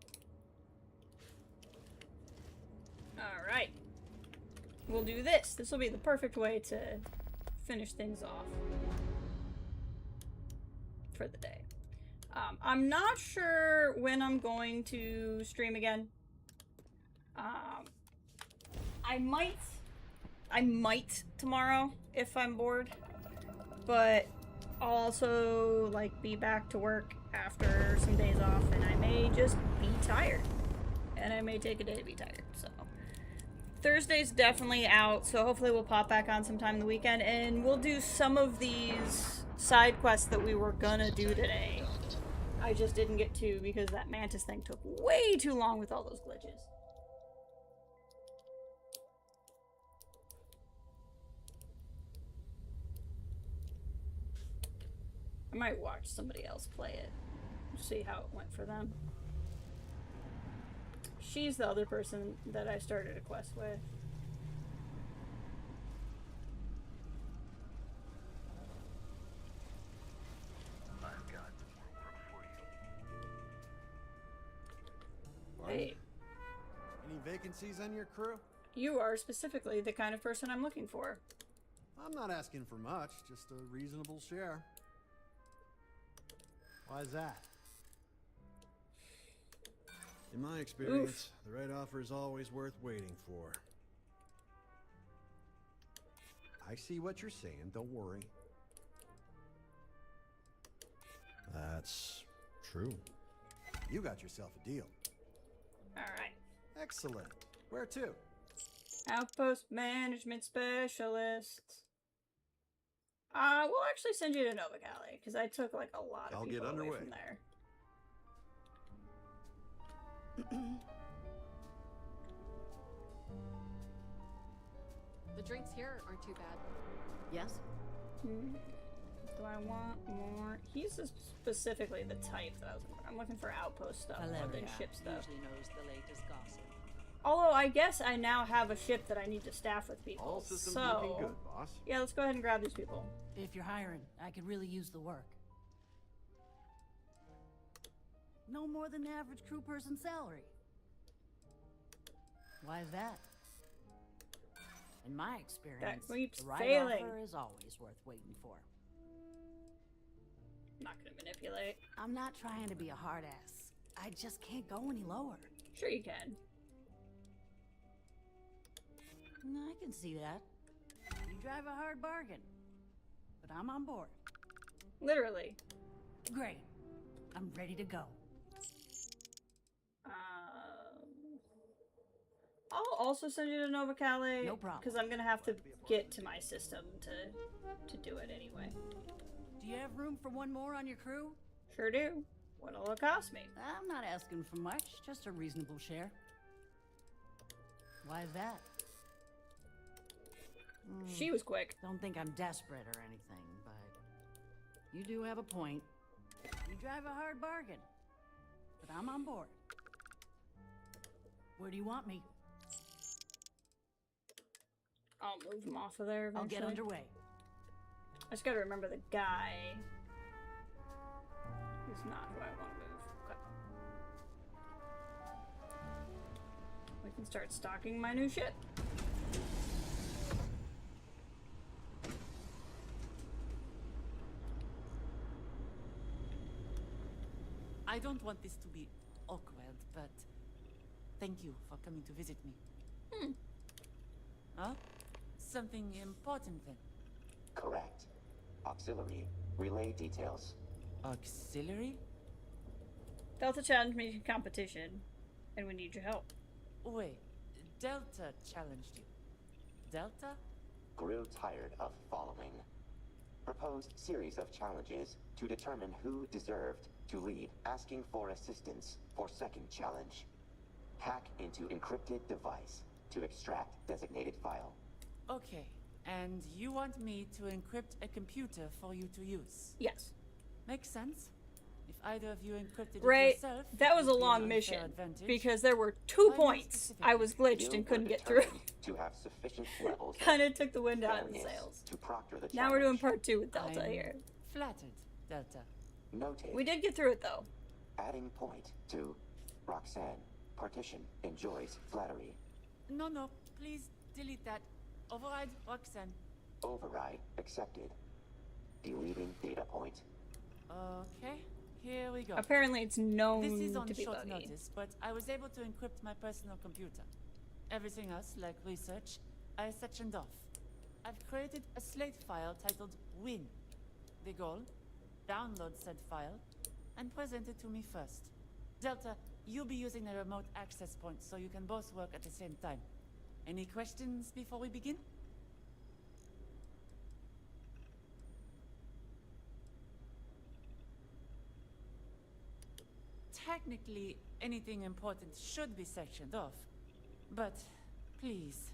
Alright. We'll do this. This will be the perfect way to finish things off for the day. I'm not sure when I'm going to stream again. I might I might tomorrow if I'm bored, but I'll also like be back to work after some days off, and I may just be tired, and I may take a day to be tired. So Thursday's definitely out, so hopefully we'll pop back on sometime in the weekend, and we'll do some of these side quests that we were gonna do today. I just didn't get to because that mantis thing took way too long with all those glitches. I might watch somebody else play it, see how it went for them. She's the other person that I started a quest with. I've got more work for you. Hey. Any vacancies on your crew? You are specifically the kind of person I'm looking for. I'm not asking for much, just a reasonable share. Why is that? In my experience, the right offer is always worth waiting for. I see what you're saying, don't worry. That's true. You got yourself a deal. Alright. Excellent. Where to? Outpost Management Specialist. We'll actually send you to Nova Cali, because I took like a lot of people away from there. The drinks here aren't too bad. Yes? Do I want more? He's specifically the type that I was looking for. I'm looking for outpost stuff more than ship stuff. Usually knows the latest gossip. Although I guess I now have a ship that I need to staff with people. All systems so looking good, boss. Yeah, let's go ahead and grab these people. If you're hiring, I could really use the work. No more than the average crew person salary. Why is that? In my experience, keeps the right failing. offer is always worth waiting for. I'm not gonna manipulate. I'm not trying to be a hard ass. I just can't go any lower. Sure you can. I can see that. You drive a hard bargain. But I'm on board. Literally. Great. I'm ready to go. I'll also send you to Nova Cali. No problem. Because I'm gonna have to get to my system to do it anyway. Do you have room for one more on your crew? Sure do. What'll it cost me? I'm not asking for much, just a reasonable share. Why is that? She was quick. Don't think I'm desperate or anything, but you do have a point. You drive a hard bargain, but I'm on board. Where do you want me? I'll move him off of there eventually. I'll get underway. I just gotta remember the guy. He's not who I want to move. Okay. We can start stocking my new ship. I don't want this to be awkward, but thank you for coming to visit me. Huh? Something important then? Correct. Auxiliary. Relay details. Auxiliary? Delta challenged me to competition, and we need your help. Wait, Delta challenged you. Delta? Grew tired of following. Proposed series of challenges to determine who deserved to lead, asking for assistance for second challenge. Hack into encrypted device to extract designated file. Okay, and you want me to encrypt a computer for you to use? Yes. Makes sense. If either of you encrypted Right, it yourself, that was it a would be an long unfair mission advantage. because there were 2 I points I was glitched and couldn't get through. To have sufficient levels Kind of took the wind out of the fairness sails. to proctor the Now we're doing challenge. part 2 with Delta I'm here. Flattered, Delta. Noted. We did get through it though. Adding point to Roxanne. Partition enjoys flattery. No, please delete that. Override Roxanne. Override accepted. Deleting data point. Okay, here we go. Apparently it's known This is on to be short buggy. notice, but I was able to encrypt my personal computer. Everything else, like research, I sectioned off. I've created a slate file titled Win. The goal? Download said file and present it to me first. Delta, you'll be using the remote access point so you can both work at the same time. Any questions before we begin? Technically, anything important should be sectioned off. But please,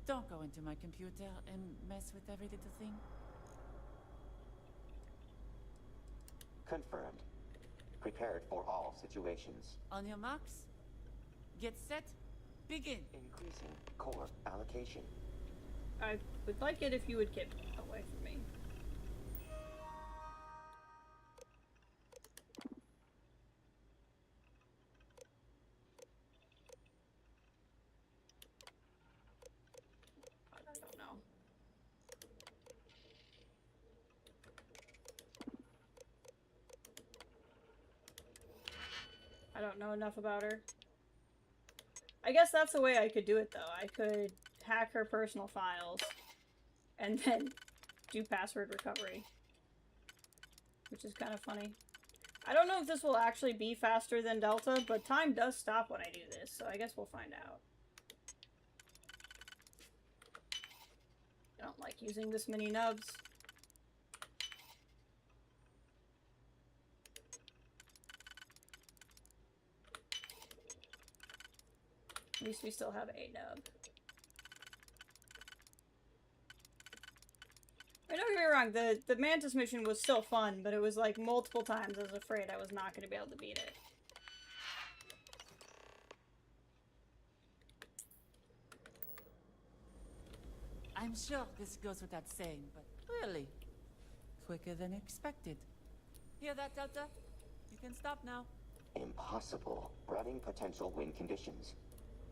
don't go into my computer and mess with every little thing. Confirmed. Prepared for all situations. On your marks, get set, begin. Increasing core allocation. I would like it if you would get away from me. I don't know. I don't know enough about her. I guess that's the way I could do it, though. I could hack her personal files and then do password recovery, which is kind of funny. I don't know if this will actually be faster than Delta, but time does stop when I do this, so I guess we'll find out. I don't like using this many nubs. At least we still have a nub. I don't get me wrong, the Mantis mission was still fun, but it was like multiple times I was afraid I was not going to be able to beat it. I'm sure this goes without saying, but really, quicker than expected. Hear that, Delta? You can stop now. Impossible. Running potential win conditions.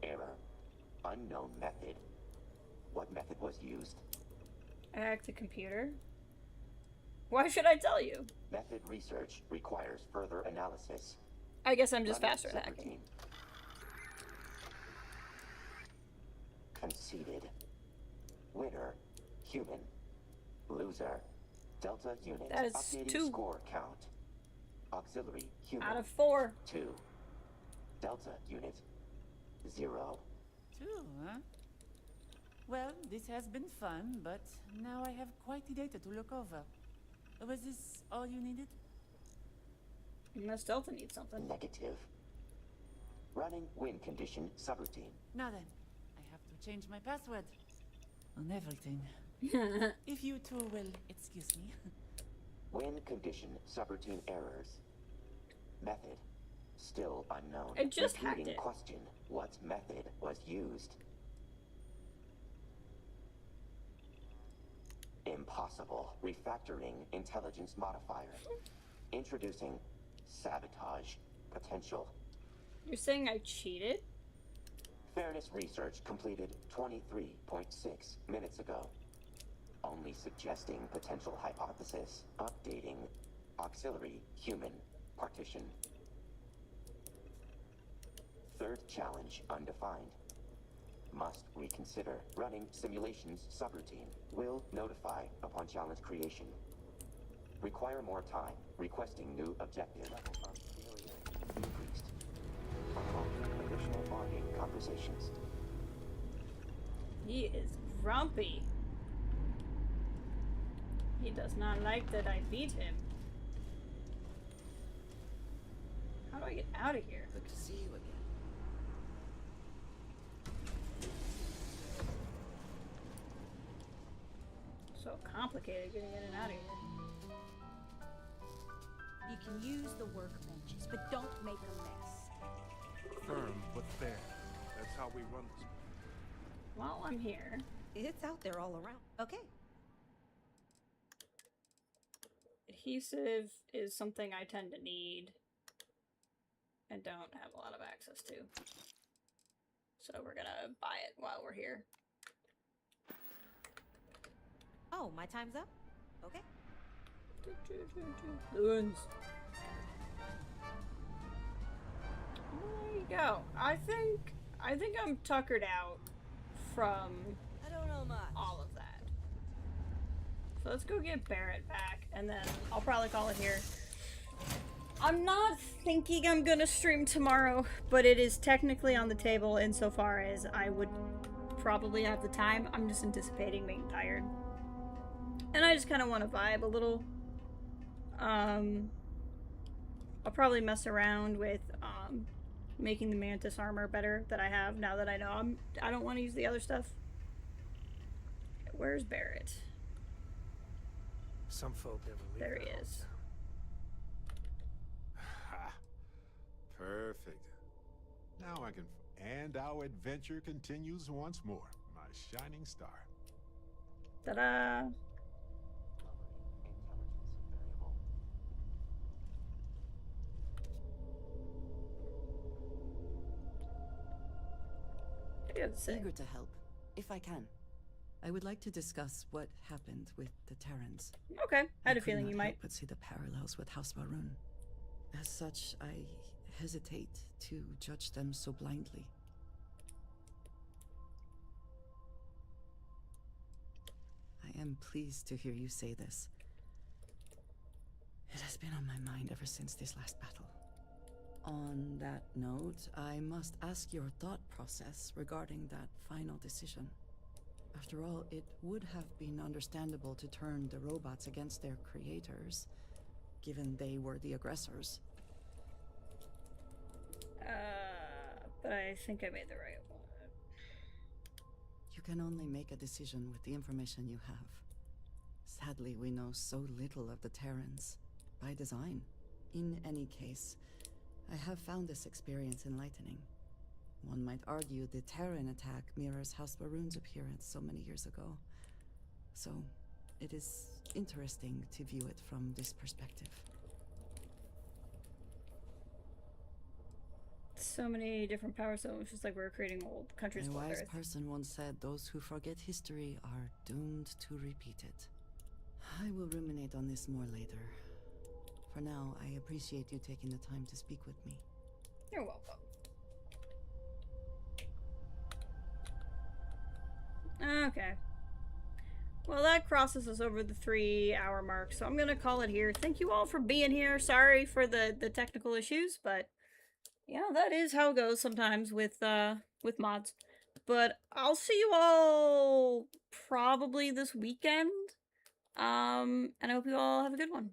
Error. Unknown method. What method was used? I hacked the computer. Why should I tell you? Method research requires further analysis. I guess I'm just faster at hacking. Conceded. Winner, human. Loser, Delta unit. That is Updating 2. Score count. Auxiliary, human. Out of 4. 2. Delta unit, 0. 2, huh? Well, this has been fun, but now I have quite the data to look over. Was this all you needed? Unless Delta needs something. Negative. Running win condition subroutine. Now then, I have to change my password. On everything. If you two will excuse me. Win condition subroutine errors. Method still unknown. I just hacked Repeating it. question. What method was used? Impossible. Refactoring intelligence modifier. Introducing sabotage potential. You're saying I cheated? Fairness research completed 23.6 minutes ago. Only suggesting potential hypothesis. Updating auxiliary human partition. Third challenge undefined. Must reconsider. Running simulations subroutine. Will notify upon challenge creation. Require more time. Requesting new objective. Level of failure increased. Unlocking additional bonding conversations. He is grumpy. He does not like that I beat him. How do I get out of here? Good to see you again. So complicated getting in and out of here. You can use the workbenches, but don't make a mess. Firm but fair. That's how we run this. While I'm here. It's out there all around. Okay. Adhesive is something I tend to need and don't have a lot of access to. So we're gonna buy it while we're here. Oh, my time's up? Okay. Loons. There you go. I think I'm tuckered out from don't know much. all of that. So let's go get Barrett back, and then I'll probably call it here. I'm not thinking I'm gonna stream tomorrow, but it is technically on the table insofar as I would probably have the time. I'm just anticipating being tired. And I just kind of want to vibe a little. I'll probably mess around with making the mantis armor better that I have now that I know I don't want to use the other stuff. Where's Barrett? Some folk never leave. There he is. Ha! Perfect. Now I can... And our adventure continues once more. My shining star. Ta-da! Eager to help, if I can. I would like to discuss what happened with the Terrans. Okay, I had a feeling you might. But see the parallels with House Varun. As such, I hesitate to judge them so blindly. I am pleased to hear you say this. It has been on my mind ever since this last battle. On that note, I must ask your thought process regarding that final decision. After all, it would have been understandable to turn the robots against their creators, given they were the aggressors. But I think I made the right one. You can only make a decision with the information you have. Sadly, we know so little of the Terrans, by design. In any case, I have found this experience enlightening. One might argue the Terran attack mirrors House Varun's appearance so many years ago. So, it is interesting to view it from this perspective. So many different power zones, just like we're creating old countries. A wise person once said, those who forget history are doomed to repeat it. I will ruminate on this more later. For now, I appreciate you taking the time to speak with me. You're welcome. Okay. Well, that crosses us over the 3-hour mark, so I'm gonna call it here. Thank you all for being here. Sorry for the technical issues, but yeah, that is how it goes sometimes with mods. But I'll see you all probably this weekend. And I hope you all have a good one.